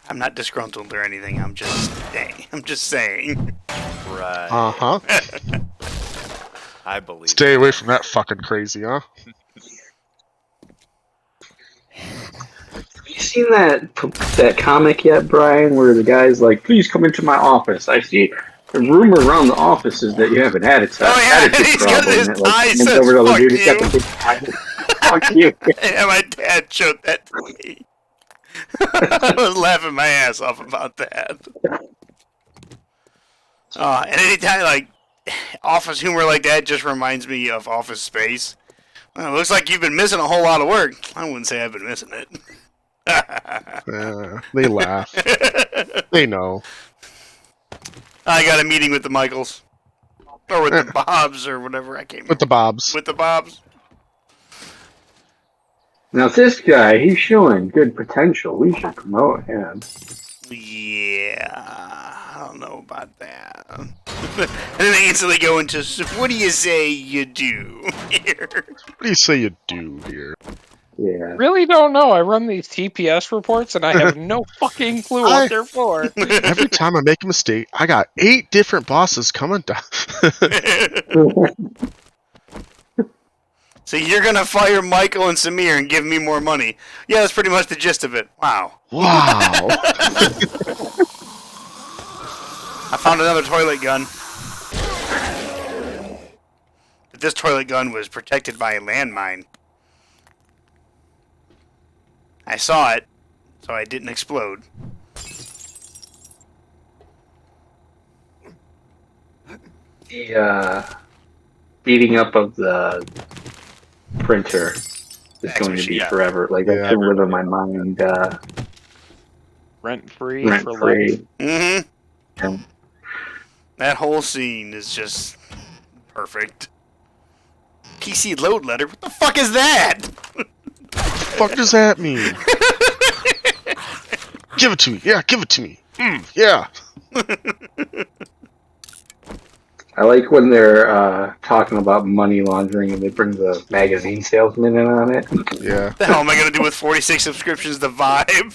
I'm not disgruntled or anything. I'm just saying. Right. Uh-huh. I believe. Stay away from that fucking crazy, huh? Have you seen that comic yet, Brian, where the guy's like, please come into my office. I see a rumor around the office is that you have an attitude, he's got problem. his And it, tie hands says, over to the "Fuck dude, he's got you." the big tie. Fuck you. Yeah, my dad showed that to me. I was laughing my ass off about that. And anytime, like, office humor like that just reminds me of Office Space. Well, it looks like you've been missing a whole lot of work. I wouldn't say I've been missing it. Yeah, they laugh. They know. I got a meeting with the Michaels. Or with the Bobs, or whatever. I can't remember. With the Bobs. With the Bobs. Now this guy, he's showing good potential. We should promote him. Yeah, I don't know about that. And then they instantly go into, "So what do you say you do here?" What do you say you do here? Yeah. Really don't know. I run these TPS reports and I have no fucking clue what they're for. Every time I make a mistake, I got 8 different bosses coming down. So you're gonna fire Michael and Samir and give me more money? Yeah, that's pretty much the gist of it. Wow. Wow. I found another toilet gun. But this toilet gun was protected by a landmine. I saw it, so it didn't explode. The beating up of the printer is going to be forever. Like, that's going to live in my mind. Rent-free Rent for free. life. Mm-hmm. Yeah. That whole scene is just perfect. PC load letter? What the fuck is that? What the fuck does that mean? Give it to me. Yeah, give it to me. Yeah. I like when they're talking about money laundering and they bring the magazine salesman in on it. Yeah. What the hell am I gonna do with 46 subscriptions to Vibe?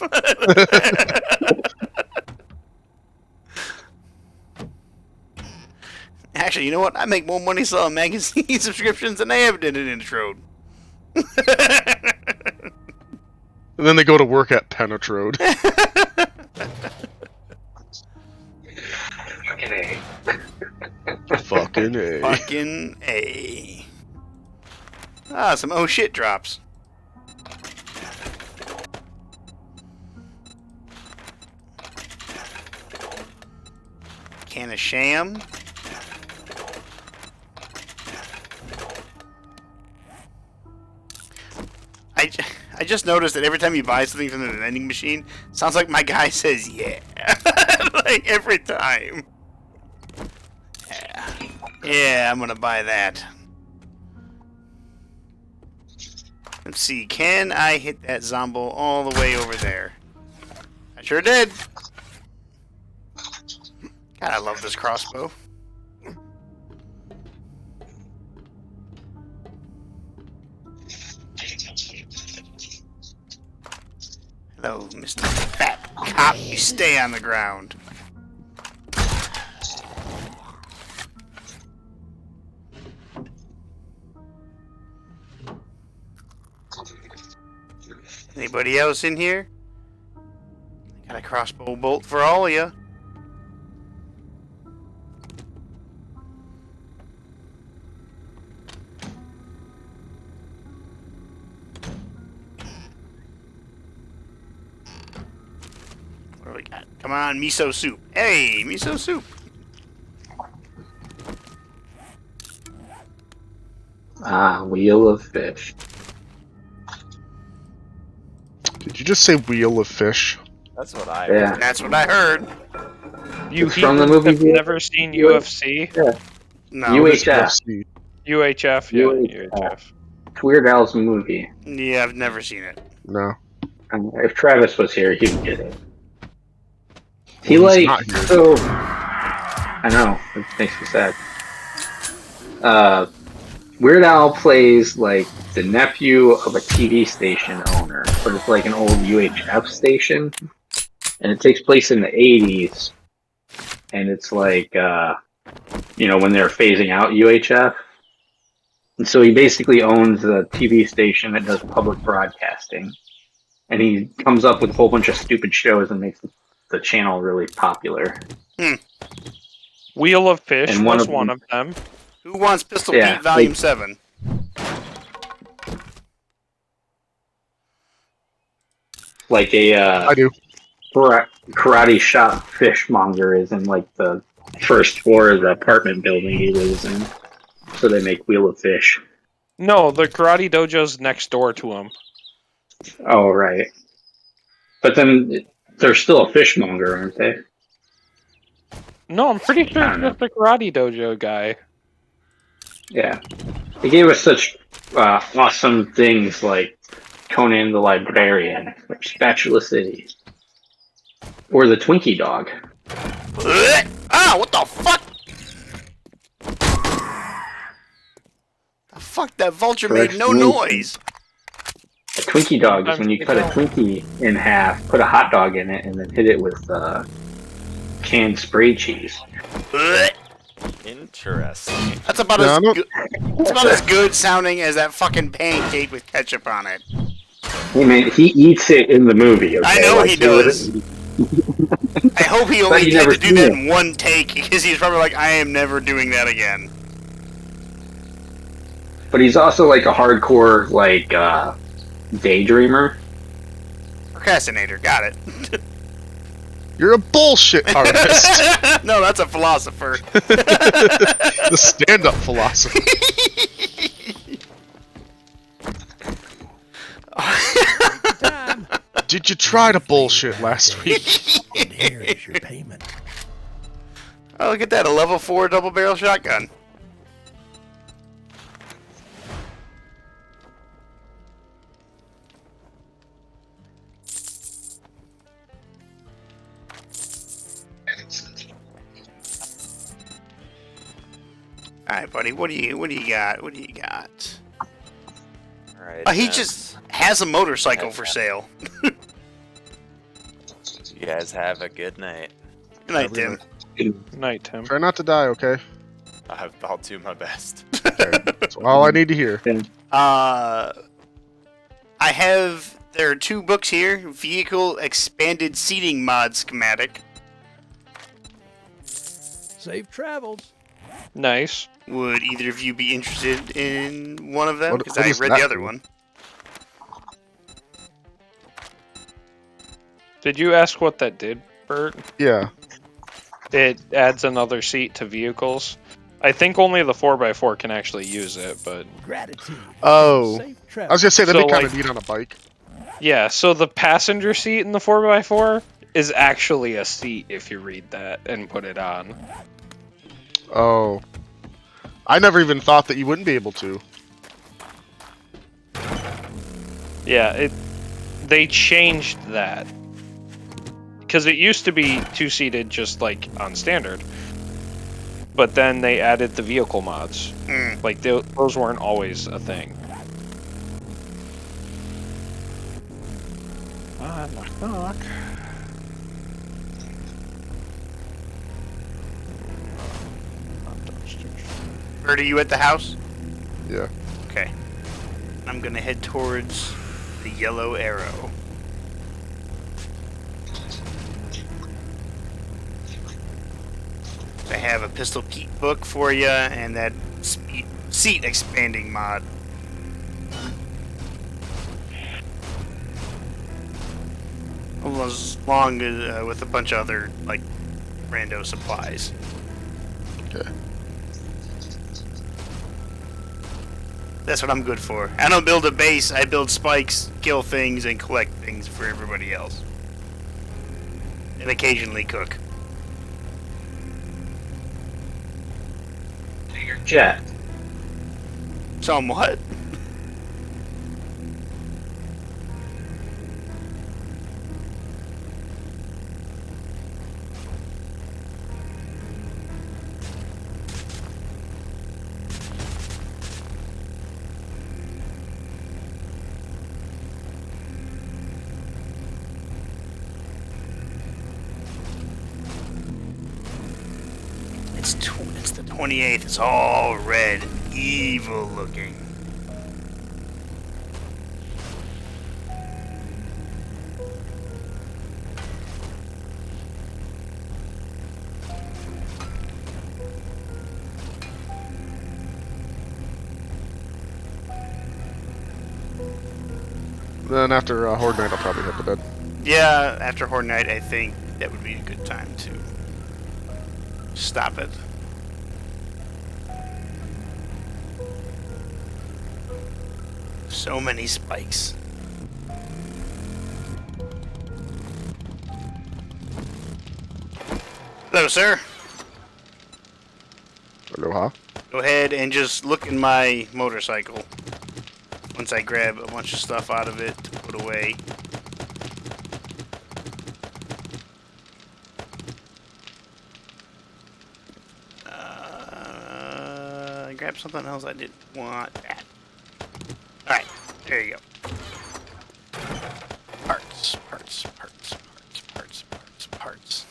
Actually, you know what? I make more money selling magazine subscriptions than I ever did in Intro. And then they go to work at Penetrode. Fucking A. Fucking A. Fucking A. Ah, some oh shit drops. Can of sham. I just noticed that every time you buy something from the vending machine, it sounds like my guy says yeah. Like every time. Yeah. Yeah, I'm gonna buy that. Let's see, can I hit that Zombo all the way over there? I sure did. God, I love this crossbow. Hello, Mr. Fat Cop. You stay on the ground. Anybody else in here? Got a crossbow bolt for all of you. What do we got? Come on, miso soup. Hey, miso soup. Ah, wheel of fish. Did you just say Wheel of Fish? That's what I. Yeah. That's what I heard. You It's from the heathens movie have Wheel- never seen UFC? No. UHF. UHF, yeah, UHF. It's Weird Al's movie. Yeah, I've never seen it. No. If Travis was here, he would get it. He Well, he's like not here. so. I know it makes me sad. Weird Al plays like the nephew of a TV station owner, but it's like an old UHF station, and it takes place in the 80s, and it's like when they're phasing out UHF, and so he basically owns the TV station that does public broadcasting, and he comes up with a whole bunch of stupid shows and makes the channel really popular. Wheel of Fish And was one one of of them. Who Wants Pistol Yeah, Pete Volume like- 7? Like a I do. karate shop fishmonger is in like the first floor of the apartment building he lives in. So they make Wheel of Fish. No, the karate dojo's next door to him. Oh, right. But then they're still a fishmonger, aren't they? No, I'm pretty sure I it's don't know. just the karate dojo guy. Yeah. They gave us such awesome things like Conan the Librarian, or Spatula City, or the Twinkie Dog. Ah, what the fuck? The fuck, that vulture made no Correct. noise. A Twinkie Dog is when you cut a Twinkie in half, put a hot dog in it, and then hit it with canned spray cheese. Interesting. That's about Yeah, I as don't- good. It's about as good sounding as that fucking pancake with ketchup on it. Hey man, he eats it in the movie. Okay? I know he would- does. I hope he But only you had never to do seen that it. in one take because he's probably like, I am never doing that again. But he's also like a hardcore daydreamer. Procrastinator, got it. You're a bullshit artist. No, that's a philosopher. The stand-up philosopher. Time. Did you try to bullshit last week? And here is your payment. Oh, look at that, a level 4 double barrel shotgun. Alright, buddy, what do you got? What do you got? Alright. He just has a motorcycle for sale. You guys have a good night. Good night, Tim. Night, Tim. Try not to die, okay? I'll do my best. That's all I need to hear. There are 2 books here. Vehicle Expanded Seating Mod Schematic. Safe travels. Nice. Would either of you be interested in one of them? What- Because what I does read that the other do? one. Did you ask what that did, Bert? Yeah. It adds another seat to vehicles. I think only the 4x4 can actually use it, but Gratitude. Oh. Safe I travels. was gonna say that'd So, be kind like- of neat on a bike. yeah, so the passenger seat in the 4x4 is actually a seat if you read that and put it on. Oh. I never even thought that you wouldn't be able to. Yeah, they changed that. Because it used to be 2-seated just like on standard. But then they added the vehicle mods. Mm. Like those weren't always a thing. Knock. Bert, are you at the house? Yeah. Okay. I'm gonna head towards the yellow arrow. I have a Pistol Pete book for you and that seat expanding mod. Along with a bunch of other like rando supplies. Okay. That's what I'm good for. I don't build a base. I build spikes, kill things, and collect things for everybody else. And occasionally cook. Your jet. Somewhat. It's the 28th. It's all red, evil looking. Then after Horde Night, I'll probably hit the bed. Yeah, after Horde Night, I think that would be a good time to stop it. So many spikes. Hello, sir. Aloha. Go ahead and just look in my motorcycle. Once I grab a bunch of stuff out of it to put away. Grab something else I didn't want. That. Alright, there you go. Parts, parts, parts, parts, parts, parts, parts.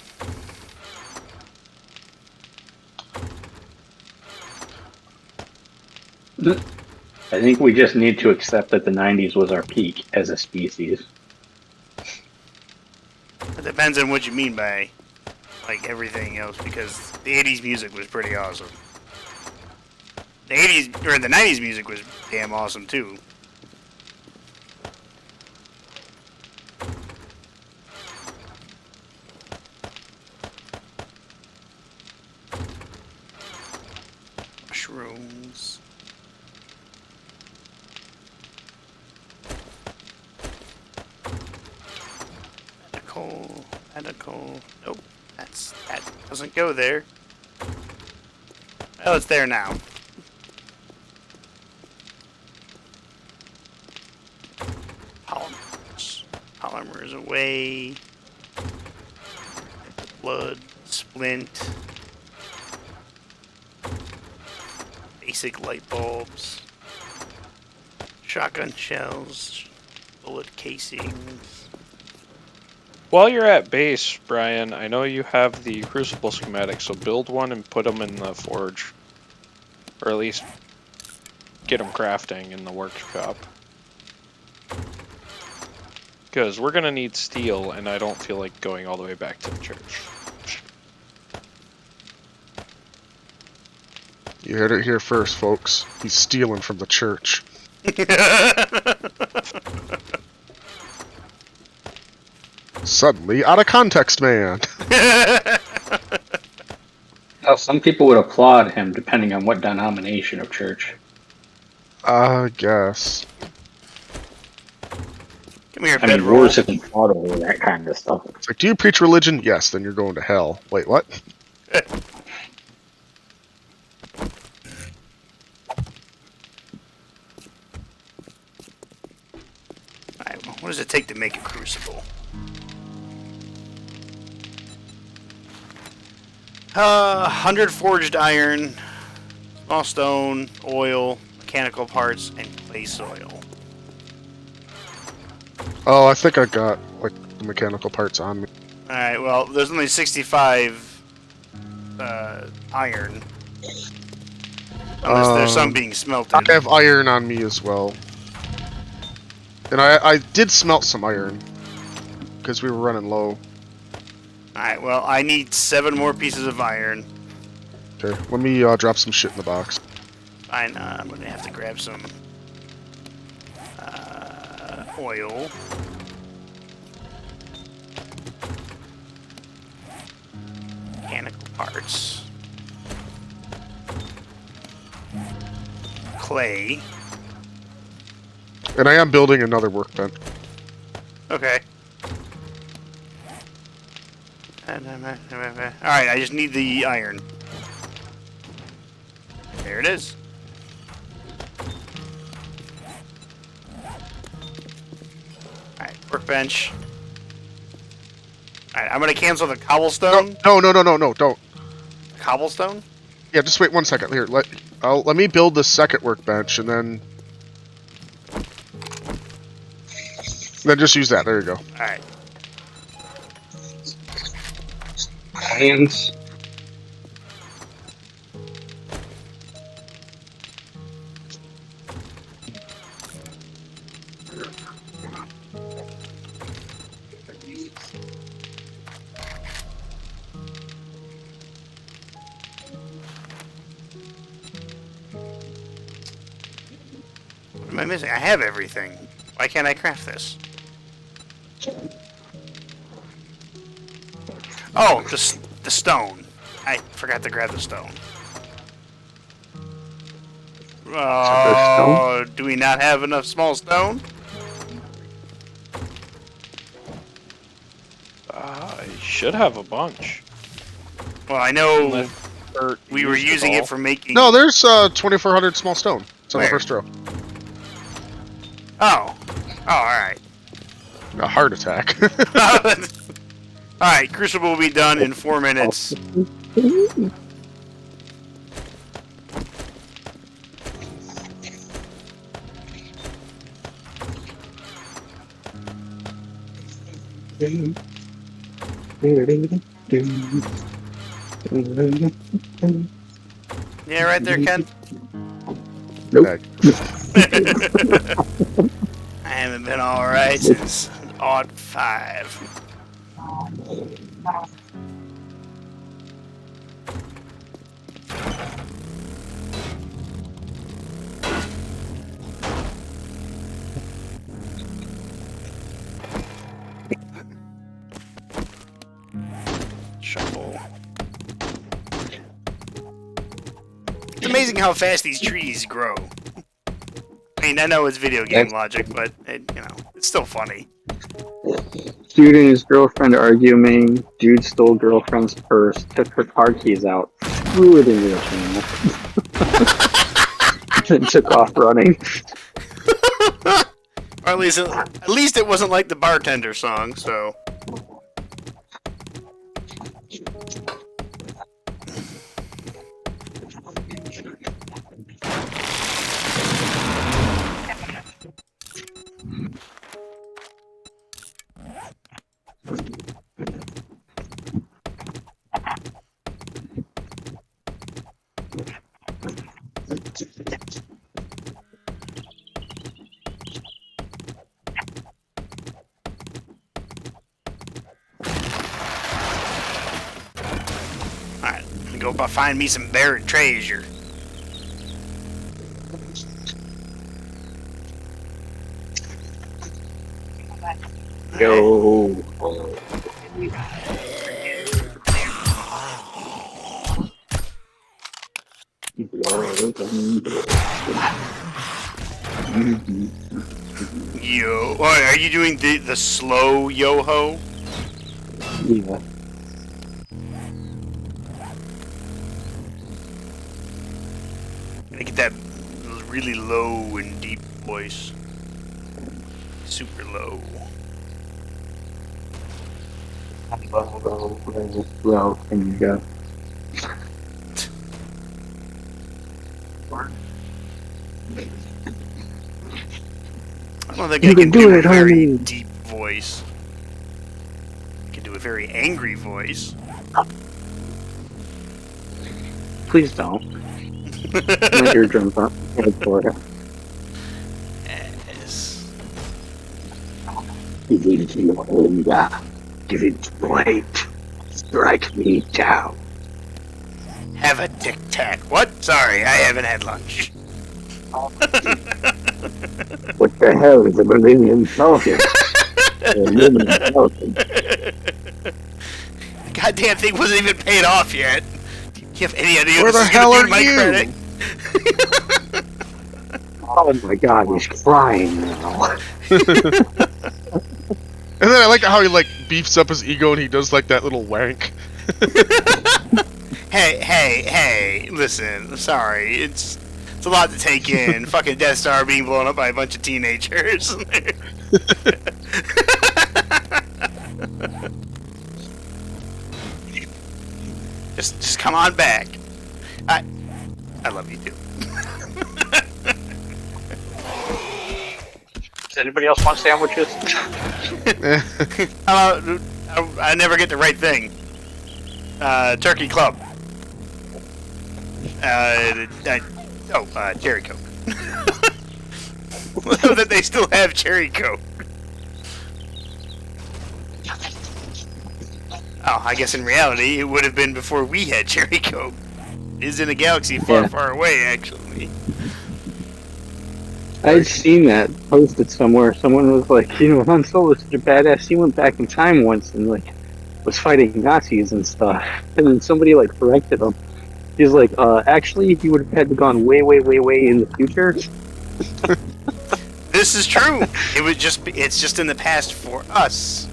I think we just need to accept that the 90s was our peak as a species. It depends on what you mean by, like, everything else, because the 80s music was pretty awesome. The 80s, or the 90s music was damn awesome, too. Mushrooms. Medical. Nope. That doesn't go there. Oh, it's there now. Polymers. Polymers away. Blood. Splint. Basic light bulbs. Shotgun shells. Bullet casings. While you're at base, Brian, I know you have the Crucible schematic, so build one and put them in the forge. Or at least get them crafting in the workshop. Because we're going to need steel, and I don't feel like going all the way back to the church. You heard it here first, folks. He's stealing from the church. Suddenly, out of context, man. Well, some people would applaud him depending on what denomination of church. I guess. Come here, I mean, bedroll. wars have been fought over that kind of stuff. It's like, do you preach religion? Yes, then you're going to hell. Wait, what? Alright, well, what does it take to make a crucible? 100 forged iron, small stone, oil, mechanical parts, and clay soil. Oh, I think I got, like, the mechanical parts on me. Alright, well, there's only 65 iron. Unless there's some being smelted. I have iron on me as well. And I did smelt some iron. Because we were running low. Alright, well, I need 7 more pieces of iron. Okay, let me drop some shit in the box. Fine, I'm gonna have to grab some oil. Mechanical parts. Clay. And I am building another workbench. Okay. Alright, I just need the iron. There it is. Alright, workbench. Alright, I'm gonna cancel the cobblestone. No, don't. Cobblestone? Yeah, just wait 1 second. Here, let me build the second workbench, and then just use that. There you go. Alright. Hands. What am I missing? I have everything. Why can't I craft this? Oh, the stone. I forgot to grab the stone. Oh, do we not have enough small stone? I should have a bunch. Well, I know Unless we were used using all. it for making... No, there's 2,400 small stone. It's on the Where? first row. Oh. Oh, alright. A heart attack. Alright, Crucible will be done in 4 minutes. Yeah, right there, Ken? Nope. I haven't been alright since odd 5. Shuffle. It's amazing how fast these trees grow. I mean, I know it's video game logic, but it's still funny. Dude and his girlfriend arguing. Dude stole girlfriend's purse, took her car keys out, threw it into the channel, then took off running. Or at least it wasn't like the bartender song, so. Alright, go find me some buried treasure. Go. Yo, are you doing the slow yo-ho? Yeah. Gonna get that really low and deep voice. Super low. Well, and you go. I don't think You I can can do do a it, very honey. deep voice. I can do a very angry voice. Please don't. My eardrums aren't prepared for it. Yes. Give it to your hunger. Give it weight. Strike me down. Have a tic-tac. What? Sorry, I haven't had lunch. What the hell is a Millennium Falcon? Aluminum Falcon. The goddamn thing wasn't even paid off yet. Do you have any idea Where this the is gonna hell do are to my you? credit? Oh my god, he's crying now. And then I like how he like beefs up his ego and he does like that little wank. Hey! Listen, sorry, it's a lot to take in. Fucking Death Star being blown up by a bunch of teenagers. just come on back. I love you too. Does anybody else want sandwiches? I never get the right thing. Turkey Club. Cherry Coke. That they still have Cherry Coke. Oh, I guess in reality, it would have been before we had Cherry Coke. It is in a galaxy far, far away, actually. I'd seen that posted somewhere. Someone was like, Han Solo's such a badass. He went back in time once and like was fighting Nazis and stuff. And then somebody like corrected him. He's like, actually, he would have had to gone way, way, way, way in the future. This is true. It's just in the past for us.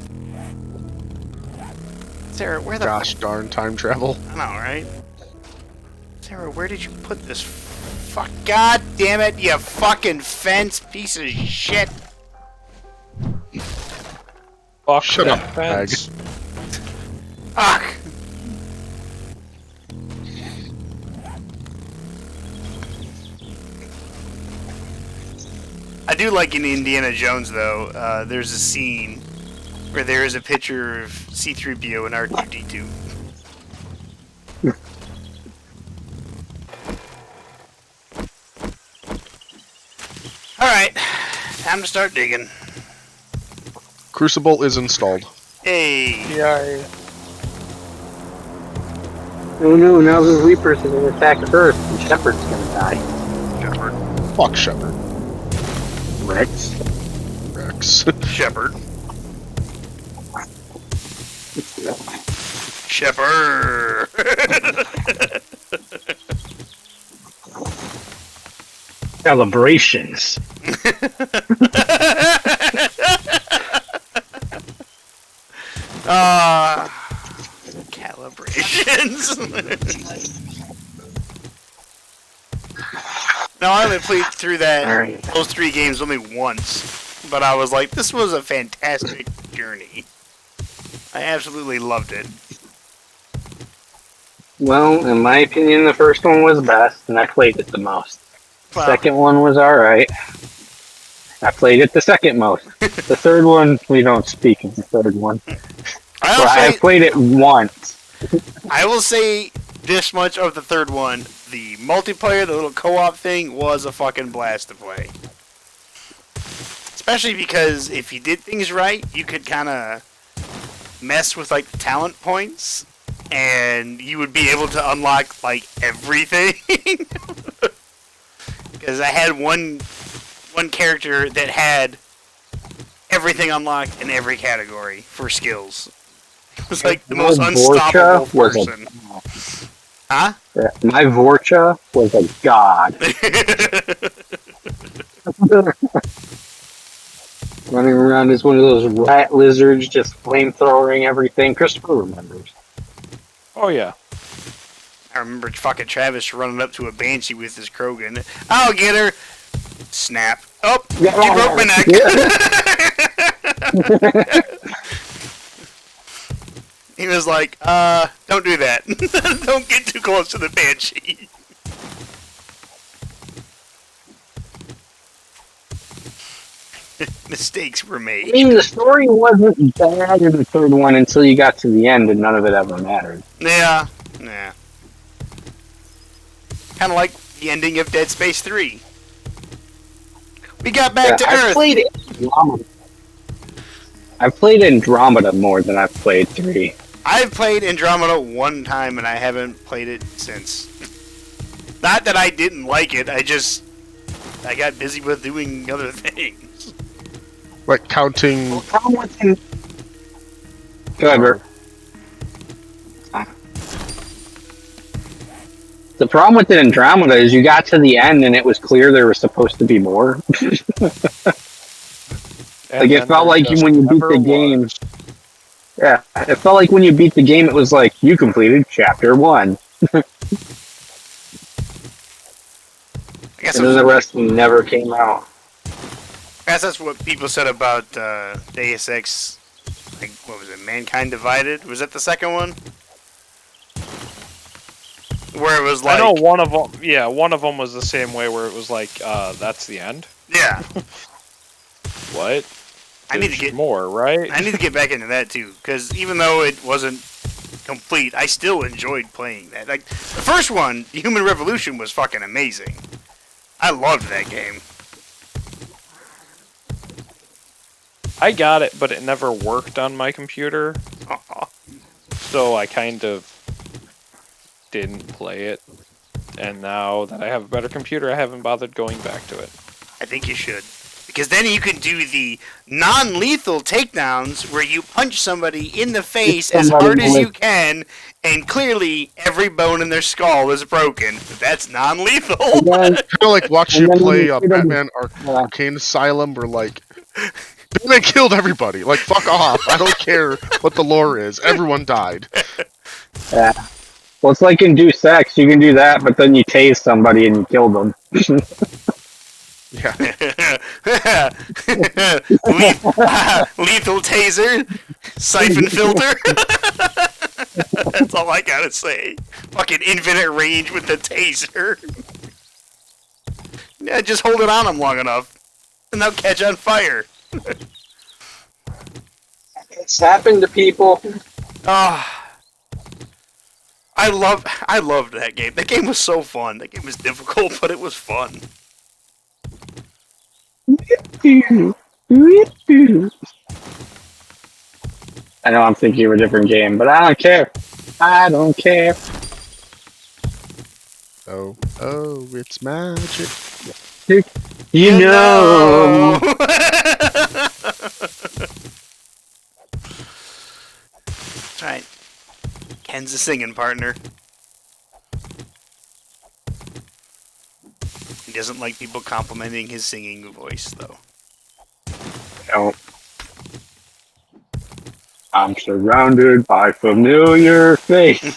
Sarah, where the Gosh darn time travel. I know, right? Sarah, where did you put this? Fuck! God damn it! You fucking fence piece of shit! Fuck Shut that up, fence. Fuck! I do like in Indiana Jones though. There's a scene where there is a picture of C-3PO and R2-D2. Alright, time to start digging. Crucible is installed. Hey! Yeah. Oh no, now the Reapers are going to attack Earth and Shepard's going to die. Shepard. Fuck Shepard. Rex. Rex. Shepard. Shepard! Celebrations. Calibrations. Now I only played through those 3 games only once, but I was like, this was a fantastic journey. I absolutely loved it. Well, in my opinion, the first one was best, and I played it the most. Wow. Second one was alright. I played it the second most. The third one, we don't speak of the third one. I played it once. I will say this much of the third one. The multiplayer, the little co-op thing, was a fucking blast to play. Especially because if you did things right, you could kind of mess with like the talent points, and you would be able to unlock like everything. Because I had one character that had everything unlocked in every category for skills. It was like the most unstoppable person. Huh? Yeah, my Vorcha was a god. Running around as one of those rat lizards, just flamethrowing everything. Christopher remembers. Oh yeah. I remember fucking Travis running up to a Banshee with his Krogan. I'll get her! Snap. Oh! You broke my neck! He was like, don't do that. Don't get too close to the Banshee. Mistakes were made. I mean, the story wasn't bad in the third one until you got to the end, and none of it ever mattered. Yeah. Kind of like the ending of Dead Space 3. We got back to Earth. I've played Andromeda more than I've played 3. I've played Andromeda one time and I haven't played it since. Not that I didn't like it, I got busy with doing other things. Like counting. Go ahead, Bert. The problem with the Andromeda is you got to the end and it was clear there was supposed to be more. Like, it felt like when you beat the game. Yeah, it felt like when you beat the game, it was like, you completed Chapter 1. I guess, And then the rest never came out. I guess that's what people said about Deus Ex. Like, what was it? Mankind Divided? Was that the second one? Where it was like. I know one of them. Yeah, one of them was the same way, where it was like, that's the end. Yeah. What? I need to There's get more, right? I need to get back into that too, because even though it wasn't complete, I still enjoyed playing that. Like the first one, Human Revolution, was fucking amazing. I loved that game. I got it, but it never worked on my computer, so I kind of didn't play it. And now that I have a better computer, I haven't bothered going back to it. I think you should. Because then you can do the non-lethal takedowns where you punch somebody in the face as hard as you can, and clearly every bone in their skull is broken. That's non-lethal. Kind of like watching you play Batman Arcane Asylum, where like Batman killed everybody. Like, fuck off. I don't care what the lore is. Everyone died. Yeah. Well, it's like in Deus Ex, you can do that, but then you tase somebody and you kill them. Yeah. Lethal taser, siphon filter. That's all I gotta say. Fucking infinite range with the taser. Yeah, just hold it on them long enough, and they'll catch on fire. It's happened to people. I loved that game. That game was so fun. That game was difficult, but it was fun. I know I'm thinking of a different game, but I don't care. I don't care. Oh, it's magic. You know. That's right. Ken's the singing partner. He doesn't like people complimenting his singing voice, though. No. I'm surrounded by familiar faces.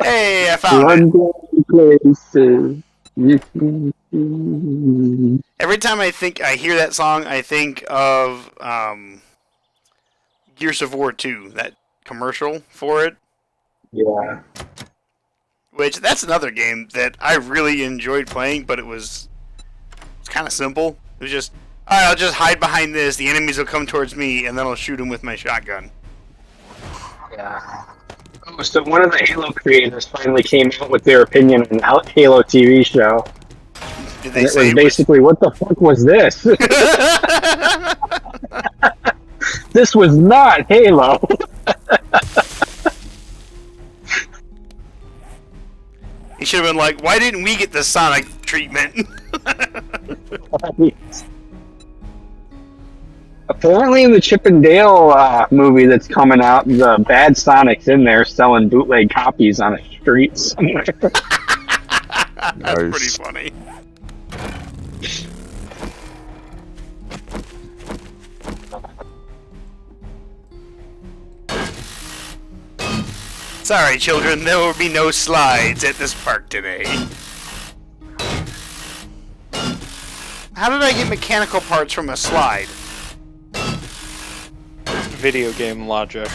Hey, I found it. Places. Every time I hear that song, I think of Gears of War 2, that commercial for it. Yeah. Which, that's another game that I really enjoyed playing, but it's kind of simple. It was just, alright, I'll just hide behind this, the enemies will come towards me, and then I'll shoot them with my shotgun. Yeah. Oh, so one of the Halo creators finally came out with their opinion on the Halo TV show. Did they And it say was basically, what the fuck was this? This was not Halo. He should have been like, why didn't we get the Sonic treatment? Apparently in the Chip and Dale movie that's coming out, the bad Sonic's in there selling bootleg copies on a street somewhere. That's pretty funny. Sorry, children, there will be no slides at this park today. How did I get mechanical parts from a slide? Video game logic.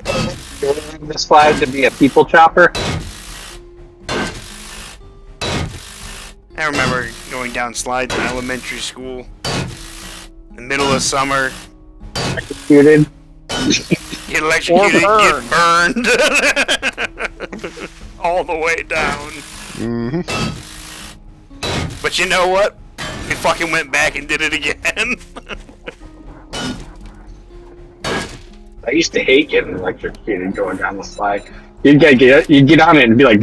The slide to be a people chopper. I remember going down slides in elementary school. In the middle of summer. Executed. Get electrocuted, get burned. All the way down. Mm-hmm. But you know what? We fucking went back and did it again. I used to hate getting electrocuted going down the slide. You'd get on it and be like,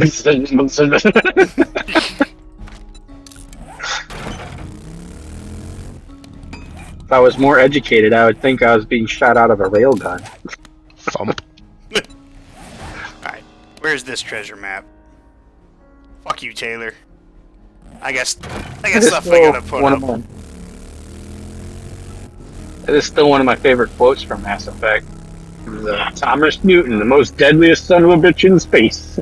If I was more educated, I would think I was being shot out of a railgun. Thump. Alright, where's this treasure map? Fuck you, Taylor. I got stuff I gotta put One up. of my- It is still one of my favorite quotes from Mass Effect. It was, Thomas Newton, the most deadliest son of a bitch in space.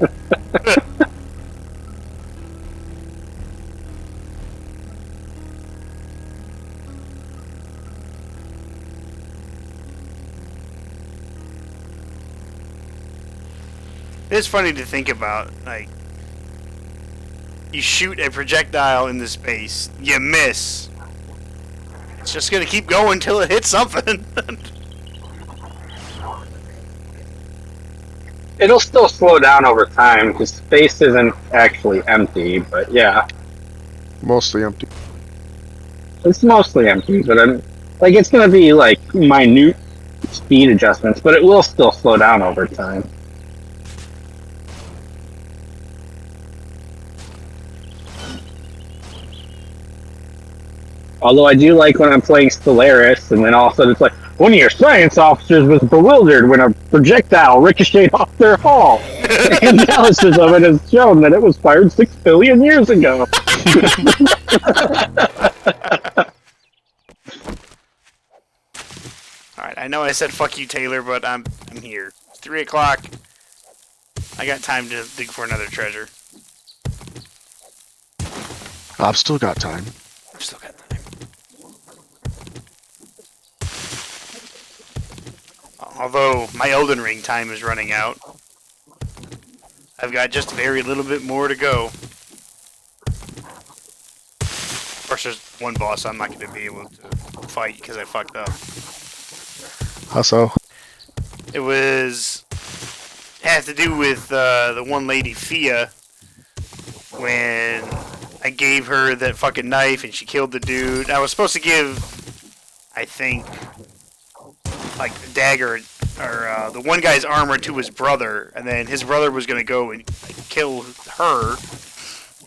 It's funny to think about, like, you shoot a projectile into space, you miss. It's just gonna keep going till it hits something. It'll still slow down over time because space isn't actually empty, but yeah, Mostly empty. it's mostly empty. But it's gonna be like minute speed adjustments, but it will still slow down over time. Although I do like when I'm playing Stellaris, and then all of a sudden it's like, one of your science officers was bewildered when a projectile ricocheted off their hull. Analysis of it has shown that it was fired 6 billion years ago. Alright, I know I said fuck you, Taylor, but I'm here. It's 3 o'clock. I got time to dig for another treasure. I've still got time. I've still got time. Although my Elden Ring time is running out, I've got just very little bit more to go. Of course, there's one boss I'm not going to be able to fight because I fucked up. How so? It had to do with the one lady, Fia, when I gave her that fucking knife and she killed the dude. I was supposed to give, I think, like the dagger or the one guy's armor to his brother, and then his brother was gonna go and like, kill her,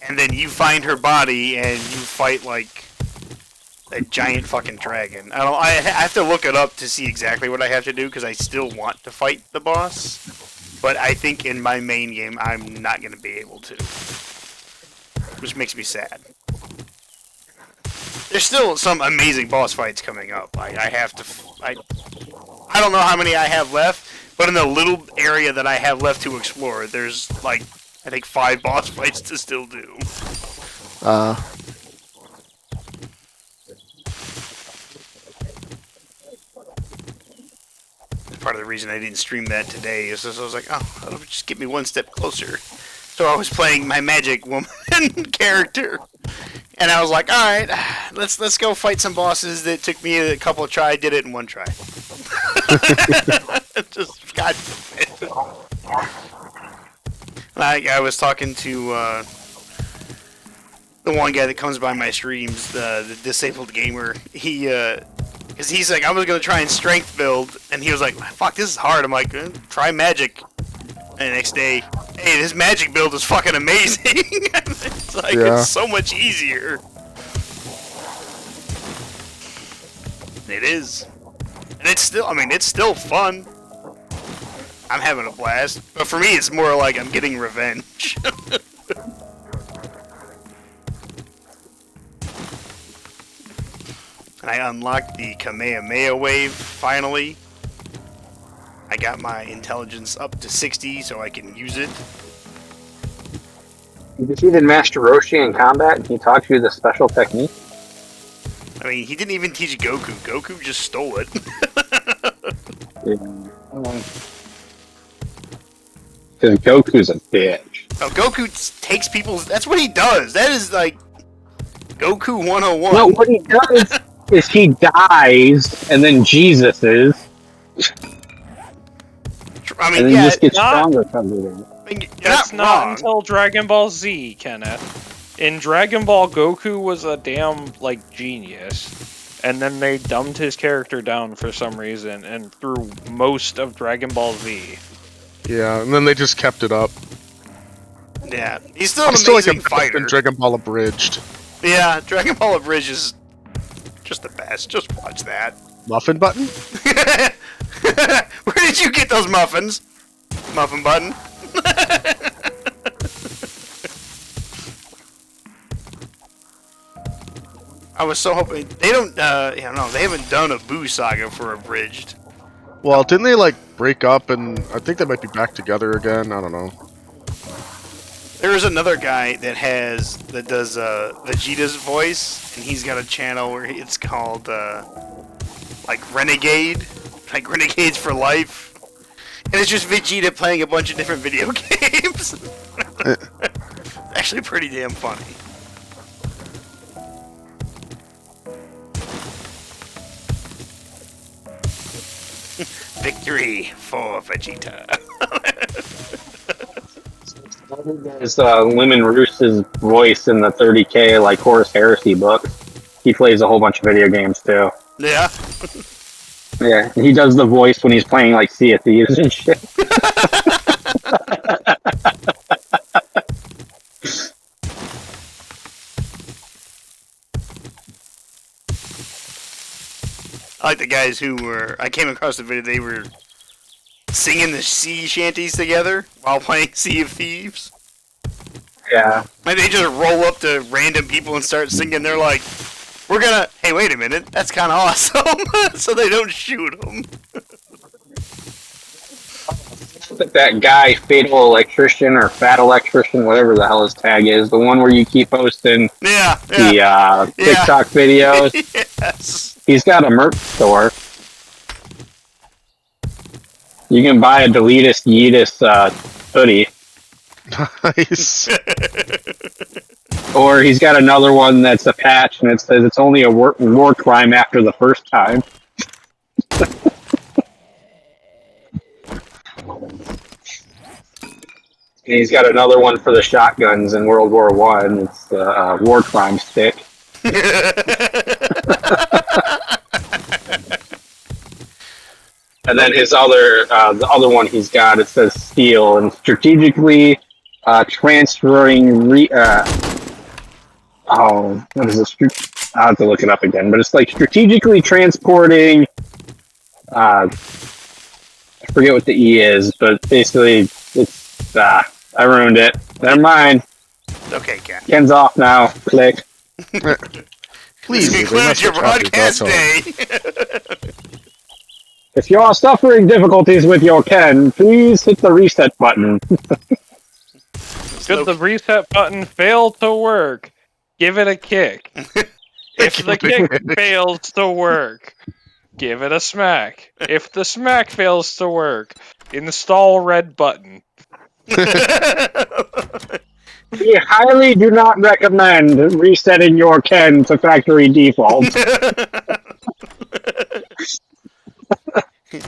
and then you find her body and you fight like a giant fucking dragon. I have to look it up to see exactly what I have to do because I still want to fight the boss, but I think in my main game I'm not gonna be able to, which makes me sad. There's still some amazing boss fights coming up. I don't know how many I have left, but in the little area that I have left to explore, there's like, I think 5 boss fights to still do. Part of the reason I didn't stream that today is because I was like, oh, that'll just get me one step closer. So I was playing my magic woman character. And I was like, all right, let's go fight some bosses that took me a couple of tries. I did it in one try. Just God. Like I was talking to the one guy that comes by my streams, the disabled gamer. Because he's like, I was gonna try and strength build, and he was like, fuck, this is hard. I'm like, try magic. And the next day, hey, this magic build is fucking amazing. It's like, Yeah. It's so much easier. It is. And it's still, I mean, it's still fun. I'm having a blast. But for me, it's more like I'm getting revenge. And I unlocked the Kamehameha wave, finally. I got my intelligence up to 60 so I can use it. You defeated Master Roshi in combat, and he taught you the special technique. I mean, he didn't even teach Goku. Goku just stole it. Because Goku's a bitch. Oh, Goku takes people's... That's what he does. That is, like, Goku 101. No, what he does is he dies, and then Jesus is, I and mean, then yeah, just gets not- stronger from it. I mean, you're That's not not wrong. until Dragon Ball Z, Kenneth. In Dragon Ball, Goku was a damn, like, genius. And then they dumbed his character down for some reason, and through most of Dragon Ball Z. Yeah, and then they just kept it up. Yeah, he's still I'm an still like amazing a fighter. Dragon Ball Abridged. Yeah, Dragon Ball Abridged is Just the best. Just watch that. Muffin button? Where did you get those muffins? Muffin button? I was so hoping they don't. They haven't done a Boo Saga for Abridged. Well, didn't they like break up and I think they might be back together again? I don't know. There is another guy that does Vegeta's voice, and he's got a channel where it's called like Renegade, like Renegades for Life, and it's just Vegeta playing a bunch of different video games. Actually, pretty damn funny. Victory for Vegeta. There's Lemon Roost's voice in the 30K like Horus Heresy book. He plays a whole bunch of video games too. Yeah. Yeah, he does the voice when he's playing like Sea of Thieves and shit. I like the guys who I came across the video, they were singing the sea shanties together while playing Sea of Thieves. Yeah. Like they just roll up to random people and start singing. They're like, hey, wait a minute, that's kind of awesome. So they don't shoot them. That guy, Fatal Electrician or Fat Electrician, whatever the hell his tag is, the one where you keep posting the TikTok videos. Yes. He's got a merch store. You can buy a Deletus Yeetus hoodie. Nice. Or he's got another one that's a patch and it says it's only a war crime after the first time. And he's got another one for the shotguns in World War One. It's the war crime stick. And then his the other one he's got, it says steel and strategically transferring. What is this? I have to look it up again, but it's like strategically transporting. I forget what the E is, but basically it's. I ruined it. Never mind. Okay, Ken. Ken's off now. Click. Please, this concludes your broadcast day. If you are suffering difficulties with your Ken, please hit the reset button. Should the reset button fail to work, give it a kick. If the kick fails to work, give it a smack. If the smack fails to work, install red button. We highly do not recommend resetting your Ken to factory default.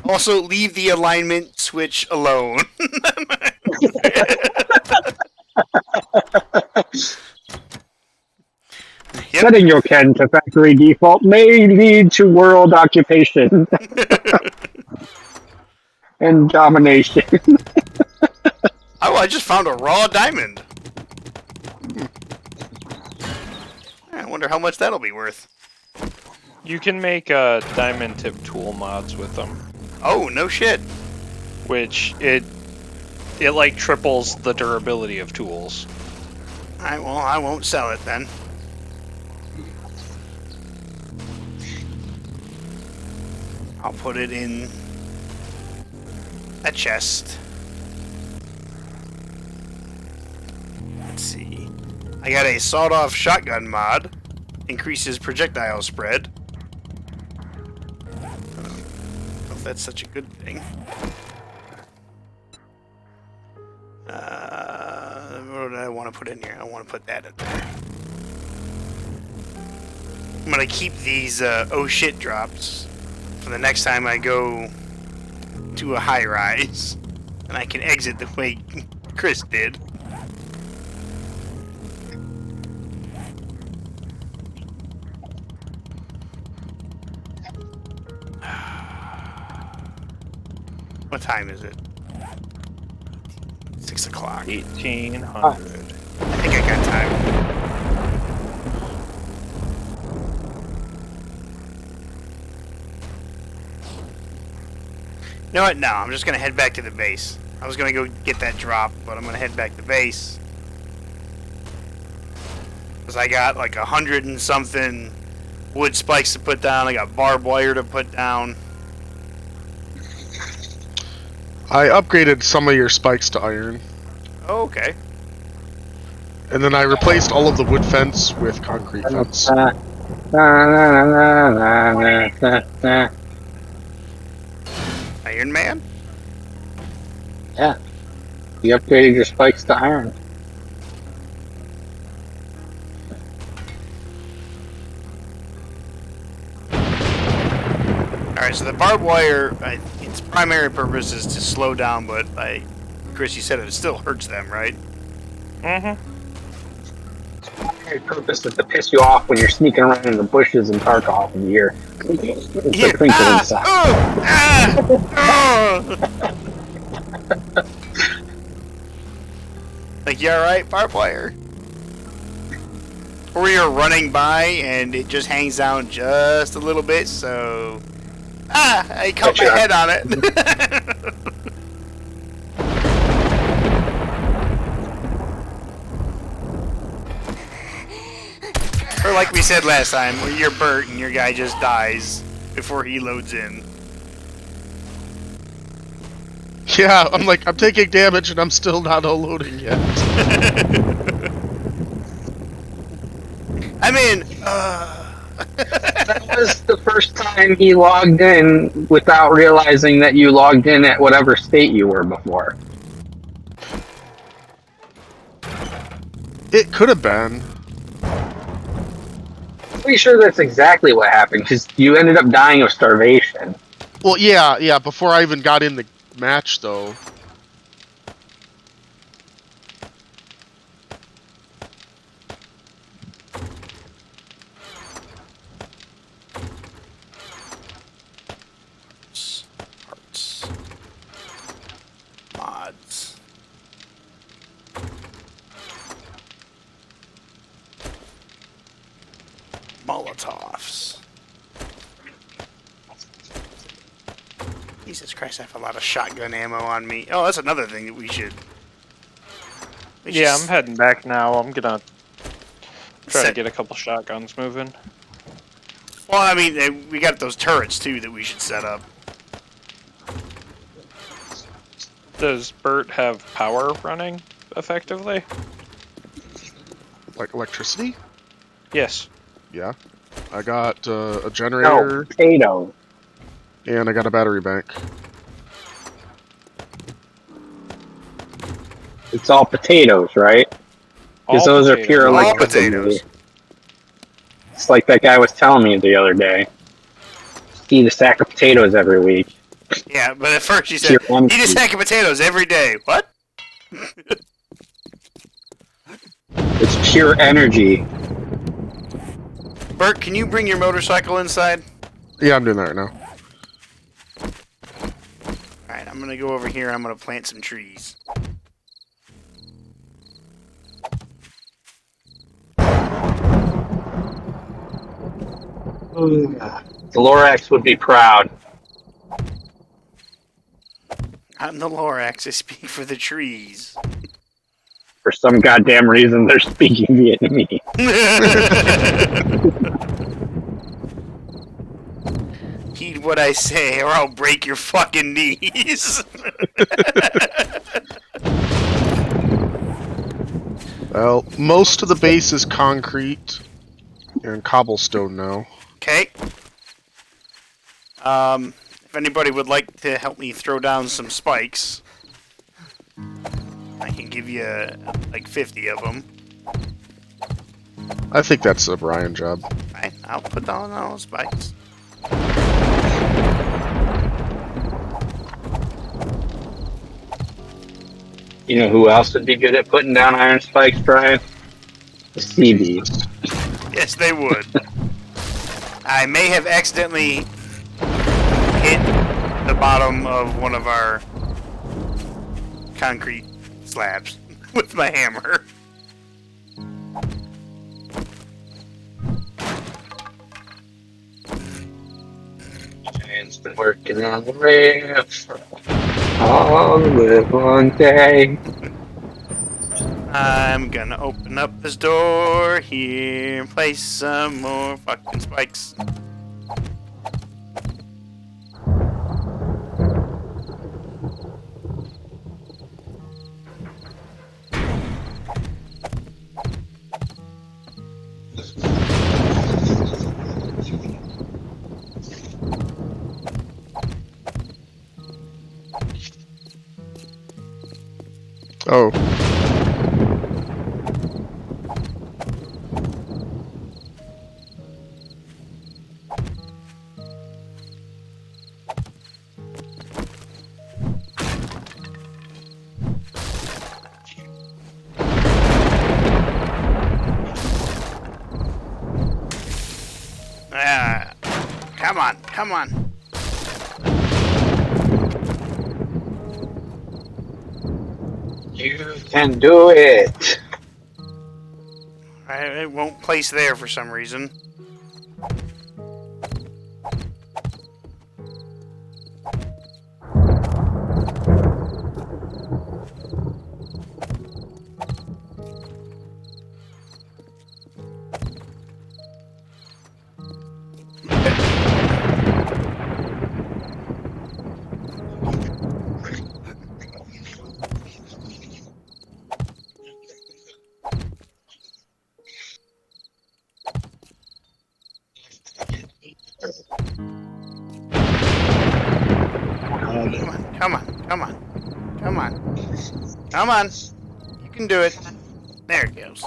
Also, leave the alignment switch alone. Setting your Ken to factory default may lead to world occupation and domination. Oh, I just found a raw diamond. I wonder how much that'll be worth. You can make diamond tip tool mods with them. Oh, no shit. Which it like triples the durability of tools. Alright, well, I won't sell it then. I'll put it in a chest. Let's see. I got a sawed-off shotgun mod. Increases projectile spread. I don't know if that's such a good thing. What do I want to put in here? I want to put that in there. I'm gonna keep these oh shit drops for the next time I go to a high rise, and I can exit the way Chris did. What time is it? 6 o'clock. 1800. I think I got time. You know what? No, I'm just gonna head back to the base. I was gonna go get that drop, but I'm gonna head back to base. Cause I got like 100 and something wood spikes to put down. I got barbed wire to put down. I upgraded some of your spikes to iron, Oh, okay. and then I replaced all of the wood fence with concrete fence. Iron Man? Yeah. You upgraded your spikes to iron. Alright, so the barbed wire, its primary purpose is to slow down, but Chris, you said it still hurts them, right? Mm-hmm. Your purpose is to piss you off when you're sneaking around in the bushes in Tarkov and you hear the crinkling sound. Like, you alright, barbed wire? Or you're running by and it just hangs down just a little bit, so... I cut my head on it. Or like we said last time, where you're Bert and your guy just dies before he loads in. Yeah, I'm like, I'm taking damage and I'm still not loading yet. I'm in! That was the first time he logged in without realizing that you logged in at whatever state you were before. It could have been. Pretty sure that's exactly what happened, because you ended up dying of starvation. Well, yeah, before I even got in the match, though. Parts. Mods. Molotovs. Jesus Christ, I have a lot of shotgun ammo on me. Oh, that's another thing that we should... Yeah, I'm heading back now. I'm gonna try to set- get a couple shotguns moving. Well, I mean, we got those turrets, too, that we should set up. Does Bert have power running effectively? Like electricity? Yes. Yeah. I got a No, generator, potato. and I got a battery bank. It's all potatoes, right? Because All those are potatoes. pure All electricity. potatoes. It's like that guy was telling me the other day. Eat a sack of potatoes every week. Yeah, but at first you said, Pure eat a energy. sack of potatoes every day. What? It's pure energy. Bert, can you bring your motorcycle inside? Yeah, I'm doing that right now. Alright, I'm gonna go over here. I'm gonna plant some trees. The Lorax would be proud. I'm the Lorax. I speak for the trees. For some goddamn reason, they're speaking Vietnamese. Heed what I say, or I'll break your fucking knees. Well, most of the base is concrete and cobblestone now. Okay. If anybody would like to help me throw down some spikes, I can give you like 50 of them. I think that's a Brian job. Right, I'll put down all those spikes. You know who else would be good at putting down iron spikes, Brian? The CB. Yes, they would. I may have accidentally hit the bottom of one of our concrete slabs with my hammer. Brian's been working on the riff all the live one day. I'm gonna open up this door here and place some more fucking spikes. Oh. Ah, come on, come on. You can do it. It won't place there for some reason. Come on, come on, come on, come on. You can do it. There it goes.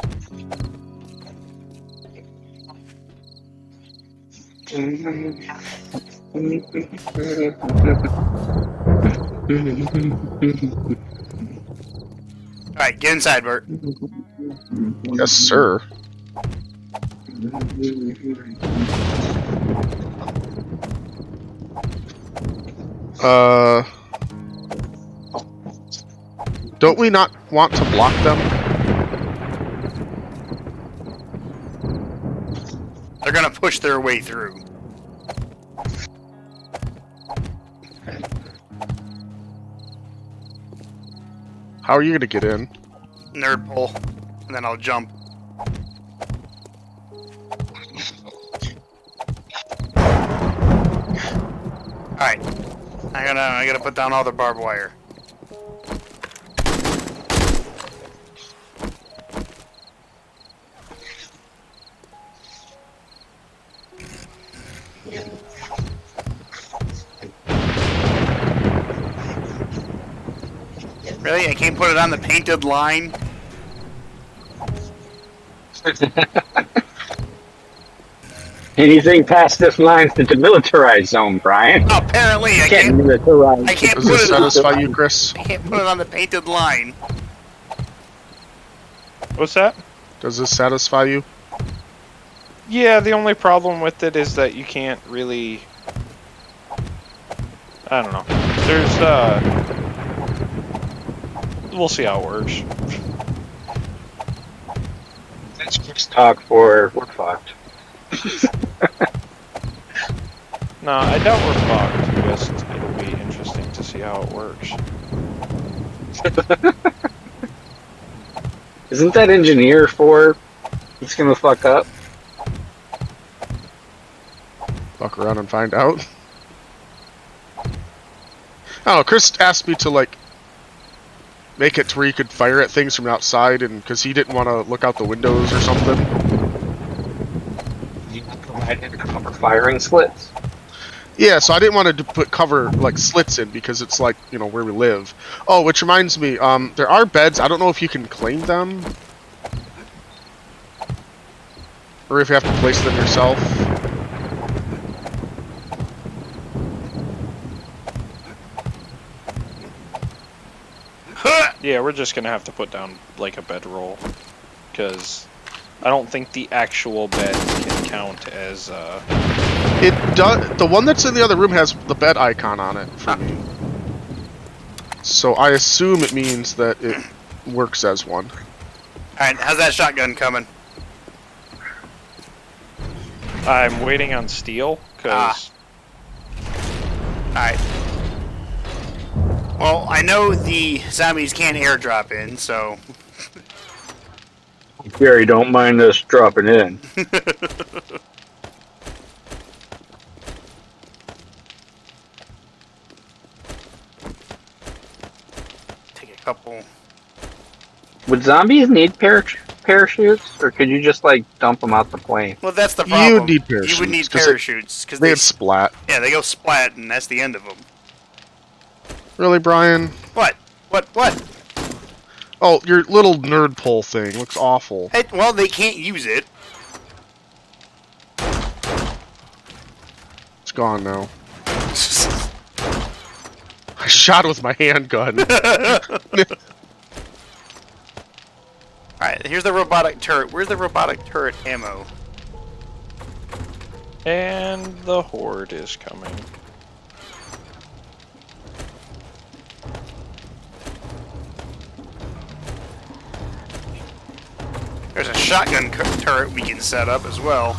Alright, get inside, Bert. Yes, sir. Don't we not want to block them? They're gonna push their way through. How are you gonna get in? Nerd pull. And then I'll jump. Alright. I gotta put down all the barbed wire. Really? I can't put it on the painted line? Anything past this line's the demilitarized zone, Brian. Oh, apparently I Can't can't. militarize. I can't Does put this it on. satisfy you, Chris? I can't put it on the painted line. What's that? Does this satisfy you? Yeah, the only problem with it is that you can't really... I don't know. There's, we'll see how it works. That's Chris talk for we're fucked. No, I doubt we're fucked. Just, it'll be interesting to see how it works. Isn't that engineer for he's gonna fuck up? Fuck around and find out. Oh, Chris asked me to, like, make it to where you could fire at things from outside, and because he didn't want to look out the windows or something. You provided cover firing slits. Yeah, so I didn't want to put cover, like, slits in, because it's, like, you know, where we live. Oh, which reminds me, there are beds. I don't know if you can claim them. Or if you have to place them yourself. Yeah, we're just gonna have to put down, like, a bedroll. Because I don't think the actual bed can count as, It does. The one that's in the other room has the bed icon on it for me. So I assume it means that it works as one. Alright, how's that shotgun coming? I'm waiting on steel, because Alright. Well, I know the zombies can't airdrop in, so... Gary, don't mind us dropping in. Take a couple... Would zombies need parachutes, or could you just like dump them out the plane? Well, that's the You problem. would need parachutes, You would need 'cause parachutes, because They had splat. yeah, they go splat, and that's the end of them. Really, Brian? What? What? Oh, your little nerd pole thing looks awful. Hey, well, they can't use it. It's gone now. I shot it with my handgun. Alright, here's the robotic turret. Where's the robotic turret ammo? And the horde is coming. There's a shotgun turret we can set up as well.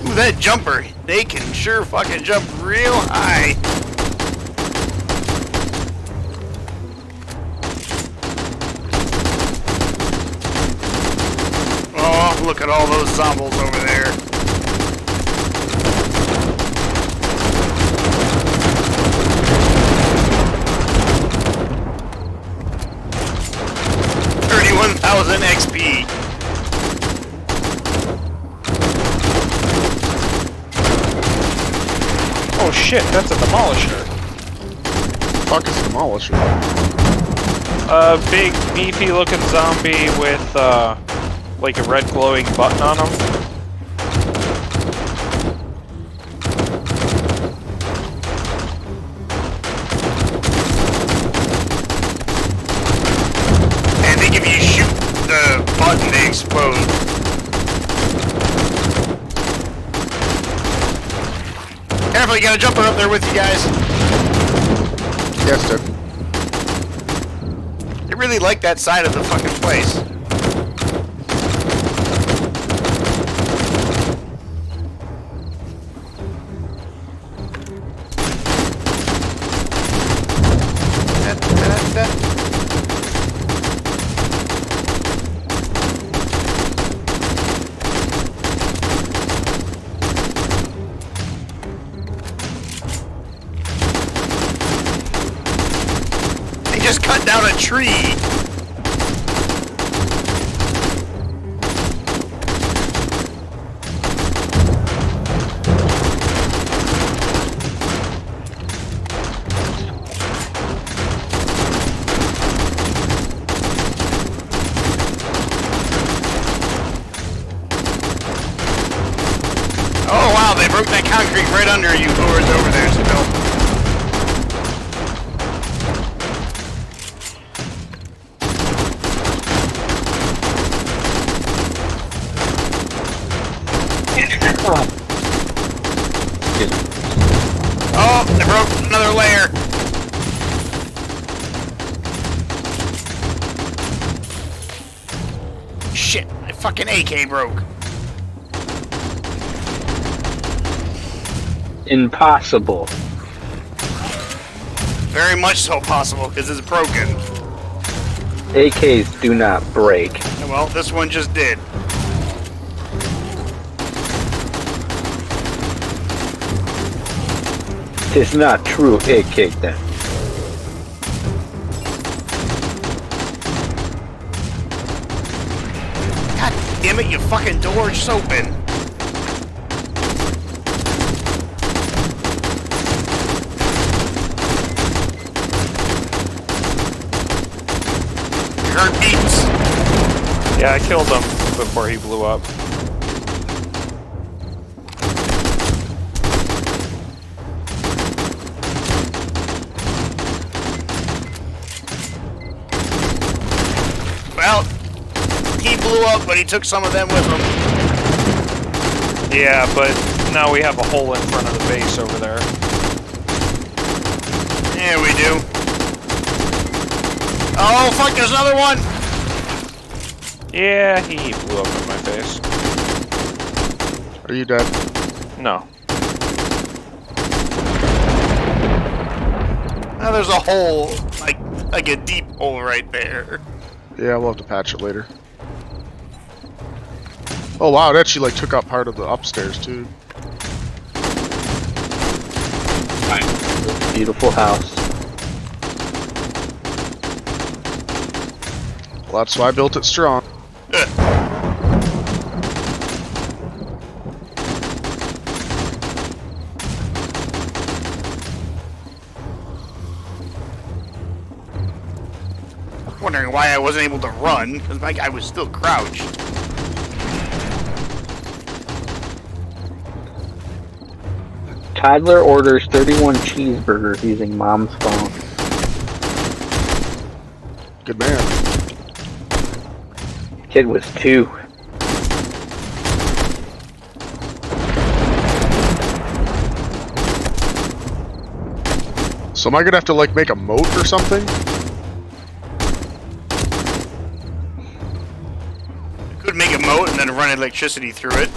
Ooh, that jumper, they can sure fucking jump real high. Oh, look at all those zombies over there. $31,000 XP. Oh shit, that's a demolisher. Fuck is Demolisher? A big, beefy looking zombie with, like a red glowing button on him. And I think if you shoot the button, they explode. Careful, you got a jumper up there with you guys. Yes, dude. They really like that side of the fucking place. They just cut down a tree. Oh wow, they broke that concrete right under you whoever's over there still. Oh, they broke another layer. Shit, my fucking AK broke. Impossible. Very much so possible, because it's broken. AKs do not break. Well, this one just did. It's not true AK then. God damn it, you fucking door just open. You heard beeps. Yeah, I killed him before he blew up. Well, he blew up, but he took some of them with him. Yeah, but now we have a hole in front of the base over there. Yeah, we do. Oh, fuck, there's another one! Yeah, he blew up in my face. Are you dead? No. Now there's a hole, like a deep hole right there. Yeah, we'll have to patch it later. Oh wow, it actually like took out part of the upstairs too. Beautiful house. Well, that's why I built it strong. Wondering why I wasn't able to run, because my guy was still crouched. Toddler orders 31 cheeseburgers using mom's phone. Good man. Kid was 2. So am I gonna have to like make a moat or something? Could make a moat and then run electricity through it.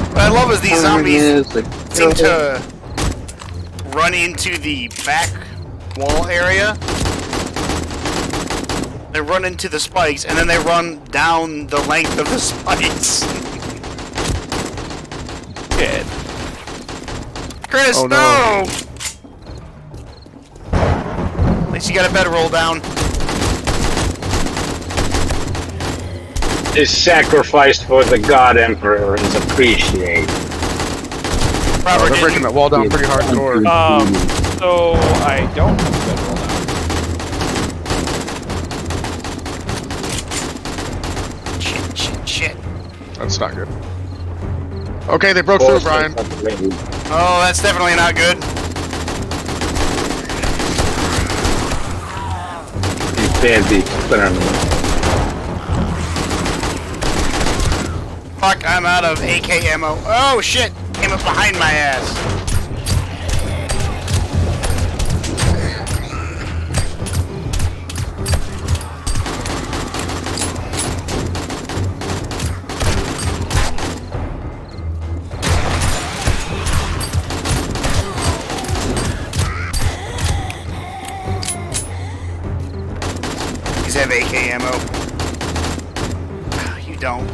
What I love is these zombies seem to run into the back wall area. They run into the spikes, and then they run down the length of the spikes. Shit. Chris, Oh, no! At least you got a bedroll down. Is sacrificed for the God Emperor is appreciated. Robert, they're breaking that wall down pretty hardcore. So I don't have a bedroll now. Shit. That's not good. Okay, they broke through, Brian. Oh, that's definitely not good. You fancy. Put on the Fuck, I'm out of AK ammo. Oh shit! Came up behind my ass. These have AK ammo. You don't.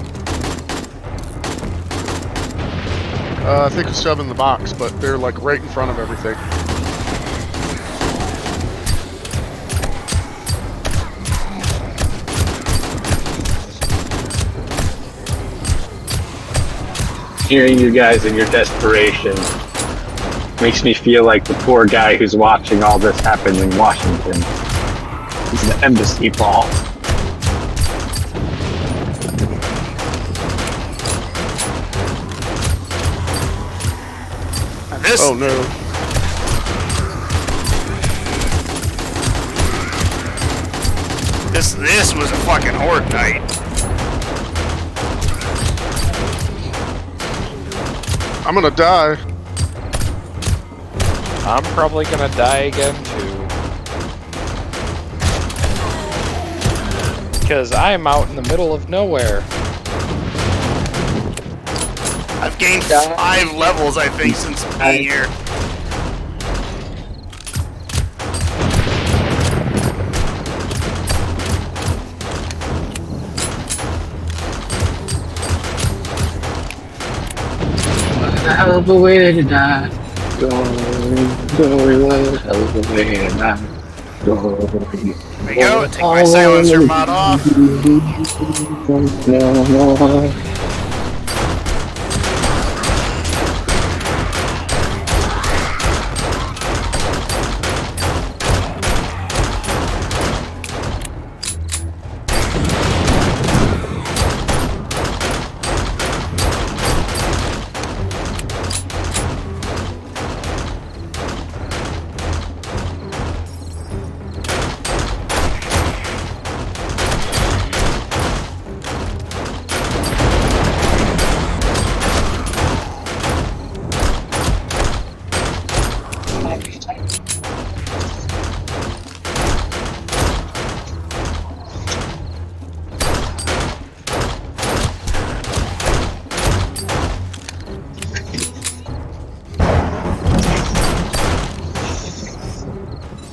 I think we still have in the box, but they're like right in front of everything. hearing you guys and your desperation makes me feel like the poor guy who's watching all this happen in Washington. He's the embassy ball. Oh no. This was a fucking horde night. I'm gonna die. I'm probably gonna die again too. Because I'm out in the middle of nowhere. I've gained 5 levels, I think, since being here. Hell of a way to die. Go, what a hell of a way to die. Go. There we go, take my silencer mod off.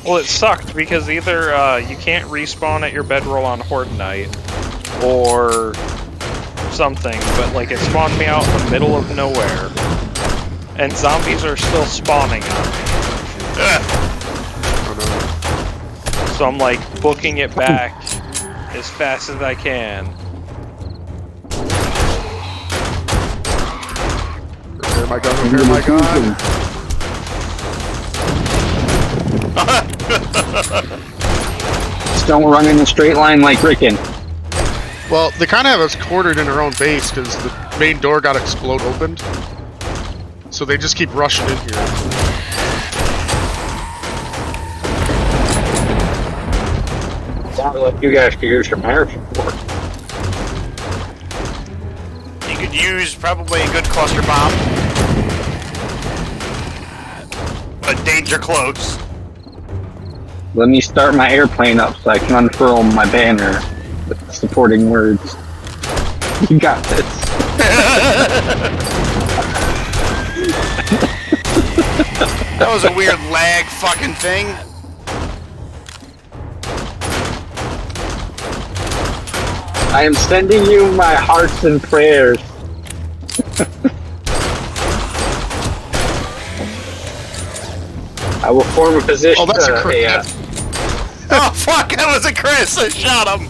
Well, it sucked because either you can't respawn at your bedroll on Horde Night, or something, but like it spawned me out in the middle of nowhere, and zombies are still spawning on me. So I'm like booking it back as fast as I can. Here my gun, here my gun. Just don't run in a straight line like Rickon. Well, they kind of have us quartered in our own base because the main door got explode opened. So they just keep rushing in here. Sounds like you guys could use some air support. You could use probably a good cluster bomb. But danger close. Let me start my airplane up so I can unfurl my banner with the supporting words. You got this. That was a weird lag fucking thing. I am sending you my hearts and prayers. I will form a position. Oh, that's a crit. Oh fuck, that was a Chris! I shot him!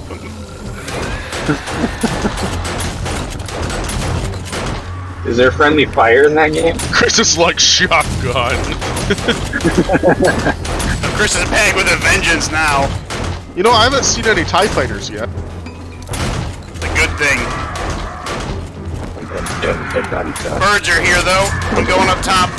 Is there friendly fire in that game? Chris is like shotgun. Chris is back with a vengeance now. You know, I haven't seen any TIE fighters yet. It's a good thing. Birds are here though. I'm going up top.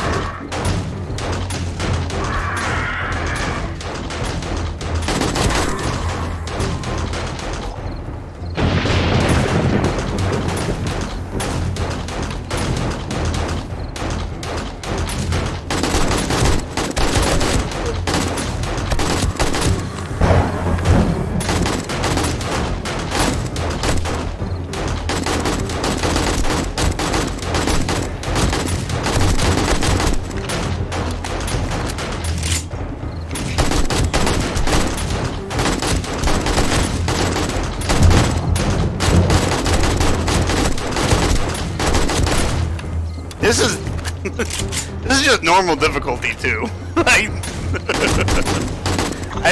This is just normal difficulty too. I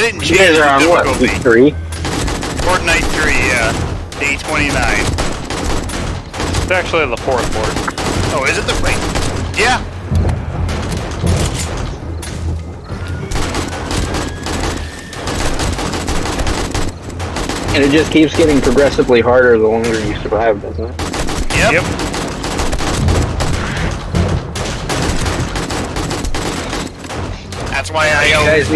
didn't change You guys are on the what? difficulty. Week 3? Fortnite 3, yeah. Day 29. It's actually the 4th board. Oh, is it the wait? Yeah. And it just keeps getting progressively harder the longer you survive, doesn't it? Yep. That's why You guys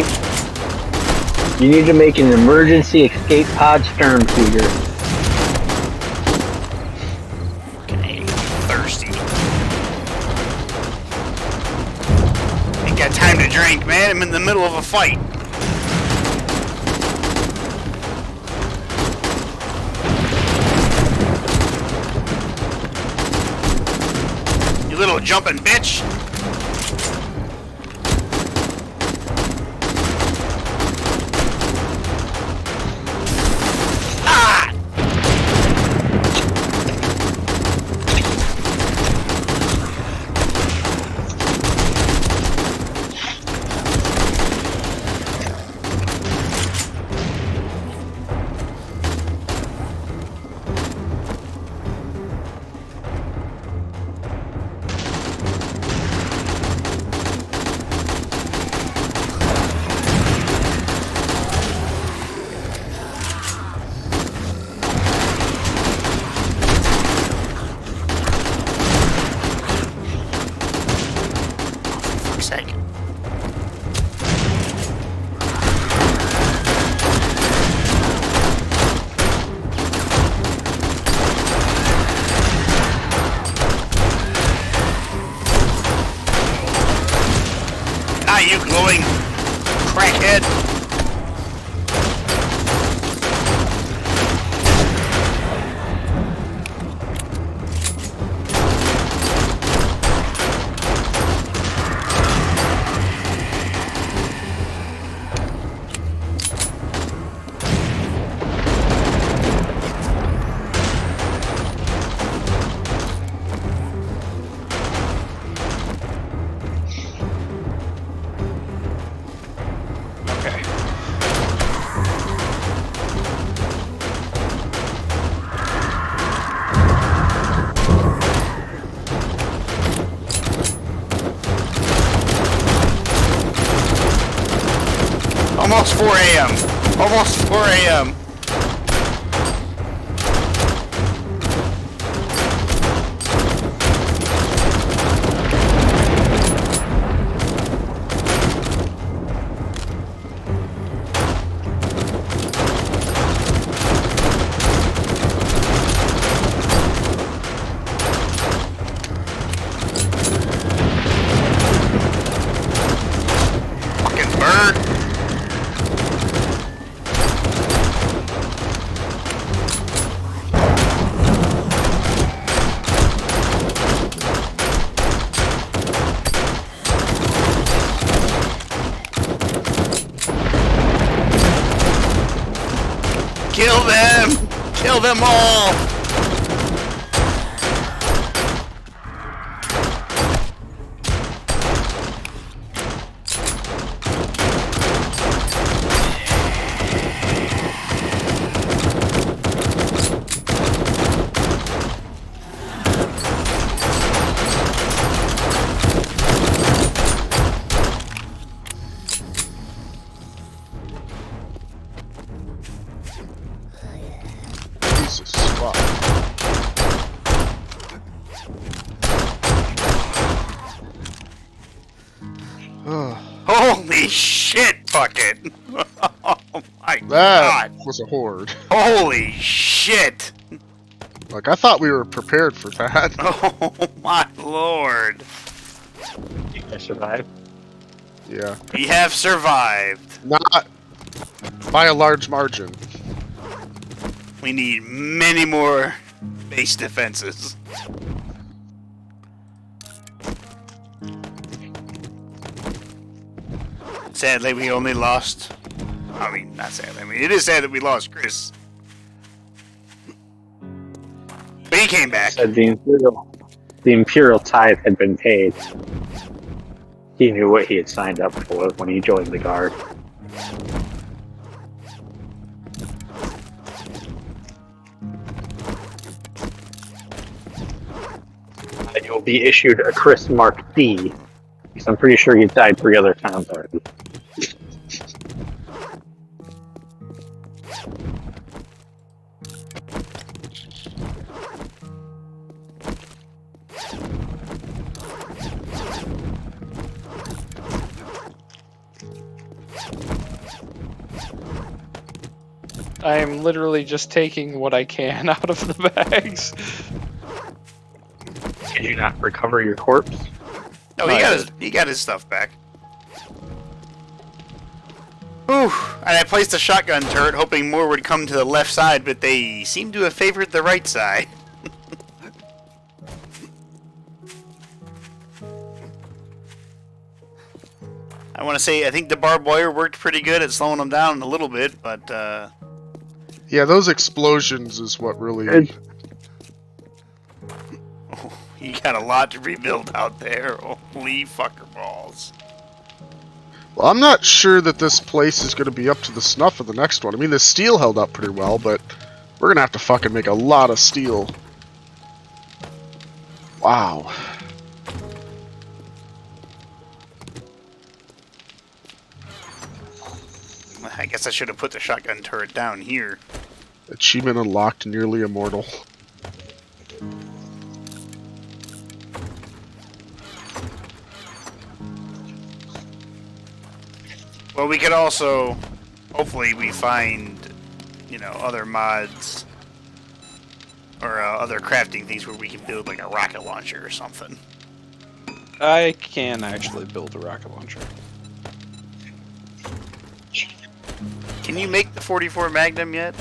you need to make an emergency escape pod stern feeder. Okay, thirsty. drink, man. I'm in the middle of a fight. You little jumping bitch. You glowing crackhead. Almost 4 a.m. Almost 4 a.m. Fucking bird. Kill them! Kill them all! Jesus fuck. Holy shit, Bucket! Oh my That god! was a horde. Holy shit! Like, I thought we were prepared for that. Oh my lord! I survived. Yeah. We have survived. Not by a large margin. We need many more base defenses. Sadly, we only lost... I mean, not sadly. I mean, it is sad that we lost Chris. But he came back. Said the Imperial tithe had been paid. He knew what he had signed up for when he joined the Guard. You'll be issued a Chris Mark D, because I'm pretty sure he's died 3 other times already. I am literally just taking what I can out of the bags. Did you not recover your corpse? No, he got his stuff back. Whew. And I placed a shotgun turret hoping more would come to the left side, but they seem to have favored the right side. I want to say, I think the barbed wire worked pretty good at slowing them down a little bit, but, Yeah, those explosions is what really... oh, you got a lot to rebuild out there. Holy fucker balls. Well, I'm not sure that this place is going to be up to the snuff of the next one. I mean, the steel held up pretty well, but we're going to have to fucking make a lot of steel. Wow. I guess I should have put the shotgun turret down here. Achievement unlocked, nearly immortal. Well, we could also, hopefully we find, you know, other mods or other crafting things where we can build like a rocket launcher or something. I can actually build a rocket launcher. Can you make the 44 Magnum yet?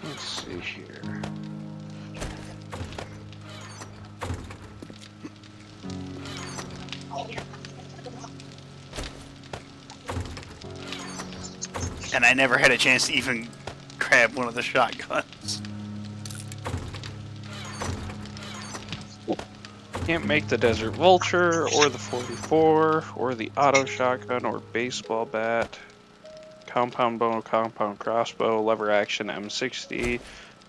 Let's see here. And I never had a chance to even grab one of the shotguns. Can't make the Desert Vulture, or the 44, or the auto shotgun, or baseball bat, compound bow, compound crossbow, lever action M60.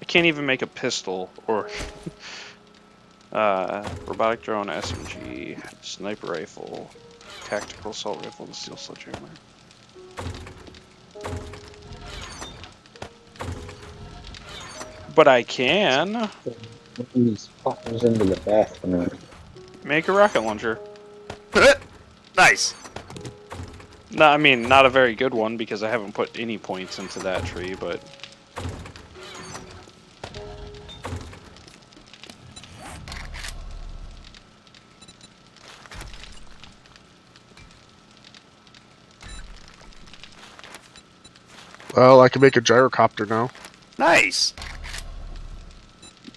I can't even make a pistol, or robotic drone, SMG, sniper rifle, tactical assault rifle, and steel sledgehammer. But I can These fuckers into the bathroom. make a rocket launcher. Nice. No, I mean, not a very good one because I haven't put any points into that tree, but... Well, I can make a gyrocopter now. Nice.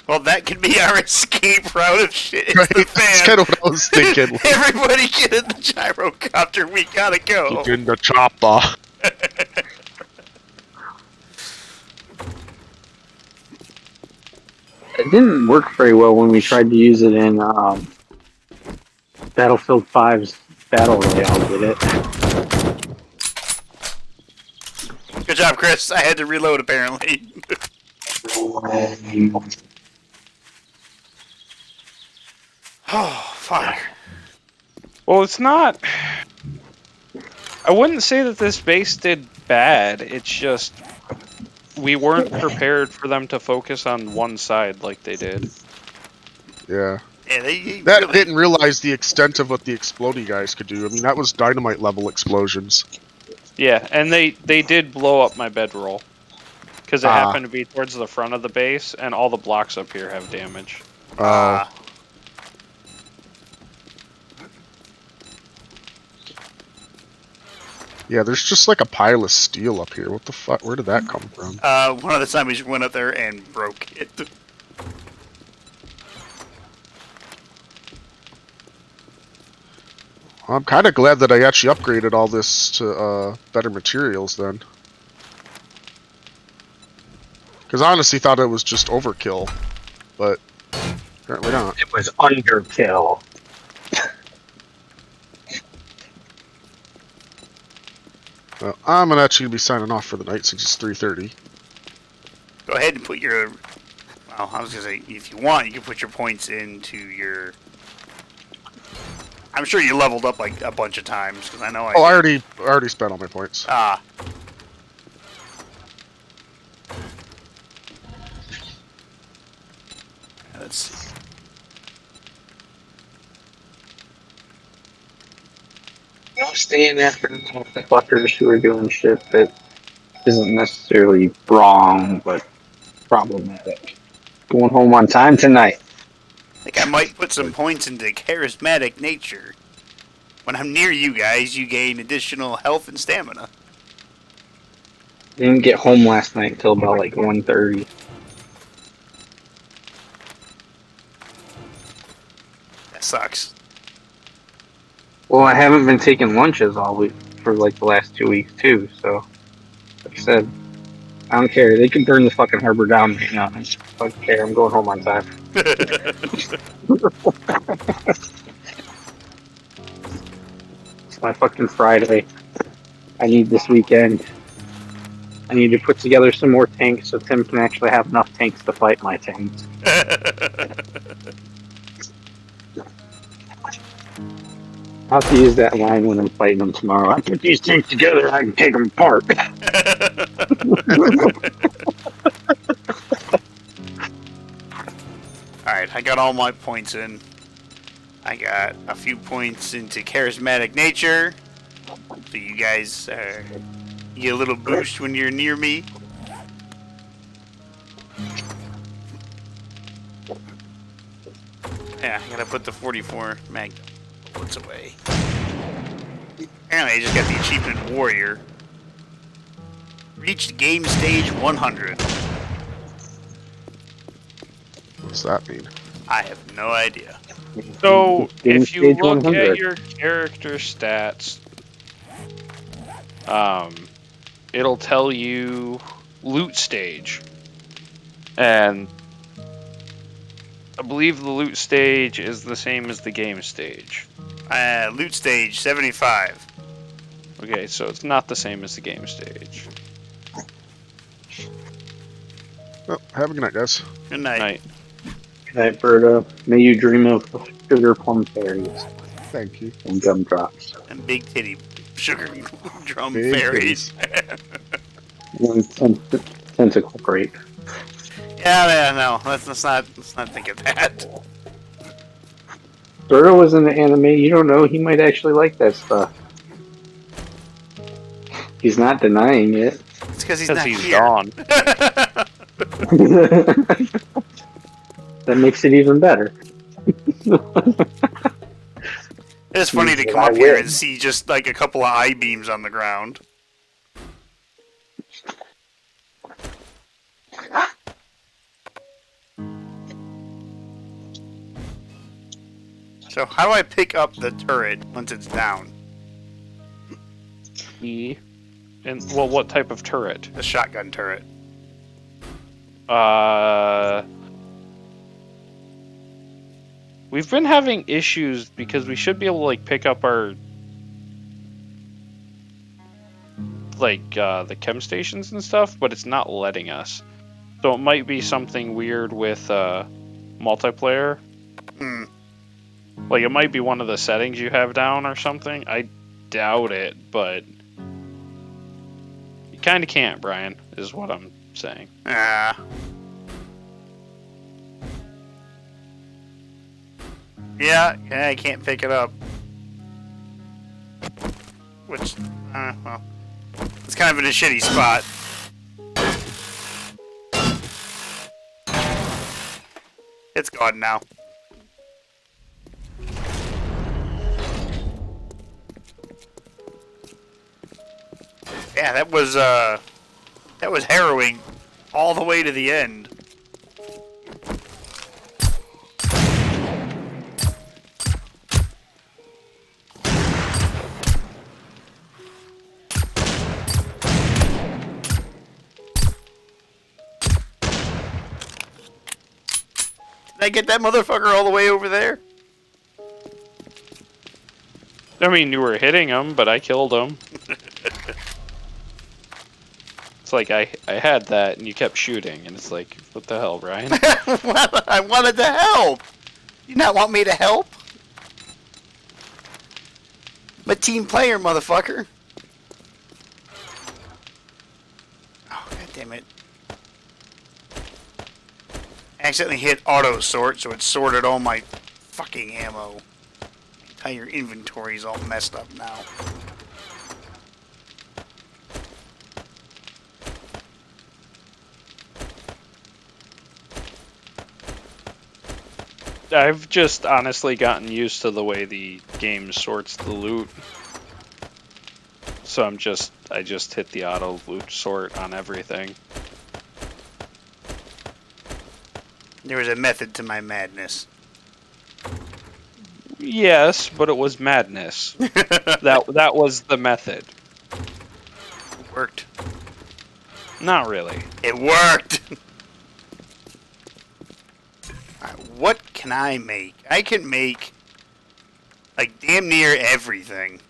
Well, that could be our escape route of shit. It's Right, the that's fan. kind of what I was thinking. Everybody get in the gyrocopter. We gotta go. Get in the chopper. It didn't work very well when we tried to use it in Battlefield 5's Battle Royale, did it? Good job, Chris. I had to reload, apparently. Oh, fuck. Well, it's not... I wouldn't say that this base did bad. It's just... we weren't prepared for them to focus on one side like they did. Yeah. Yeah, they That really- didn't realize the extent of what the explodey guys could do. I mean, that was dynamite level explosions. Yeah, and they did blow up my bedroll. Because it Ah. happened to be towards the front of the base, and all the blocks up here have damage. Yeah, there's just like a pile of steel up here. What the fuck? Where did that come from? one of the time we just went up there and broke it. I'm kind of glad that I actually upgraded all this to better materials then. Because I honestly thought it was just overkill, but apparently not. It was underkill. Well, I'm actually going to be signing off for the night since it's 3:30. Go ahead and put your... Well, I was going to say, if you want, you can put your points into your... I'm sure you leveled up like a bunch of times, because I know I... Oh, I already spent all my points. Ah. Let's see. Staying after the fuckers who are doing shit that isn't necessarily wrong, but problematic. Going home on time tonight. I think I might put some points into charismatic nature. When I'm near you guys, you gain additional health and stamina. Didn't get home last night until about like 1:30. That sucks. Well, I haven't been taking lunches all week for like the last 2 weeks too. So, like I said, I don't care. They can burn the fucking harbor down right now. I don't care. I'm going home on time. It's my fucking Friday. I need this weekend. I need to put together some more tanks so Tim can actually have enough tanks to fight my tanks. I'll have to use that line when I'm fighting them tomorrow. I put these tanks together, I can take them apart. Alright, I got all my points in. I got a few points into charismatic nature. So you guys get a little boost when you're near me. Yeah, I gotta put the 44 mag bullets away. Apparently I just got the achievement Warrior. Reached game stage 100. What's that mean? I have no idea. So, Game if you stage look 100. at your character stats, it'll tell you loot stage. And I believe the loot stage is the same as the game stage. Loot stage 75. Okay, so it's not the same as the game stage. Well, have a good night, guys. Good night. Night. Good night, Berta. May you dream of sugar plum fairies Thank you. and gumdrops. And big titty sugar drum Big fairies. And tentacle grape. Yeah, no. Let's not think of that. Berta was in the anime. You don't know. He might actually like that stuff. He's not denying it. It's because he's Because not he's here. gone. That makes it even better. It's funny to come I up here win. and see just like a couple of eye beams on the ground. So how do I pick up the turret once it's down? E. And well, what type of turret? The shotgun turret. We've been having issues because we should be able to like pick up our the chem stations and stuff, but it's not letting us. So it might be something weird with multiplayer. Hmm. Like it might be one of the settings you have down or something. I doubt it, but you kind of can't, Brian, is what I'm saying. Ah. Yeah, I can't pick it up. Which, well, it's kind of in a shitty spot. It's gone now. Yeah, that was harrowing all the way to the end. Did I get that motherfucker all the way over there? I mean, you were hitting him, but I killed him. It's like I had that, and you kept shooting, and it's like, what the hell, Brian? Well, I wanted to help. You not want me to help? I'm a team player, motherfucker. Oh, god damn it. I accidentally hit auto sort, so it sorted all my fucking ammo. My entire inventory's all messed up now. I've just honestly gotten used to the way the game sorts the loot. So I just hit the auto loot sort on everything. There was a method to my madness. Yes, but it was madness. that was the method. It worked. Not really. It worked! Alright, what can I make? I can make, like, damn near everything.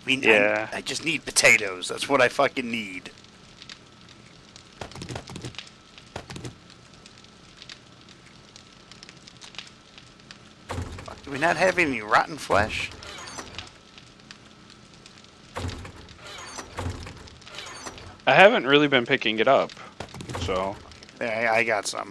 Yeah. I just need potatoes. That's what I fucking need. Fuck, do we not have any rotten flesh? I haven't really been picking it up, so... Yeah, I got some.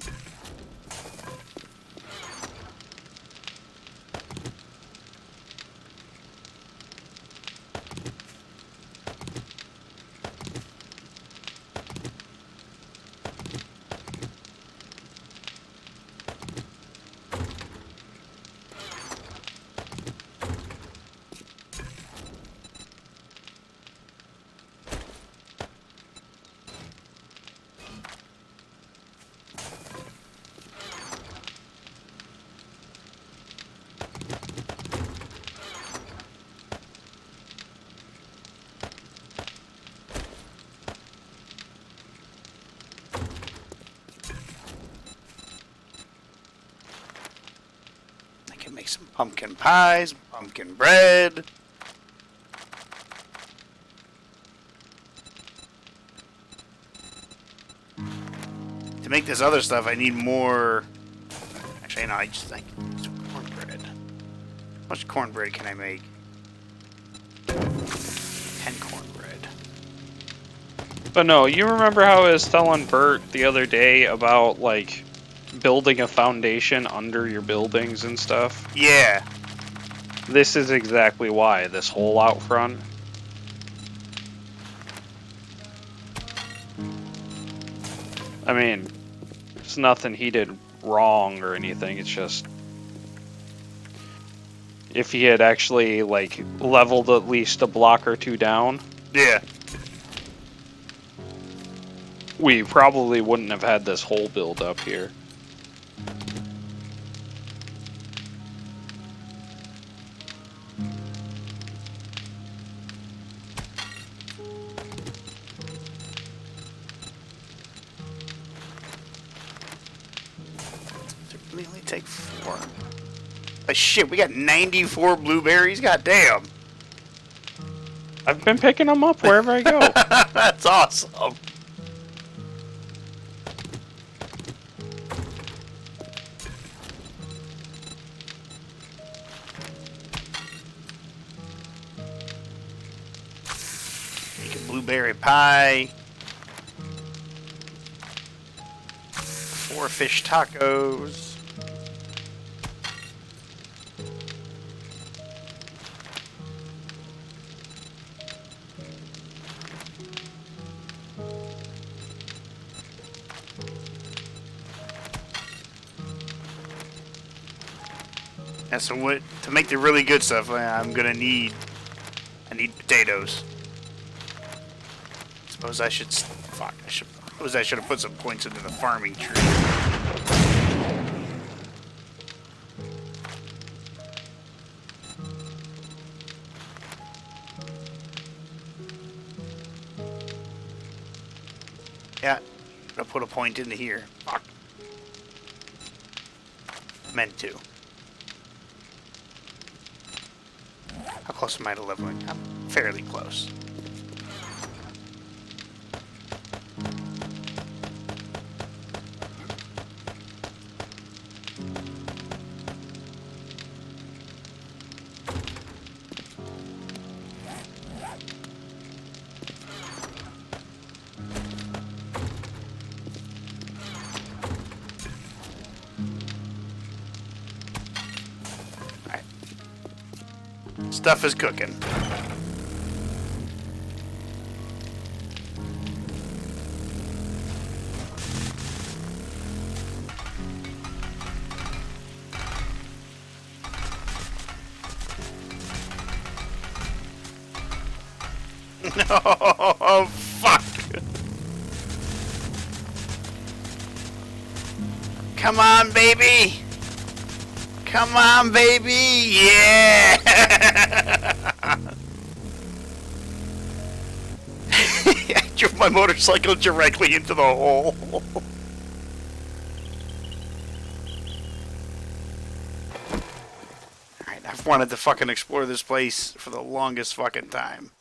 Make some pumpkin pies, pumpkin bread. To make this other stuff, I need more. Actually, no, I can make some cornbread. How much cornbread can I make? 10 cornbread. But no, you remember how I was telling Bert the other day about, like, building a foundation under your buildings and stuff? Yeah. This is exactly why, this hole out front. I mean, it's nothing he did wrong or anything, it's just... If he had actually, like, leveled at least a block or two down... Yeah. We probably wouldn't have had this hole build up here. We only take 4. Oh, shit, we got 94 blueberries? God damn. I've been picking them up wherever I go. That's awesome. Make a blueberry pie. 4 fish tacos. And so what, to make the really good stuff, I'm gonna need, I need potatoes. Suppose I should, fuck, suppose I should have put some points into the farming tree. Yeah, I'll put a point into here. Fuck. Meant to. How close am I to leveling? I'm fairly close. Stuff is cooking. No, fuck. Come on, baby. Come on, baby. Yeah. I drove my motorcycle directly into the hole. Alright, I've wanted to fucking explore this place for the longest fucking time.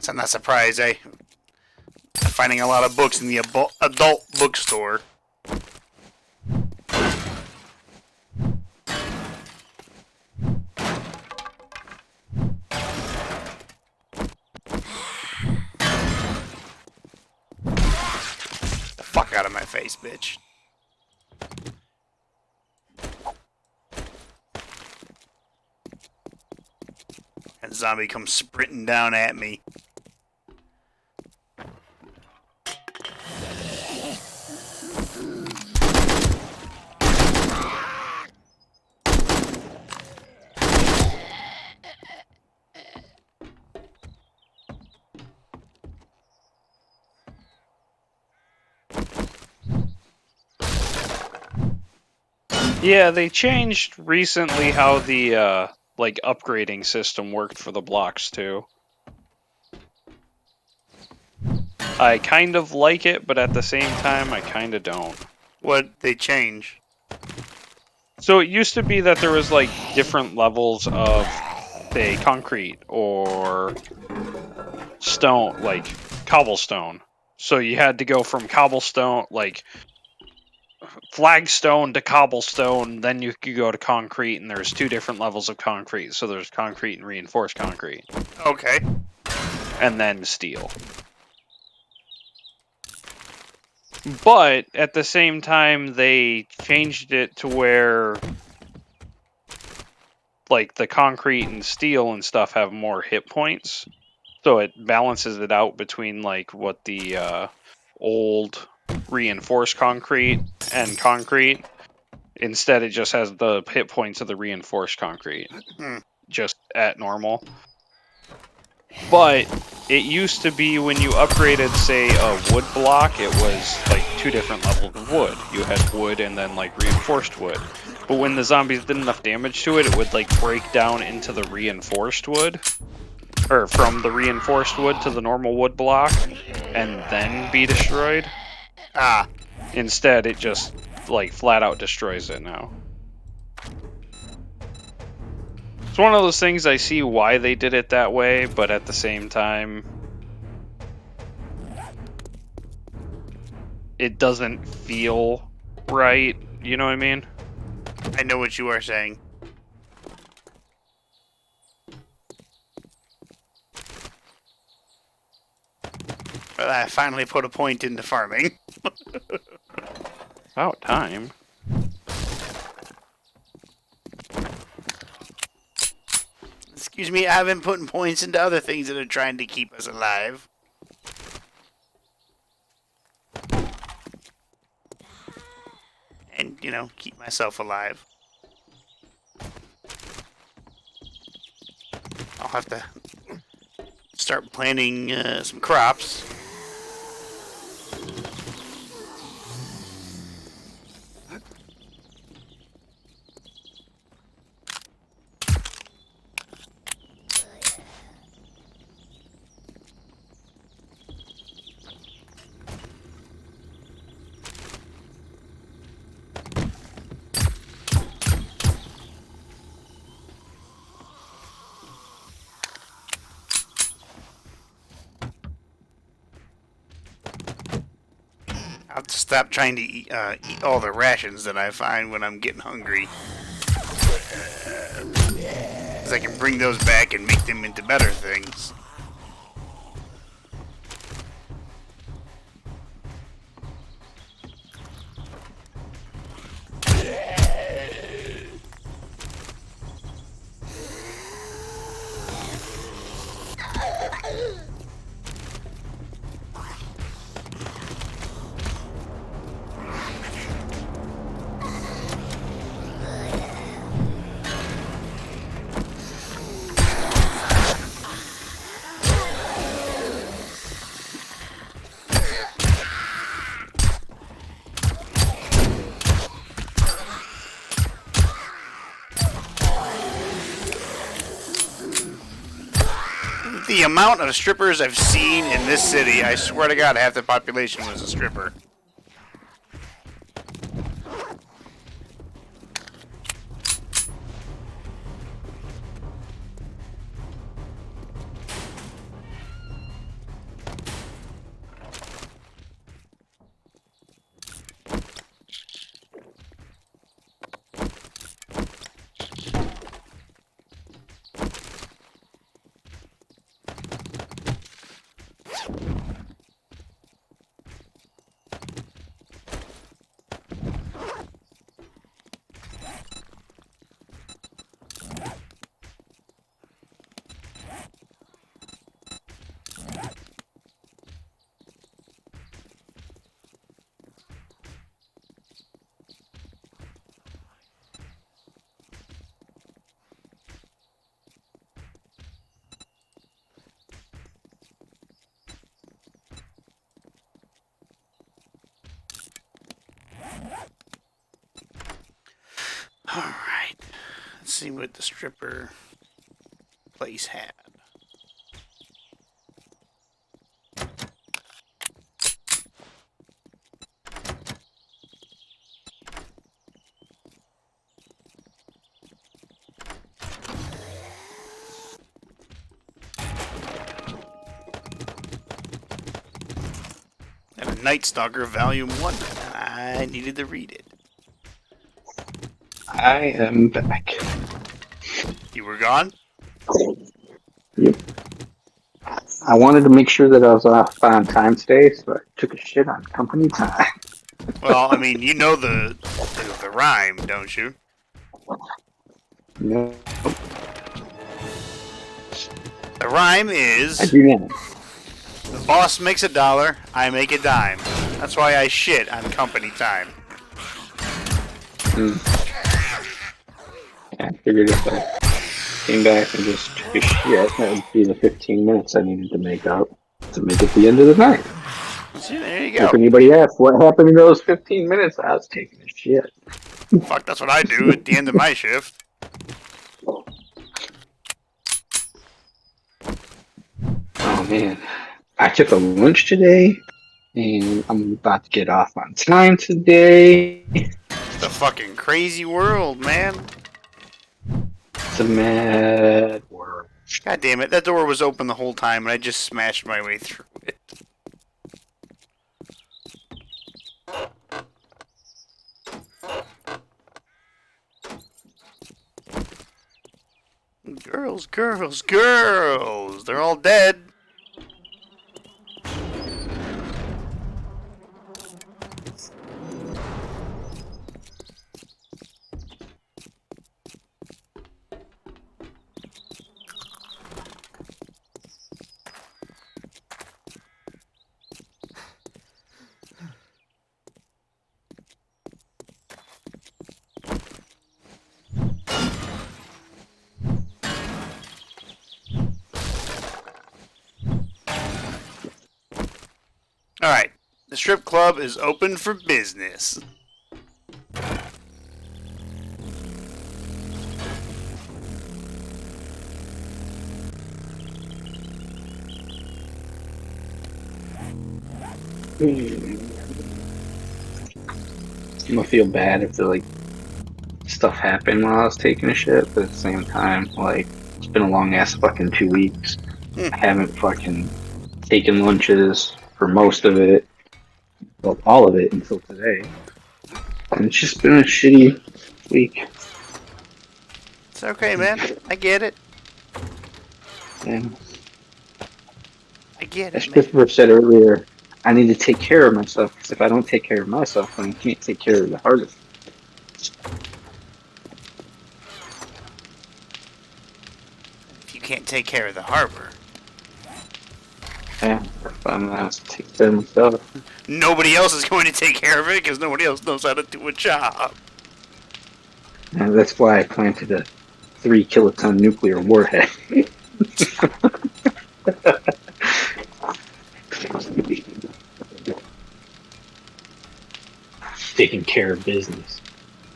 I'm not surprised, eh? Finding a lot of books in the adult bookstore. The fuck out of my face, bitch. And zombie comes sprinting down at me. Yeah, they changed recently how the like upgrading system worked for the blocks too. I kind of like it, but at the same time, I kind of don't. What they change? So it used to be that there was like different levels of, say, concrete or stone, like cobblestone. So you had to go from cobblestone, like flagstone to cobblestone, then you could go to concrete, and there's two different levels of concrete. So there's concrete and reinforced concrete. Okay. And then steel. But at the same time, they changed it to where like the concrete and steel and stuff have more hit points. So it balances it out between like what the old reinforced concrete and concrete. Instead, it just has the hit points of the reinforced concrete, just at normal. But it used to be when you upgraded, say, a wood block, it was like two different levels of wood. You had wood and then like reinforced wood. But when the zombies did enough damage to it, it would like break down into the reinforced wood. Or from the reinforced wood to the normal wood block, and then be destroyed. Ah. Instead, it just like flat out destroys it now. It's one of those things I see why they did it that way, but at the same time, it doesn't feel right. You know what I mean? I know what you are saying. Well, I finally put a point into farming. About time. Excuse me, I've been putting points into other things that are trying to keep us alive. And, you know, keep myself alive. I'll have to start planting some crops. I'll have to stop trying to eat all the rations that I find when I'm getting hungry. Because I can bring those back and make them into better things. The amount of strippers I've seen in this city, I swear to God, half the population was a stripper. Alright, let's see what the stripper place had. And a Night Stalker Volume 1. I needed to read it. I am back. You were gone? Yep. I wanted to make sure that I was off on time today, so I took a shit on company time. Well, I mean, you know the rhyme, don't you? No. The rhyme is... I do not. The boss makes $1, I make a dime. That's why I shit on company time. I figured if I came back and just took a shit, that would be the 15 minutes I needed to make up to make it the end of the night. See, there you go. If anybody asks what happened in those 15 minutes, I was taking a shit. Fuck, that's what I do at the end of my shift. Oh man. I took a lunch today, and I'm about to get off on time today. It's a fucking crazy world, man. It's a mad world. God damn it, that door was open the whole time and I just smashed my way through it. Girls, girls, girls! They're all dead. Alright, the strip club is open for business. I'm gonna feel bad if like stuff happened while I was taking a shit, but at the same time, like, it's been a long ass fucking 2 weeks. I haven't fucking taken lunches for most of it. Well, all of it until today. And it's just been a shitty week. It's okay, man. I get it. And I get as it, man. Christopher said earlier, I need to take care of myself. Because if I don't take care of myself, then I can't take care of the hardest. If you can't take care of the harbor, Yeah, if I'm gonna have to take care of myself. nobody else is going to take care of it because nobody else knows how to do a job. And that's why I planted a 3 kiloton nuclear warhead. Taking care of business.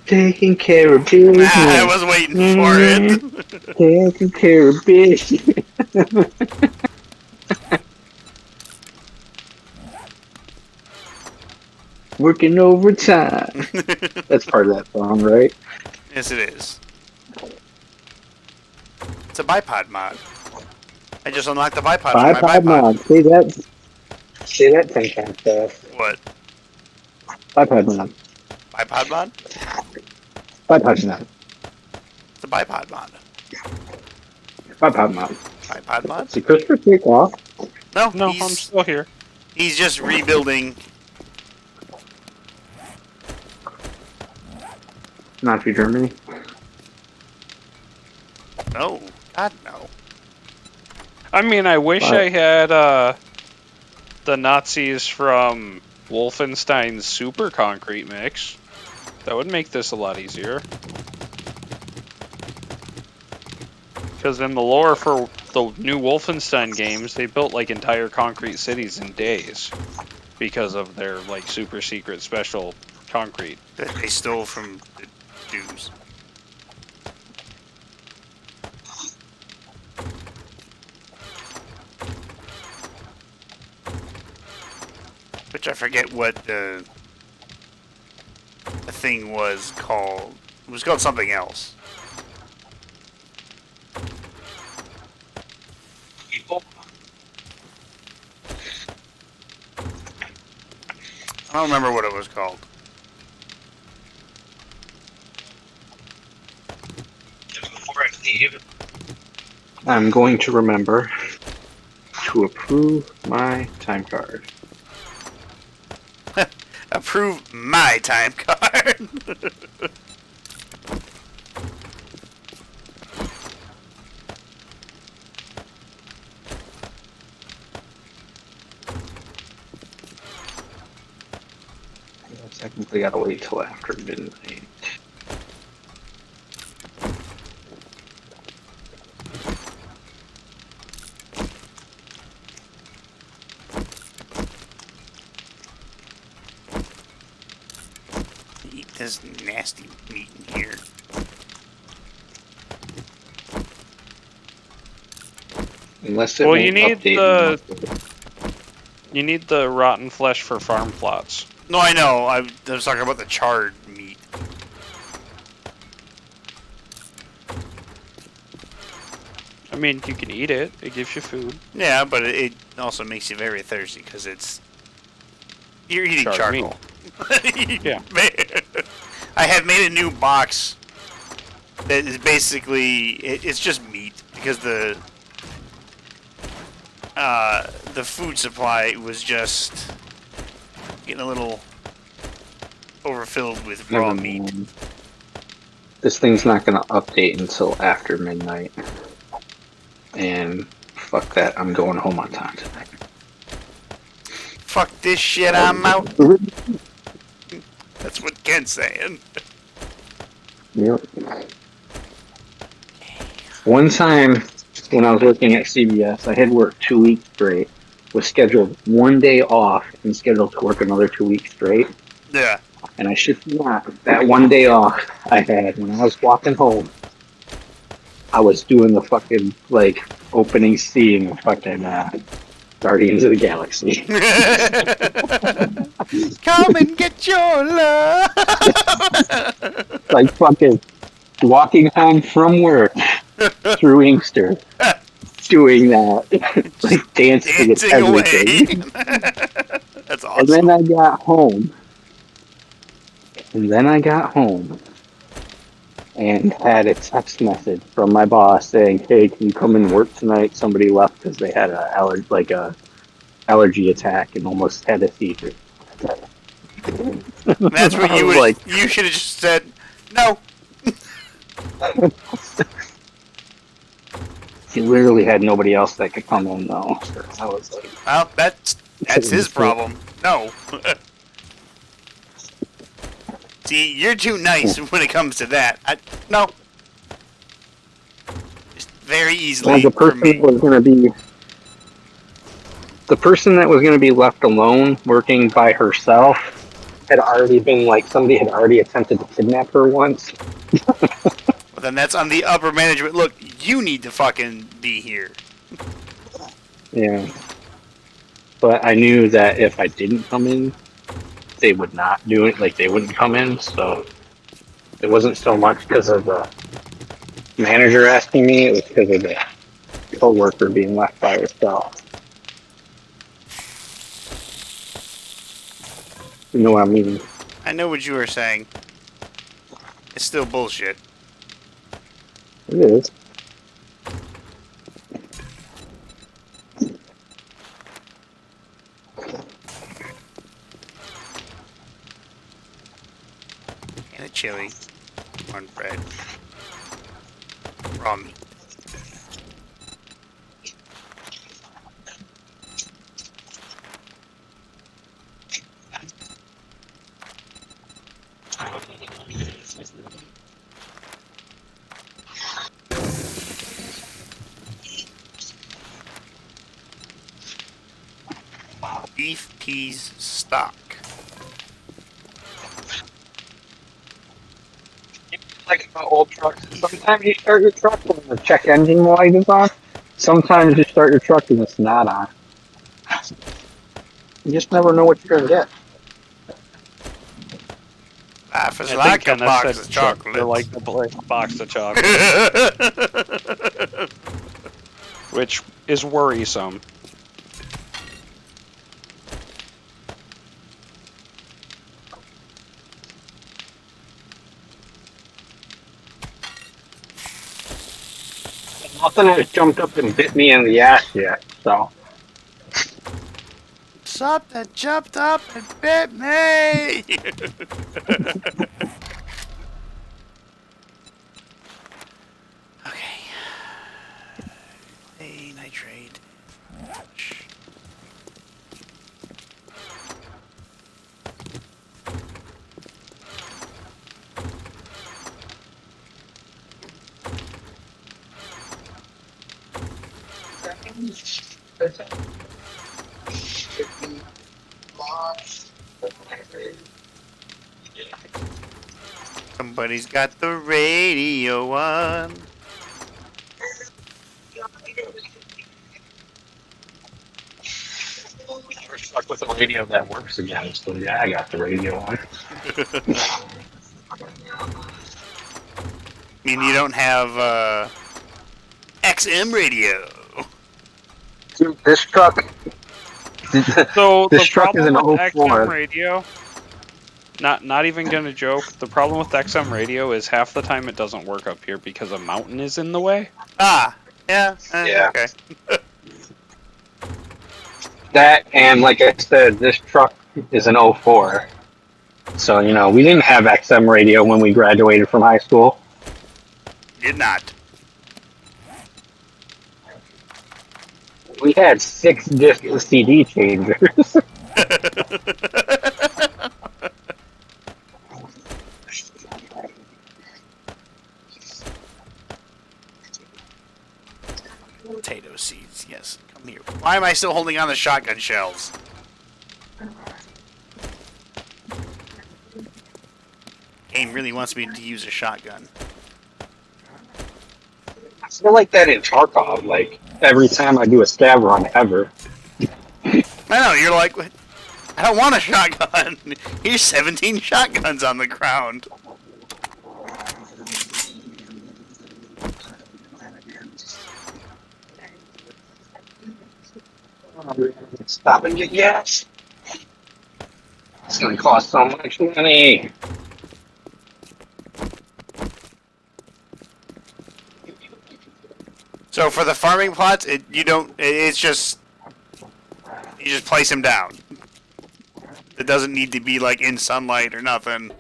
Taking care of business. I was waiting for it. Taking care of business. Working overtime. That's part of that song, right? Yes, it is. It's a bipod mod. I just unlocked the bipod. for my Bipod mod. Say that. Say that 10 times fast. What? Bipod mod. Bipod mod? Bipod mod. It's a bipod mod. Bipod mod. Bipod mod? Did Christopher take off? No, No, he's, I'm still here. he's just rebuilding. Nazi Germany. No, God no. I mean, I wish Wow. I had the Nazis from Wolfenstein's Super Concrete Mix. That would make this a lot easier. Because in the lore for the new Wolfenstein games, they built like entire concrete cities in days because of their like super secret special concrete. That they stole from the Jews. Which I forget what the thing was called. It was called something else. People. I don't remember what it was called. Before I leave, I'm going to remember to approve my time card. Approve my time card. I technically gotta wait till after midnight. Eat this nasty meat in here. Unless it Well, won't you need update. You need the rotten flesh for farm plots. No, I know. I was talking about the charred meat. I mean, you can eat it. It gives you food. Yeah, but it also makes you very thirsty because you're eating Charred charcoal. Yeah. I have made a new box that is basically it's just meat because the food supply was just getting a little overfilled with raw Never meat. mind. This thing's not gonna update until after midnight. And fuck that, I'm going home on time tonight. Fuck this shit, I'm out. That's what Ken's saying. Yep. One time when I was working at CBS, I had worked 2 weeks straight, was scheduled 1 day off and scheduled to work another 2 weeks straight. Yeah. And I should not, that 1 day off I had when I was walking home, I was doing the fucking, like, opening scene of fucking, Guardians of the Galaxy. Come and get your love. Like fucking walking home from work through Inkster. doing that, like dancing and Dancing everything. away. That's And then awesome. I got home. And had a text message from my boss saying, "Hey, can you come and work tonight? Somebody left because they had a allergy attack and almost had a seizure." That's what I you was would. like, You should have just said no. he literally had nobody else that could come in though. So I was like, Well, that's his problem. No. See, you're too nice when it comes to that. No. Just very easily well, the for person me. that was going to be left alone working by herself had already been like, somebody had already attempted to kidnap her once. Well, then that's on the upper management. Look, you need to fucking be here. Yeah. But I knew that if I didn't come in, they would not do it. Like, they wouldn't come in. So it wasn't so much because of the manager asking me, it was because of the co-worker being left by herself. You know what I mean? I know what you were saying. It's still bullshit. It is. And a chili. Cornbread. Raw meat. Beef peas stock. Like about old trucks. Sometimes you start your truck when the check engine light is on. Sometimes you start your truck and it's not on. You just never know what you're gonna get. Life is I like think a Kenneth box said of chocolates. They're like a box of chocolate, which is worrisome. Nothing has jumped up and bit me in the ass yet, so. Something jumped up and bit me! Okay. Hey, nitrate. Somebody's got the radio on. We're stuck with a radio that works again, so yeah, I got the radio on. I mean, you don't have, XM radio. Dude, this truck. So This the truck is problem an with 04. XM radio, not even gonna joke. The problem with XM radio is half the time it doesn't work up here because a mountain is in the way. Ah, yeah, Yeah. okay. That, and like I said, this truck is an 04. So, you know, we didn't have XM radio when we graduated from high school. Did not. We had 6 disc CD changers. Potato seeds, yes. Come here. Why am I still holding on to shotgun shells? Game really wants me to use a shotgun. I feel like that in Tarkov, like, every time I do a stab run ever. I know, you're like, I don't want a shotgun. Here's 17 shotguns on the ground. Stop and get gas. It's gonna cost so much money. So for the farming plots, it's just you just place them down. It doesn't need to be like in sunlight or nothing.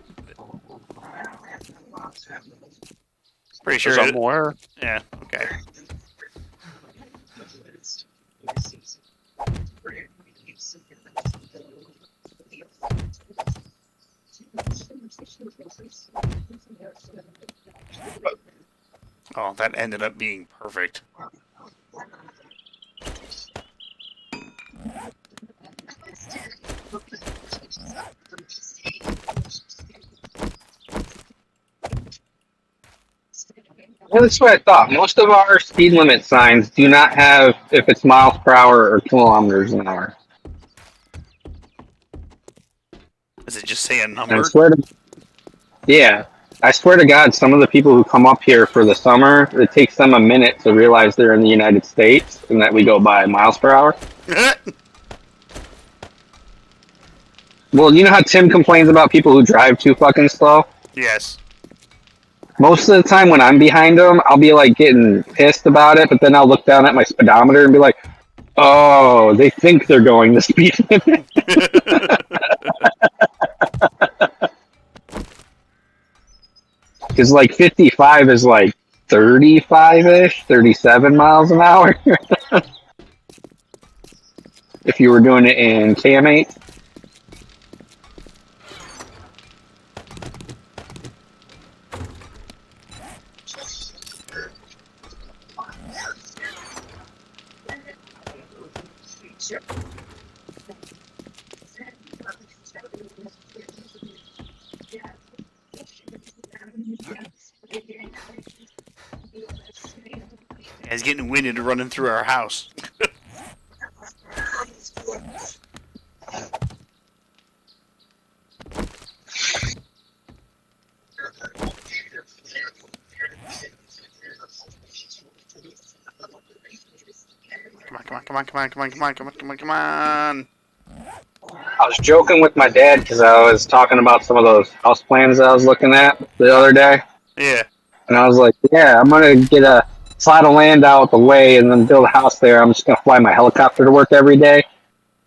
Pretty sure. Somewhere. Yeah. Okay. Oh, that ended up being perfect. Well, that's what I thought. Most of our speed limit signs do not have if it's miles per hour or kilometers an hour. Does it just say a And I number? swear to, yeah, I swear to God, some of the people who come up here for the summer, it takes them a minute to realize they're in the United States and that we go by miles per hour. Well, you know how Tim complains about people who drive too fucking slow? Yes. Most of the time when I'm behind them, I'll be like getting pissed about it, but then I'll look down at my speedometer and be like, oh, they think they're going the speed limit. Because like 55 is like 35-ish, 37 miles an hour. If you were doing it in KM8. It's getting winded running through our house. Come on. I was joking with my dad because I was talking about some of those house plans I was looking at the other day. Yeah. And I was like, yeah, I'm going to get a plot of land out the way and then build a house there. I'm just going to fly my helicopter to work every day.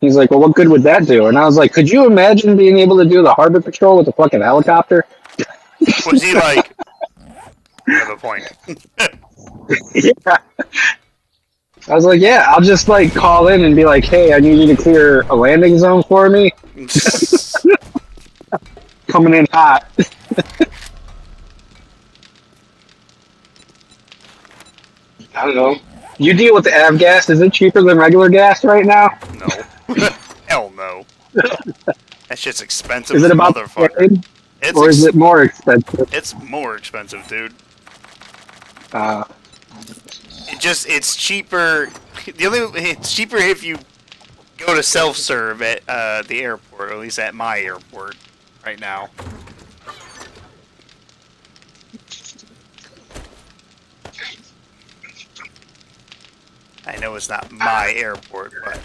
He's like, well, what good would that do? And I was like, could you imagine being able to do the harbor patrol with a fucking helicopter? Was he like, you have a point. Yeah. I was like, yeah, I'll just like call in and be like, hey, I need you to clear a landing zone for me. Coming in hot. I don't know. You deal with the avgas. Is it cheaper than regular gas right now? No. Hell no. That shit's expensive Is as it a about motherfucker. or is it more expensive? It's more expensive, dude. Uh, It's cheaper. It's cheaper if you go to self-serve at the airport, or at least at my airport right now. I know it's not my airport, but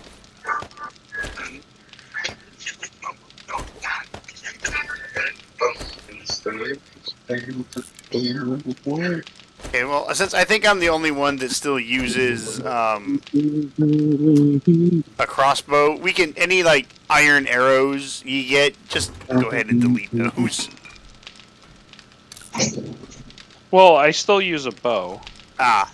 okay. Well, since I think I'm the only one that still uses a crossbow, we can any like iron arrows you get, just go ahead and delete those. Well, I still use a bow. Ah.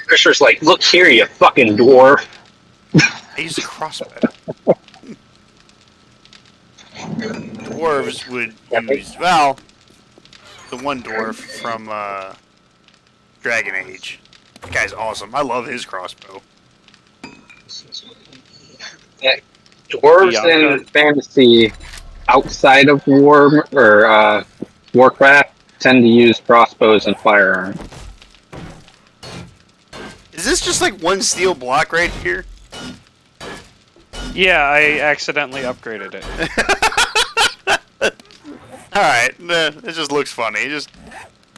Fisher's like, look here, you fucking dwarf. I use a crossbow. Dwarves would use, well, the one dwarf from Dragon Age. That guy's awesome. I love his crossbow. Yeah, dwarves in fantasy outside of war or Warcraft tend to use crossbows and firearms. Is this just like one steel block right here? Yeah, I accidentally upgraded it. Alright, it just looks funny. Just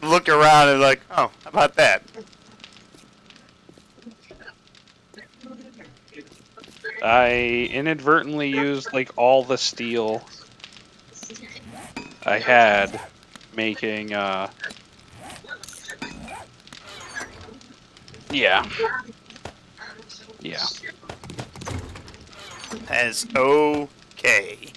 look around and like, oh, how about that? I inadvertently used like all the steel I had making yeah. As okay.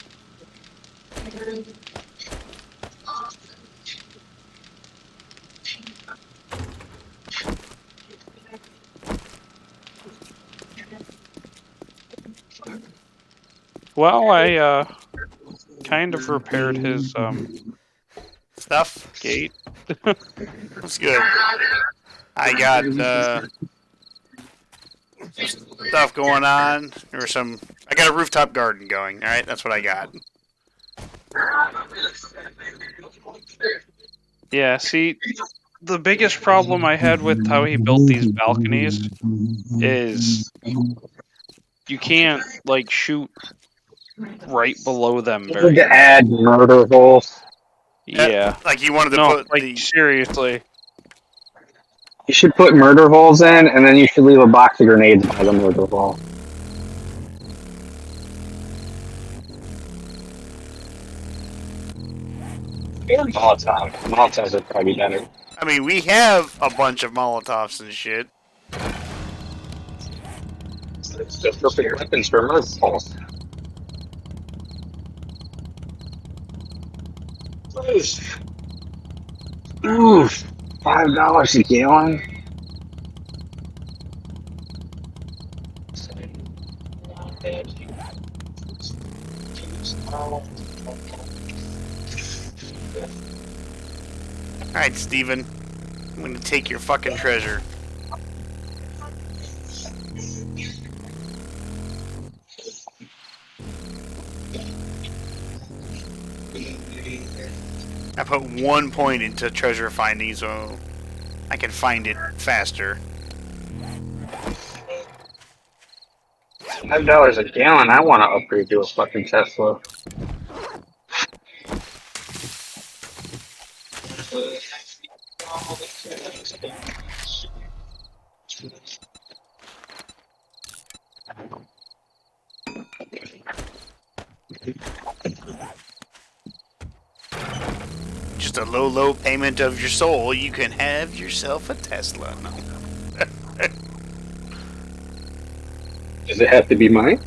Well, I kind of repaired his Stuff. gate. That's good. I got stuff going on. There was some. I got a rooftop garden going. All right, that's what I got. Yeah, see, the biggest problem I had with how he built these balconies is you can't like shoot right below them You very need to well. add murder holes. Yeah. Like you wanted to No, put like the. seriously. You should put murder holes in, and then you should leave a box of grenades by the murder hole. Molotov. Molotovs would probably be better. I mean, we have a bunch of Molotovs and shit. It's just perfect weapons for murder holes. Oof. $5 a gallon. Alright, Steven. I'm gonna take your fucking treasure. I put 1 point into treasure finding so I can find it faster. $5 a gallon. I want to upgrade to a fucking Tesla. Just a low payment of your soul, you can have yourself a Tesla. No. Does it have to be mine?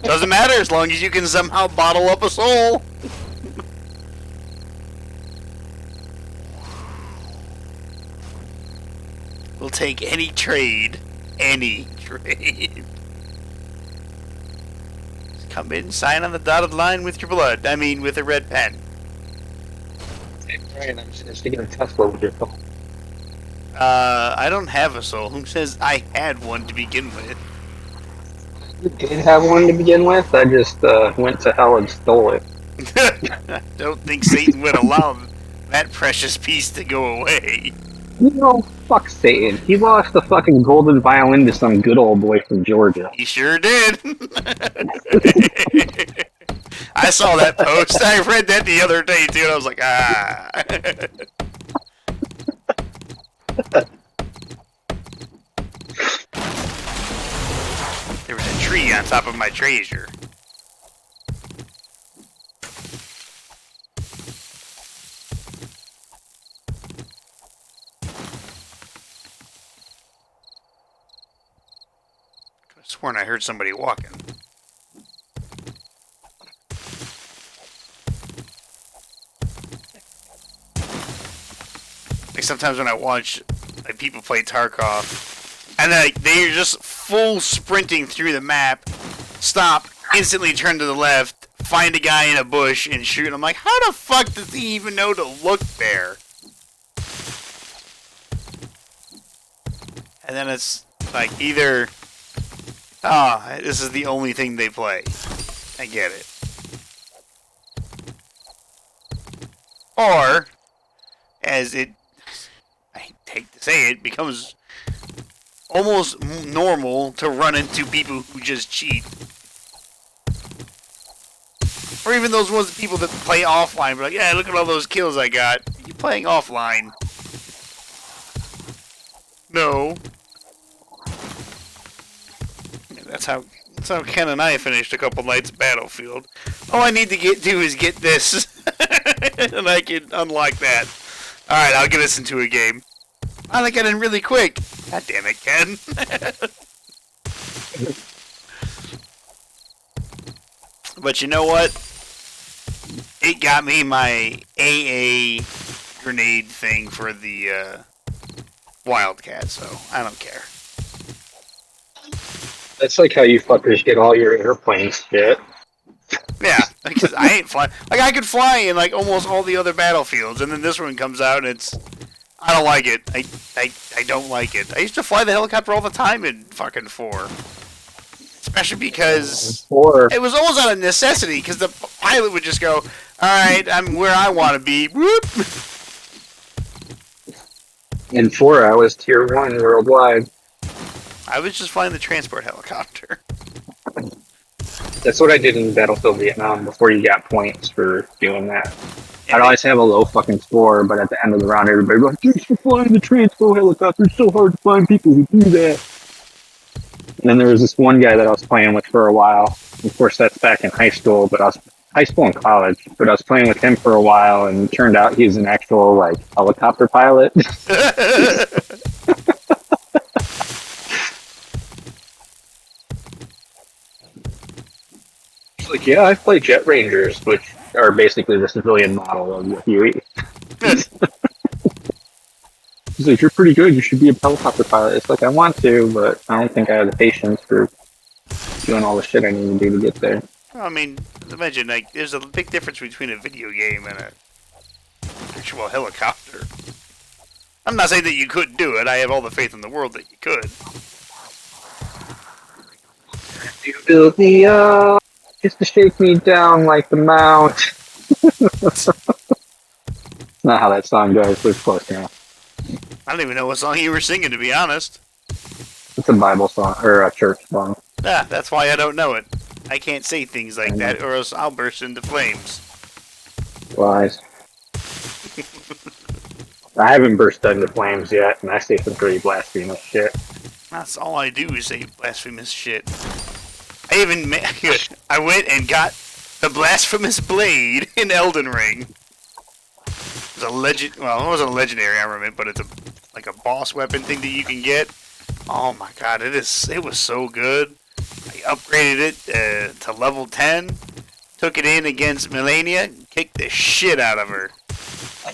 Doesn't matter as long as you can somehow bottle up a soul. We'll take any trade. Any trade. Come in, sign on the dotted line with your blood. I mean, with a red pen. Hey, Brian, I'm just to get a Tesla with your phone. I don't have a soul. Who says I had one to begin with? You did have one to begin with. I just went to hell and stole it. I don't think Satan would allow that precious piece to go away. You know, fuck Satan. He lost the fucking golden violin to some good old boy from Georgia. He sure did. I saw that post. I read that the other day too, and I was like, ah. There was a tree on top of my treasure. Could have sworn I heard somebody walking. Like sometimes when I watch like people play Tarkov, and they're just full sprinting through the map, stop, instantly turn to the left, find a guy in a bush and shoot. And I'm like, how the fuck does he even know to look there? And then it's like either, this is the only thing they play. I get it. Or, as it, I hate to say it, becomes almost normal to run into people who just cheat. Or even those ones people that play offline, but like, yeah, look at all those kills I got. You playing offline? No. Yeah, that's how Ken and I finished a couple nights of Battlefield. All I need to do is get this, and I can unlock that. All right, I'll get us into a game. I got in really quick. God damn it, Ken. But you know what? It got me my AA grenade thing for the Wildcat, so I don't care. That's like how you fuckers get all your airplane shit. Yeah, because I ain't flying. Like, I could fly in, like, almost all the other Battlefields, and then this one comes out, and it's... I don't like it. I don't like it. I used to fly the helicopter all the time in fucking 4. Especially because... 4. It was almost out of necessity, because the pilot would just go, alright, I'm where I want to be. Whoop! In 4, I was tier 1 worldwide. I was just flying the transport helicopter. That's what I did in Battlefield Vietnam before you got points for doing that. I'd always have a low fucking score, but at the end of the round, everybody would be like, thanks for flying the transport helicopter. It's so hard to find people who do that. And then there was this one guy that I was playing with for a while. Of course, that's back in high school, but high school and college. But I was playing with him for a while, and it turned out he's an actual, like, helicopter pilot. Like, yeah, I play Jet Rangers, which are basically the civilian model of the Huey. He's like, you're pretty good, you should be a helicopter pilot. It's like, I want to, but I don't think I have the patience for doing all the shit I need to do to get there. I mean, imagine, like, there's a big difference between a video game and an actual helicopter. I'm not saying that you couldn't do it. I have all the faith in the world that you could. You build me up just to shake me down like the mount. That's not how that song goes, but it's close enough. I don't even know what song you were singing, to be honest. It's a Bible song, or a church song. Yeah, that's why I don't know it. I can't say things like that, or else I'll burst into flames. Lies. I haven't burst into flames yet, and I say some pretty blasphemous shit. That's all I do is say blasphemous shit. I even I went and got the blasphemous blade in Elden Ring. It's a well, it wasn't a legendary armament, but it's like a boss weapon thing that you can get. Oh my god, it was so good. I upgraded it to level 10, took it in against Melania, kicked the shit out of her. I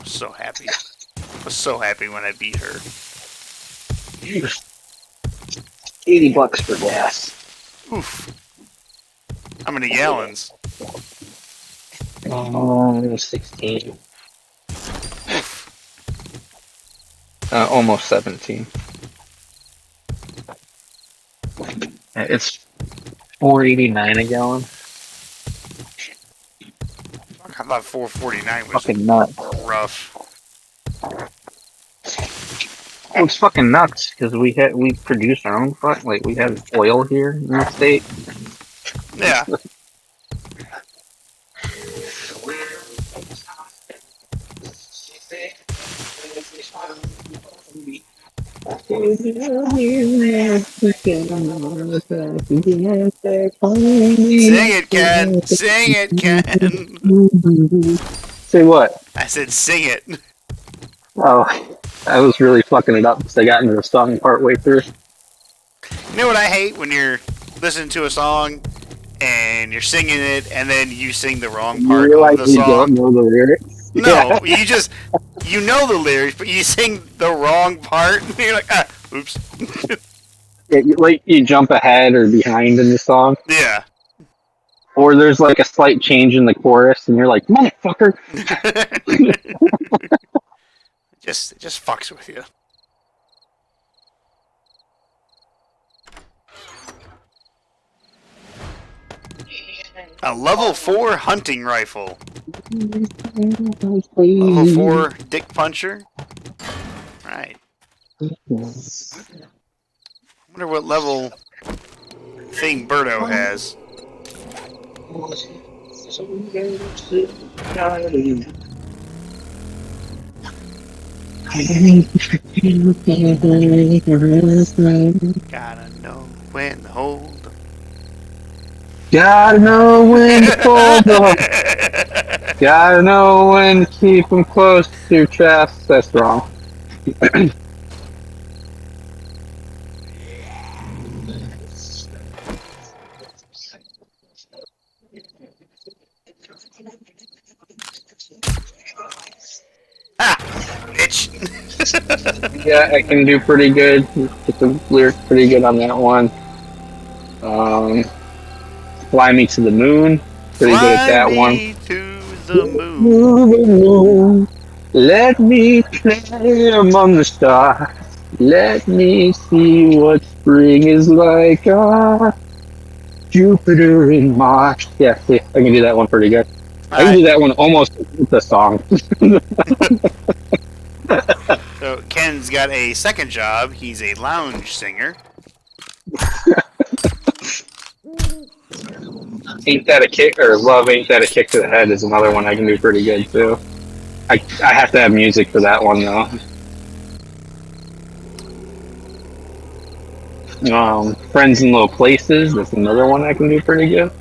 was so happy. I was so happy when I beat her. $80 for gas. Oof. How many gallons? 16. Oof. Almost 17. It's $4.89 a gallon. I thought 4.49 was Fucking nuts. rough. It's fucking nuts because we produce our own we have oil here in the state. Yeah. Sing it, Ken. Sing it, Ken. Say what? I said sing it. Oh, I was really fucking it up because I got into the song part way through. You know what I hate? When you're listening to a song and you're singing it and then you sing the wrong part of the You song. don't know the lyrics? No, you know the lyrics, but you sing the wrong part. And you're like, oops. Yeah, you jump ahead or behind in the song. Yeah. Or there's like a slight change in the chorus, and you're like, motherfucker. It just fucks with you. A level 4 hunting rifle. Level 4 dick puncher. Right. I wonder what level thing Birdo has. Gotta know when to hold 'em. Gotta know when to fold them. Gotta know when to keep them close to your chest. That's wrong. Ah, bitch. Yeah, I can do pretty good. Get the lyrics pretty good on that one. Fly Me to the Moon. Pretty good at that one. Fly me to the moon. To the moon. Let me play among the stars. Let me see what spring is like. Jupiter in March. Yeah, see, I can do that one pretty good. I can do that one almost with the song. So Ken's got a second job. He's a lounge singer. Ain't That a Kick, or Love Ain't That a Kick to the Head is another one I can do pretty good too. I have to have music for that one though. Friends in Low Places, that's another one I can do pretty good.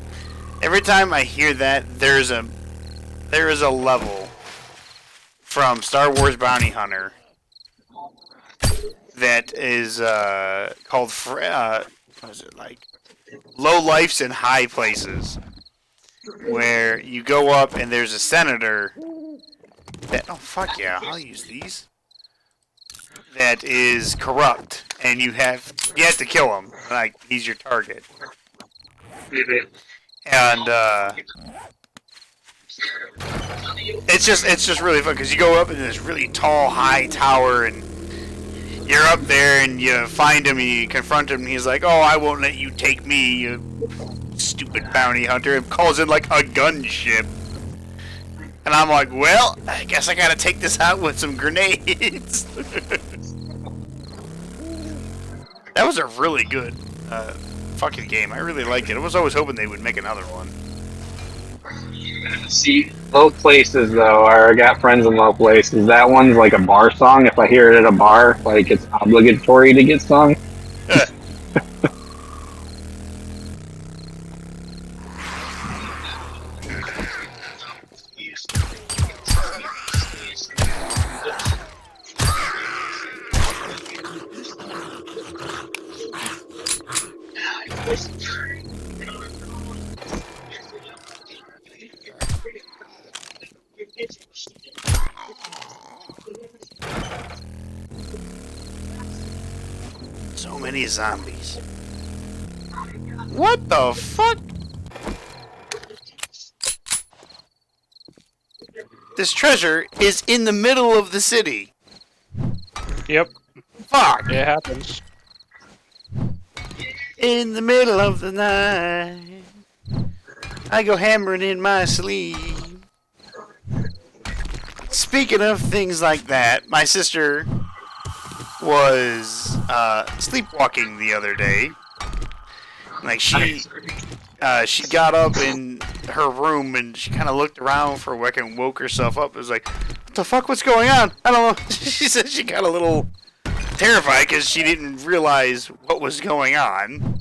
Every time I hear that, there is a level from Star Wars Bounty Hunter that is called what is it, like Low Lifes in High Places, where you go up and there's a senator that, oh fuck yeah, I'll use these, that is corrupt, and you have to kill him, like he's your target. And it's just really fun because you go up in this really tall, high tower, and you're up there, and you find him, and you confront him, and he's like, "Oh, I won't let you take me, you stupid bounty hunter," and calls in like a gunship. And I'm like, "Well, I guess I gotta take this out with some grenades." That was a really good fucking game. I really liked it. I was always hoping they would make another one. See, Low Places though, or I Got Friends in Low Places, that one's like a bar song. If I hear it at a bar, like it's obligatory to get sung. So many zombies. What the fuck? This treasure is in the middle of the city. Yep. Fuck. It happens. In the middle of the night, I go hammering in my sleep. Speaking of things like that, my sister was sleepwalking the other day. Like she got up in her room and she kind of looked around for a week and woke herself up. It was like, what the fuck? What's going on? I don't know. She said she got a little terrified because she didn't realize what was going on.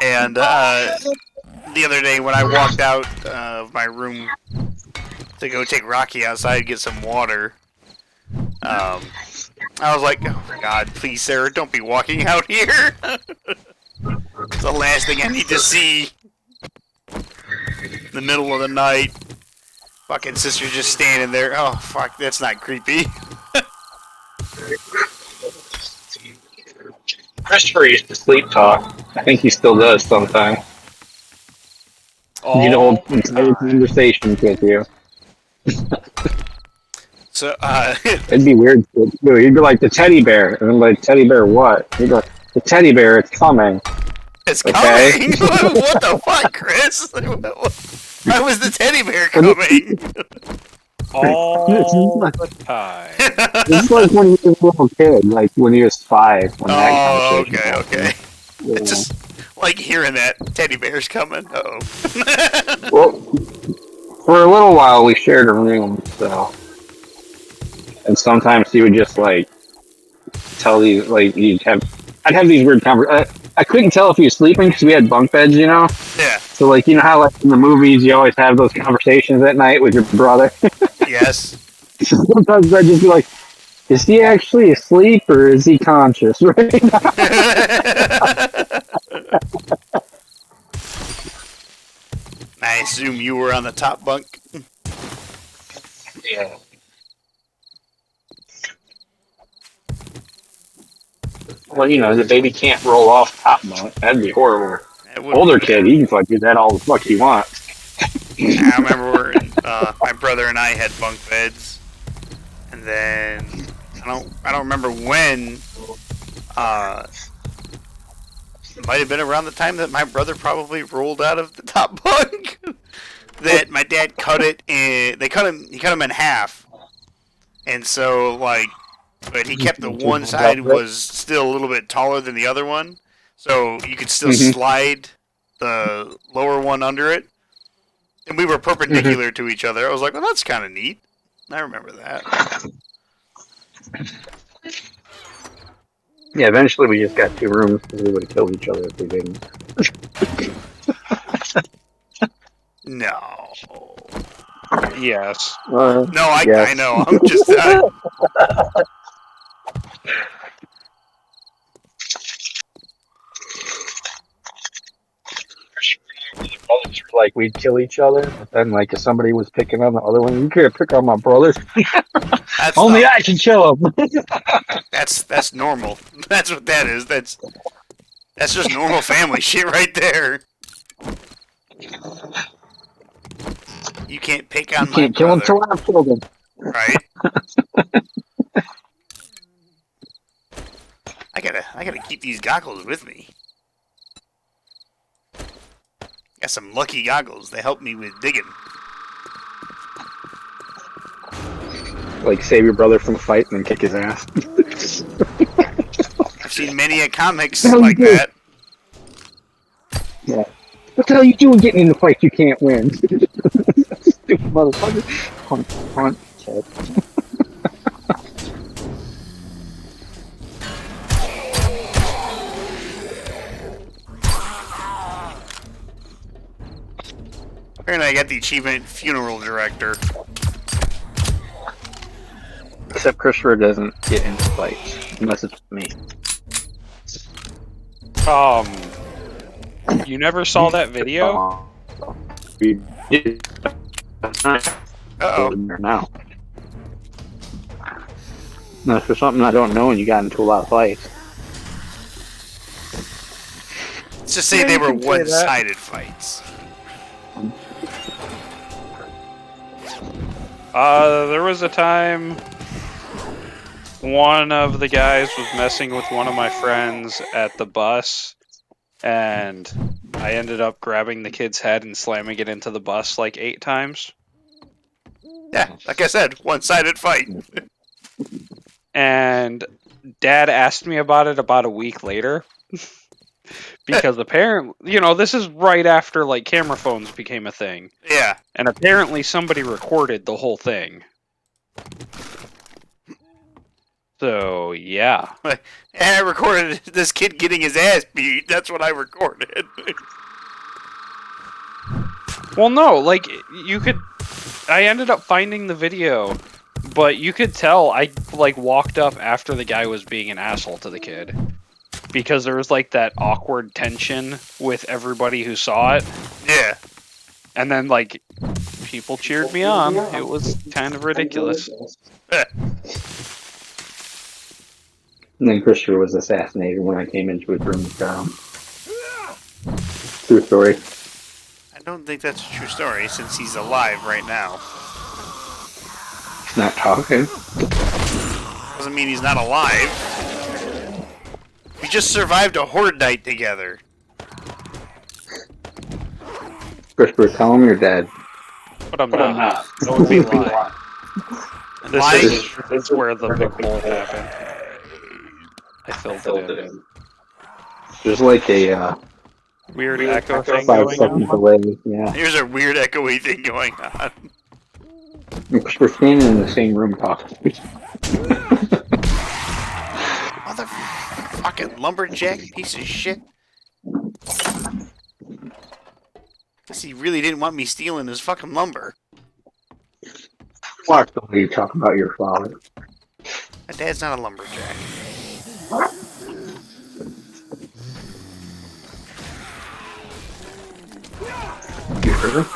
And the other day when I walked out of my room to go take Rocky outside to get some water, I was like, oh my god, please Sarah, don't be walking out here. It's the last thing I need to see. In the middle of the night. Fucking sister just standing there. Oh fuck, that's not creepy. Christopher used to sleep talk. I think he still does sometimes. He'd hold entire conversations with you. So, it'd be weird to do. He'd be like, the teddy bear. And I'm like, teddy bear what? He'd go, the teddy bear, it's coming. It's coming? What the fuck, Chris? Why was the teddy bear coming? All the time. This is like when he was a little kid, like when he was 5. When that Oh, conversation happened. okay. It's just like hearing that teddy bear's coming. Uh-oh. Well, for a little while we shared a room, so, and sometimes he would just like tell these like I'd have these weird conversations. I couldn't tell if he was sleeping because we had bunk beds, you know. Yeah. So like you know how like in the movies you always have those conversations at night with your brother. Yes. Sometimes I'd just be like, is he actually asleep or is he conscious right now? I assume you were on the top bunk. Yeah. Well, you know, the baby can't roll off top bunk. That'd be horrible. Older kid, he can fuck do that all the fuck he wants. I remember my brother and I had bunk beds, and then I don't remember when. It might have been around the time that my brother probably rolled out of the top bunk. That my dad cut it, and he cut him in half, and so like, but he kept the one side was still a little bit taller than the other one, so you could still slide the lower one under it. And we were perpendicular to each other. I was like, well, that's kind of neat. I remember that. Yeah, eventually we just got 2 rooms because we would have killed each other if we didn't. No. Yes. No, yes. I know. I'm just... Like we'd kill each other, but then like if somebody was picking on the other one, you can't pick on my brother. Only I can kill him. That's normal. That's what that is. That's just normal family shit right there. You can't pick on You can't kill him till I've killed him. Right. I gotta keep these goggles with me. Got some lucky goggles. They help me with digging. Like save your brother from a fight and then kick his ass. I've seen many a comics like that. Yeah. What the hell are you doing getting in the fight you can't win? Stupid motherfucker. Hunt. Apparently I got the achievement funeral director. Except Christopher doesn't get into fights unless it's me. You never saw that video? We did. Uh-oh. Now. No, for something I don't know and you got into a lot of fights. Let's just say they were one-sided fights. There was a time one of the guys was messing with one of my friends at the bus, and I ended up grabbing the kid's head and slamming it into the bus like 8 times. Yeah, like I said, one-sided fight. And Dad asked me about it about a week later. Because apparently, you know, this is right after like camera phones became a thing. Yeah. And apparently somebody recorded the whole thing. So, yeah. And I recorded this kid getting his ass beat. That's what I recorded. Well, no, like, you could... I ended up finding the video, but you could tell I, like, walked up after the guy was being an asshole to the kid. Because there was, like, that awkward tension with everybody who saw it. Yeah. And then, like, people cheered me on. It was kind of ridiculous. And then Christopher was assassinated when I came into his room and got him. True story. I don't think that's a true story, since he's alive right now. He's not talking. Doesn't mean he's not alive. We just survived a horde night together. Christopher, tell him you're dead. But I'm not. That would be lying. This is where the big hole happened. I filled it in. There's like a Weird echo thing 5 going second on. delay. Yeah, There's a weird echoey thing going on. because we're standing in the same room talking. Motherfucking lumberjack piece of shit. Guess he really didn't want me stealing his fucking lumber. Watch the way you talk about your father. My dad's not a lumberjack. You heard him?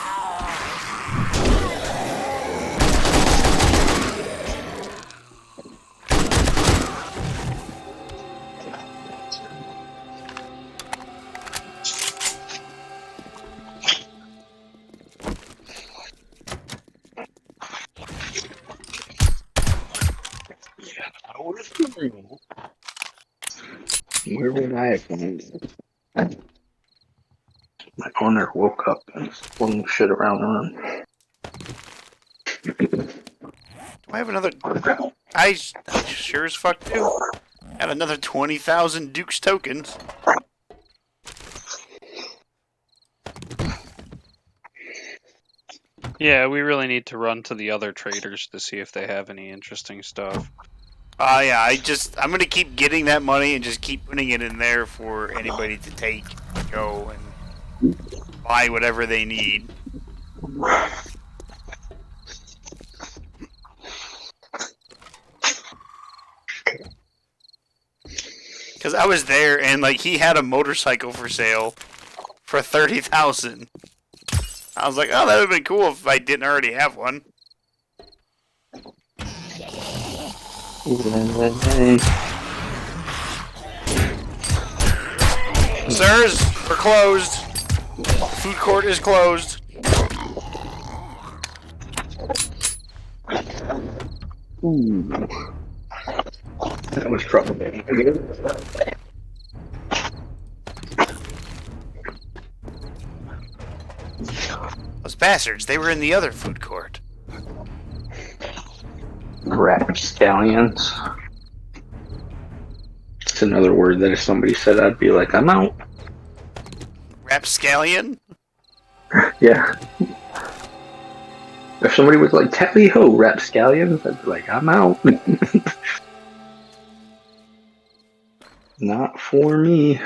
Where would I have gone? My owner woke up and flung shit around the room. Do I have another... I sure as fuck do. Have another 20,000 Duke's tokens. Yeah, we really need to run to the other traders to see if they have any interesting stuff. Yeah, I'm gonna keep getting that money and just keep putting it in there for anybody to take, go, and buy whatever they need. Because I was there and like he had a motorcycle for sale for 30,000. I was like, oh, that would have been cool if I didn't already have one. Sirs, we're closed. Food court is closed. Ooh. That was trouble, baby. Those bastards, they were in the other food court. Rapscallions. It's another word that if somebody said, I'd be like, I'm out. Rapscallion? Yeah. If somebody was like, tally ho, rapscallions, I'd be like, I'm out. Not for me.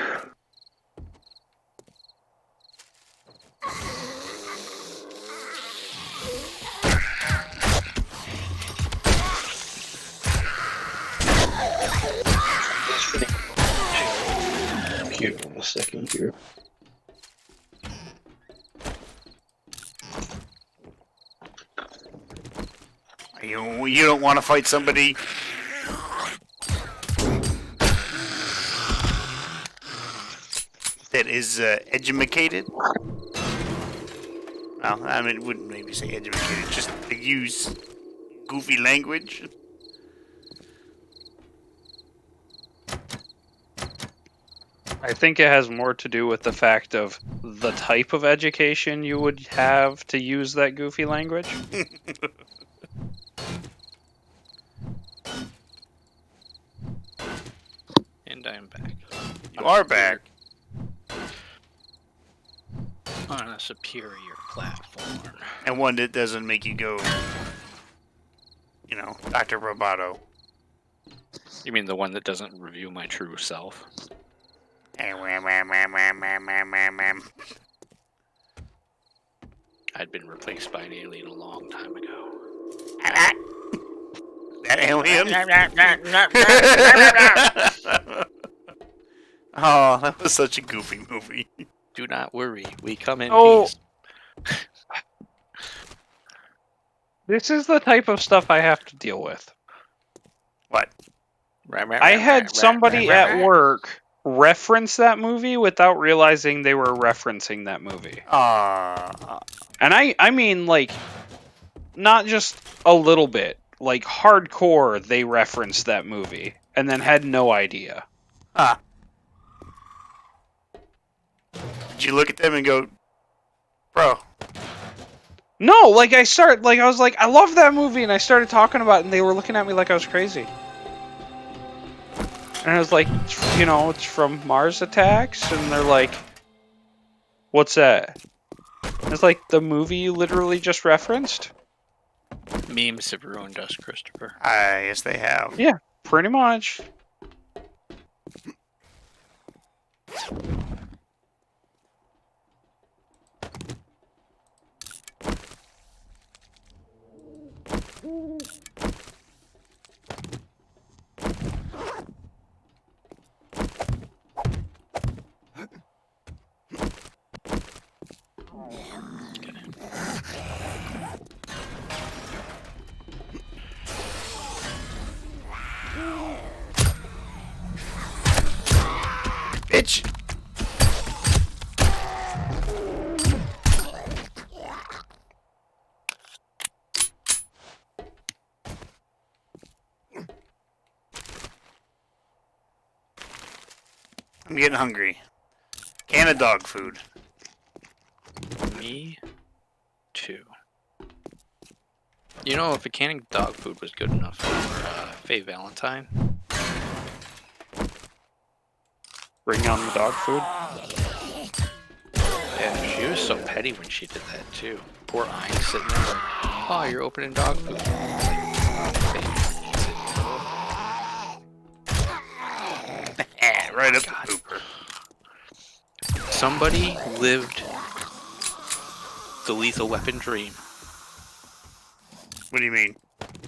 Give me a second here. You don't want to fight somebody that is educated? Well, I mean, it wouldn't maybe say educated, just to use goofy language. I think it has more to do with the fact of the type of education you would have to use that goofy language. And I'm back. You are back. On a superior platform. And one that doesn't make you go, you know, Dr. Roboto. You mean the one that doesn't review my true self? I'd been replaced by an alien a long time ago. That alien? Oh, that was such a goofy movie. Do not worry, we come in Oh. peace. This is the type of stuff I have to deal with. What? I had somebody at work reference that movie without realizing they were referencing that movie. And I mean, like, not just a little bit. Like, hardcore, they referenced that movie and then had no idea. Ah. Did you look at them and go, bro? No, like, I was like, I love that movie, and I started talking about it, and they were looking at me like I was crazy. And I was like, you know, it's from Mars Attacks, and they're like, what's that? It's like the movie you literally just referenced. Memes have ruined us, Christopher. Yes, they have. Yeah, pretty much. Bitch! I'm getting hungry. Can of dog food. Me too. You know, if a can of dog food was good enough for Faye Valentine. Bring on the dog food. Yeah, she was so petty when she did that too. Poor Ein sitting there like, oh, you're opening dog food. Right up the pooper. Somebody lived the Lethal Weapon dream. What do you mean?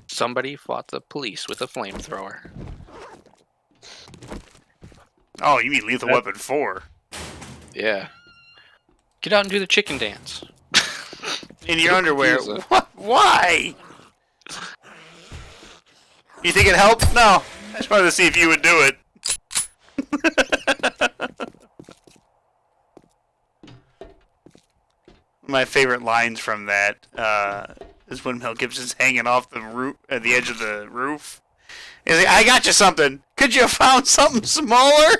Somebody fought the police with a flamethrower. Oh, you mean Lethal Weapon 4? Yeah. Get out and do the chicken dance. In your underwear. What? Why? You think it helped? No. I just wanted to see if you would do it. My favorite lines from that is when Mel Gibson's hanging off the roof at the edge of the roof. He's like, "I got you something. Could you have found something smaller?"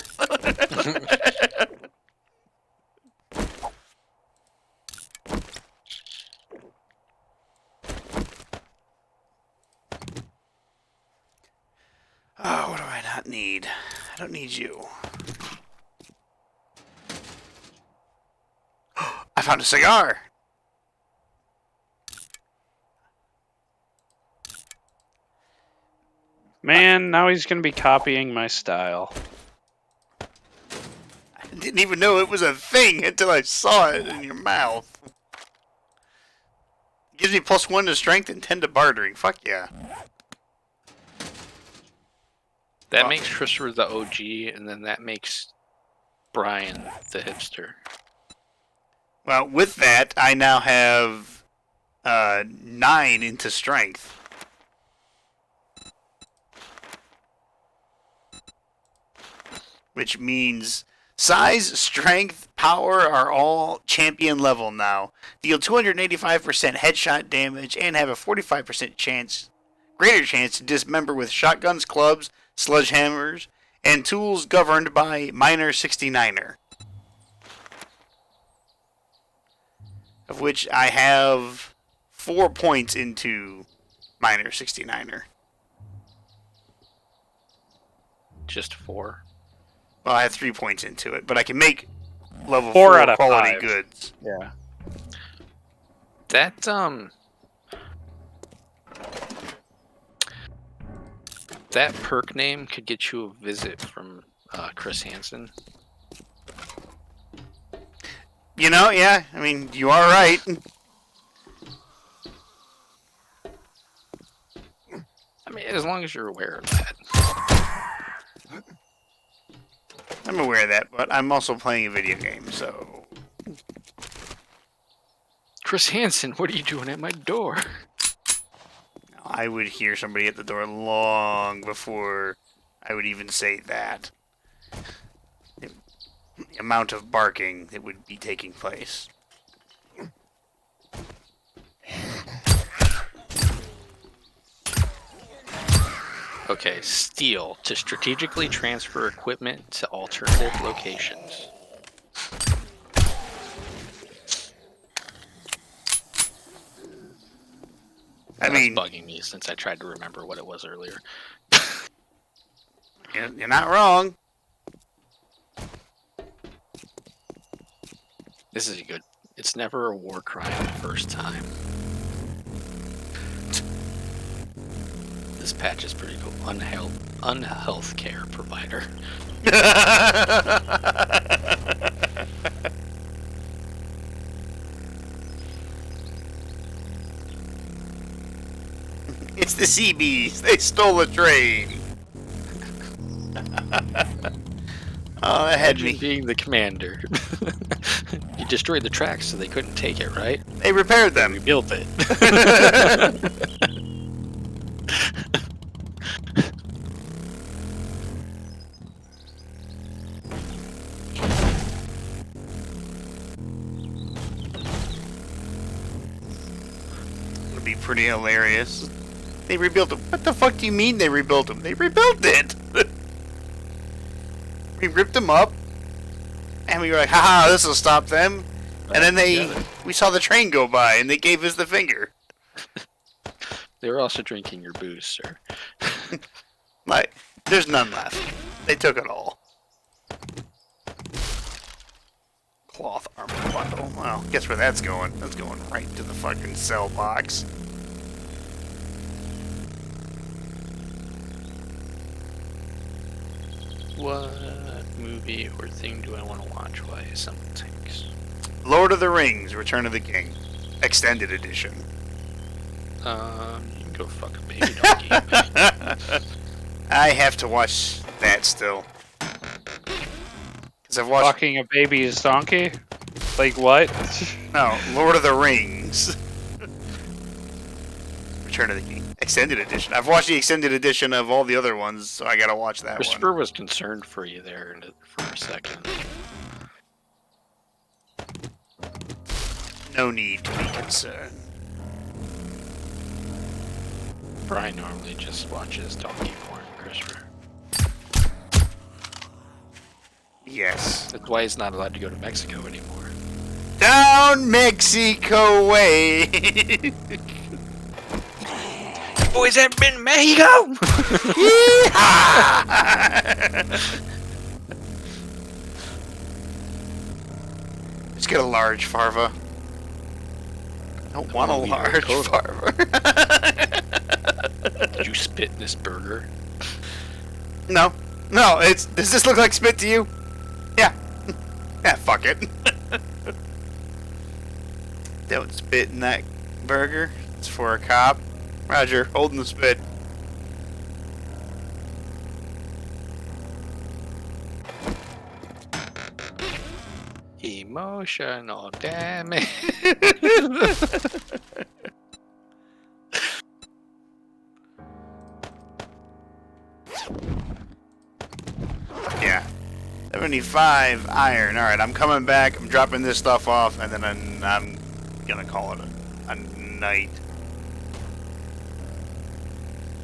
Oh, what do I not need? I don't need you. I found a cigar. Man, now he's gonna be copying my style. I didn't even know it was a thing until I saw it in your mouth. Gives me +1 to strength and 10 to bartering. Fuck yeah. That makes Christopher the OG, and then that makes Brian the hipster. Well, with that, I now have 9 into strength. Which means size, strength, power are all champion level now. Deal 285% headshot damage and have a 45% greater chance to dismember with shotguns, clubs, sledgehammers, and tools governed by Miner 69er. Of which I have 4 points into Miner 69er. Just 4. Well, I have 3 points into it, but I can make level 4 4 out of quality 5. goods. Yeah. That perk name could get you a visit from Chris Hansen. You know, yeah, I mean, you are right. I mean, as long as you're aware of that. I'm aware of that, but I'm also playing a video game, so... Chris Hansen, what are you doing at my door? I would hear somebody at the door long before I would even say that. The amount of barking that would be taking place. Okay, steal to strategically transfer equipment to alternative locations. I mean, bugging me since I tried to remember what it was earlier. You're not wrong. This is good. It's never a war crime the first time. This patch is pretty cool. Unhealth care provider. It's the CBs. They stole the train. Oh, that had me. Being the commander. You destroyed the tracks so they couldn't take it, right? They repaired them. We built it. Would be pretty hilarious. They rebuilt them. What the fuck do you mean they rebuilt them? They rebuilt it. We ripped them up, and we were like, haha, this will stop them. And then we saw the train go by, and they gave us the finger. They were also drinking your booze, sir. Like, there's none left. They took it all. Cloth armor bundle. Well, guess where that's going? That's going right to the fucking cell box. What movie or thing do I want to watch while I assemble tanks? Lord of the Rings, Return of the King. Extended edition. You can go fuck a baby donkey. I have to watch that still. Cause I've watched... Fucking a baby's donkey? Like what? No, Lord of the Rings. Return of the King. Extended edition. I've watched the extended edition of all the other ones, so I gotta watch that Christopher one. was concerned for you there for a second. No need to be concerned. Brian normally just watches donkey porn, Christopher. Yes. That's why he's not allowed to go to Mexico anymore. Down Mexico way! Boys have been in Mexico! Let's get a large farva. I don't want a large farva. Did you spit in this burger? No. No, does this look like spit to you? Yeah. Yeah, fuck it. Don't spit in that burger. It's for a cop. Roger, holding the spit. Emotional damage. Yeah. 75 iron. Alright, I'm coming back. I'm dropping this stuff off, and then I'm gonna call it a night.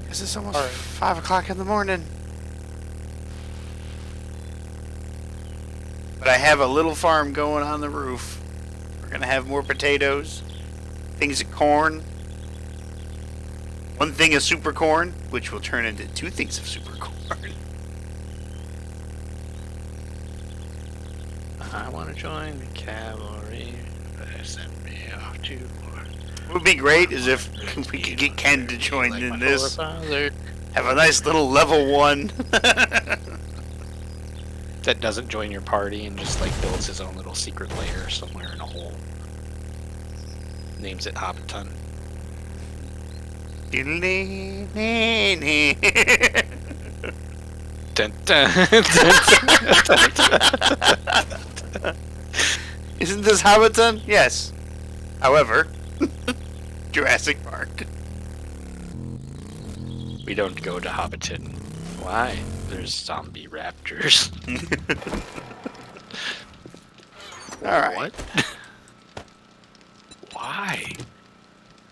Because it's almost 5 o'clock in the morning. But I have a little farm going on the roof. We're gonna have more potatoes, things of corn, one thing of super corn, which will turn into 2 things of super corn. I want to join the cavalry. Send me off to war. What would be great is if we could get Ken to join Like in my this. forefather. Have a nice little level 1. That doesn't join your party and just like builds his own little secret lair somewhere in a hole. Names it Hobbiton. Dun, dun, dun. Isn't this Hobbiton? Yes. However, Jurassic Park. We don't go to Hobbiton. Why? There's zombie raptors. Alright. What? Why?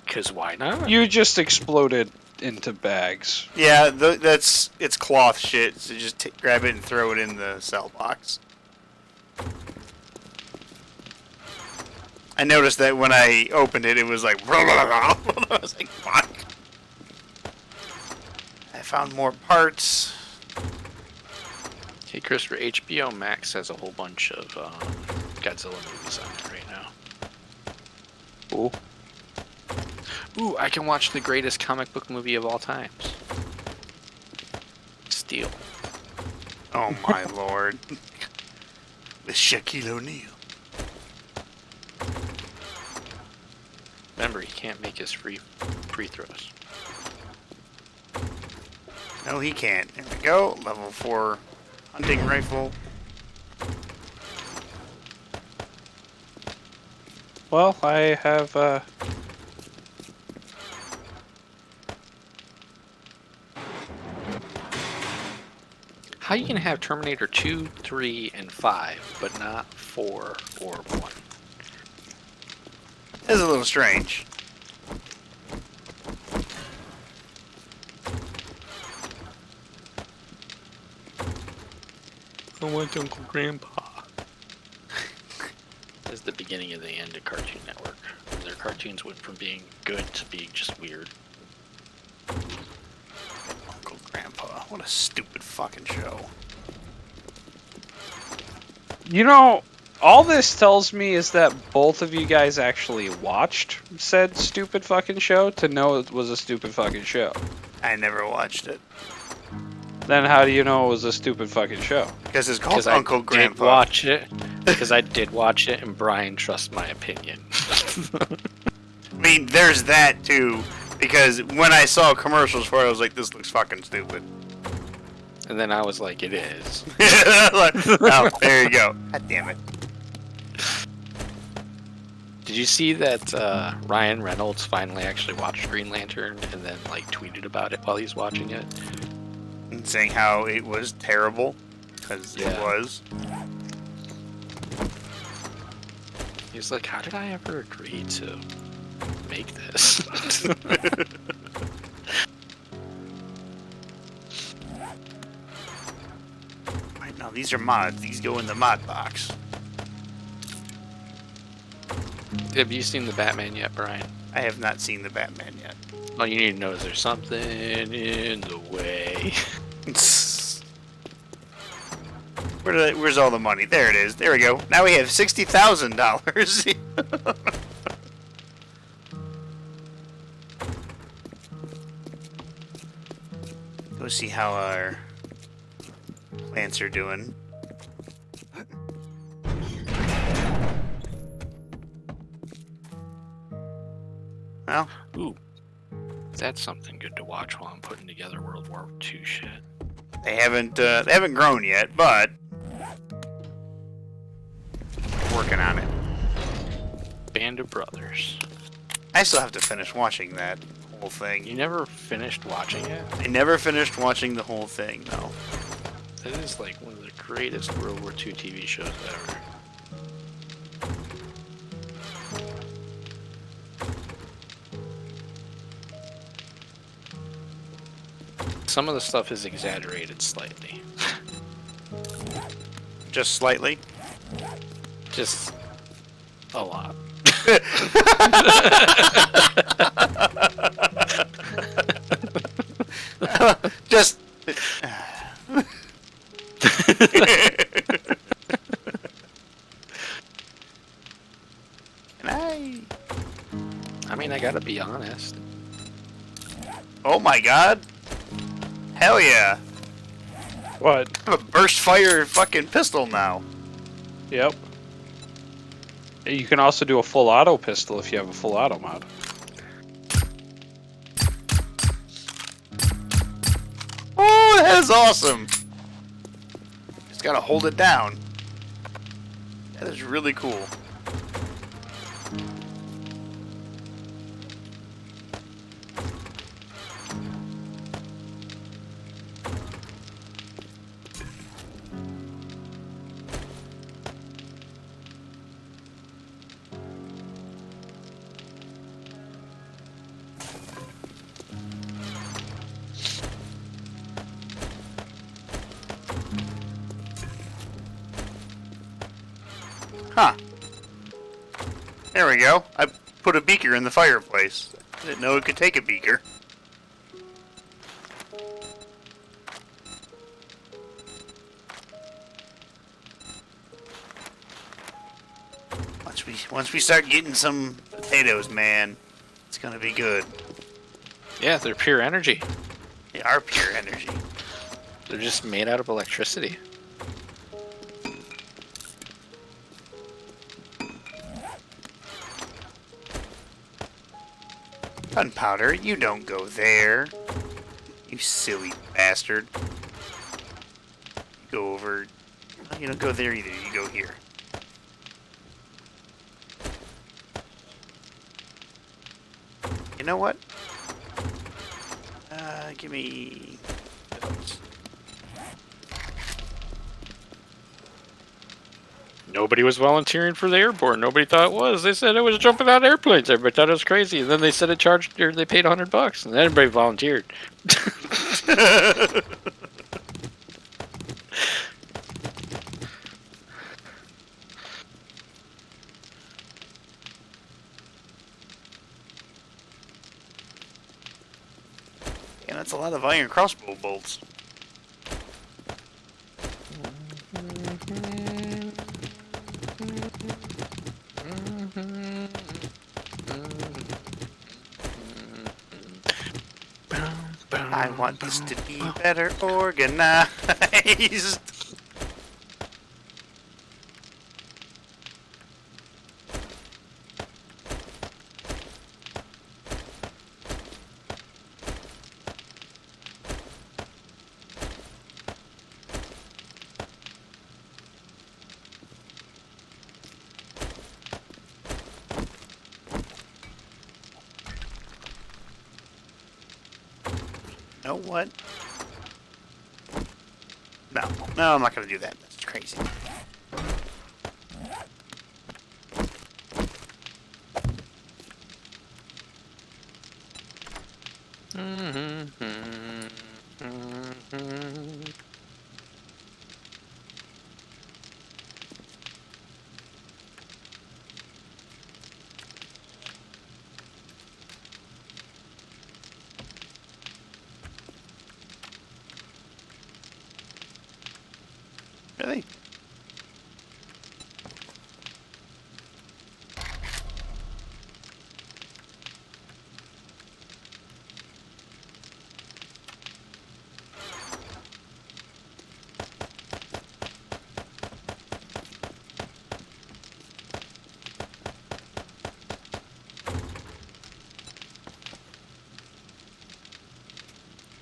Because why not? You just exploded into bags. Yeah, it's cloth shit, so just grab it and throw it in the cell box. I noticed that when I opened it, it was like... I was like, fuck. I found more parts. Christopher, HBO Max has a whole bunch of Godzilla movies on it right now. Cool. Ooh, I can watch the greatest comic book movie of all times. Steel. Oh my lord. With Shaquille O'Neal. Remember, he can't make his free throws. No, he can't. There we go. Level 4 hunting rifle. Well, I have How you can have Terminator 2, 3, and 5, but not 4 or 1? That's a little strange. I want Uncle Grandpa. This is the beginning of the end of Cartoon Network. Their cartoons went from being good to being just weird. Uncle Grandpa. What a stupid fucking show. You know, all this tells me is that both of you guys actually watched said stupid fucking show to know it was a stupid fucking show. I never watched it. Then how do you know it was a stupid fucking show? Because it's called I Uncle Grandpa. did watch it. Because I did watch it, and Brian trusts my opinion. I mean, there's that too. Because when I saw commercials for it, I was like, this looks fucking stupid. And then I was like, it is. Like, oh, there you go. God damn it. Did you see that Ryan Reynolds finally actually watched Green Lantern and then like tweeted about it while he's watching it? And saying how it was terrible. Because it was. He was like, how did I ever agree to make this? Right now, these are mods. These go in the mod box. Have you seen the Batman yet, Brian? I have not seen the Batman yet. All you need to know is there's something in the way. Where's all the money? There it is. There we go. Now we have $60,000. Go see how our plants are doing. Well, ooh, that's something good to watch while I'm putting together World War II shit. they haven't grown yet, but working on it. Band of Brothers. I still have to finish watching that whole thing. You never finished watching it? I never finished watching the whole thing, no. That is like one of the greatest World War II TV shows ever. Some of the stuff is exaggerated slightly. Just slightly? Just a lot. Just. I mean, I gotta be honest. Oh my god. Hell yeah. What? I have a burst fire fucking pistol now. Yep. You can also do a full auto pistol if you have a full auto mod. Oh, that is awesome. Just gotta hold it down. That is really cool. Huh. There we go. I put a beaker in the fireplace. I didn't know it could take a beaker. Once we start getting some potatoes, man, it's gonna be good. Yeah, they're pure energy. They are pure energy. They're just made out of electricity. Gunpowder, you don't go there. You silly bastard. You go over. Well, you don't go there either. You go here. You know what? Give me those. Nobody was volunteering for the airport. Nobody thought it was. They said it was jumping out of airplanes. Everybody thought it was crazy. And then they said it charged, or they paid $100, and then everybody volunteered. And that's a lot of iron crossbow bolts. I want this to be better organized. Know what? No, I'm not gonna do that. That's crazy. Really?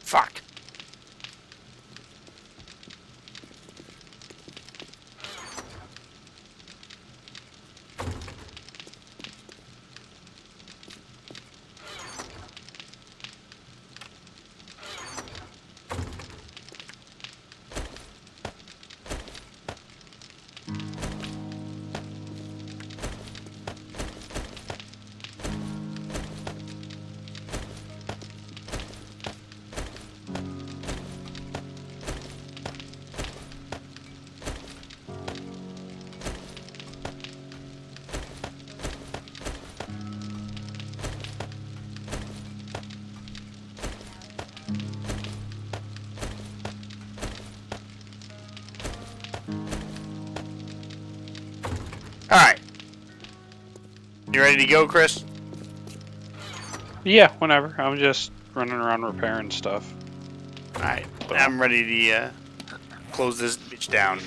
Fuck. Alright. You ready to go, Chris? Yeah, whenever. I'm just running around repairing stuff. Alright. I'm ready to close this bitch down.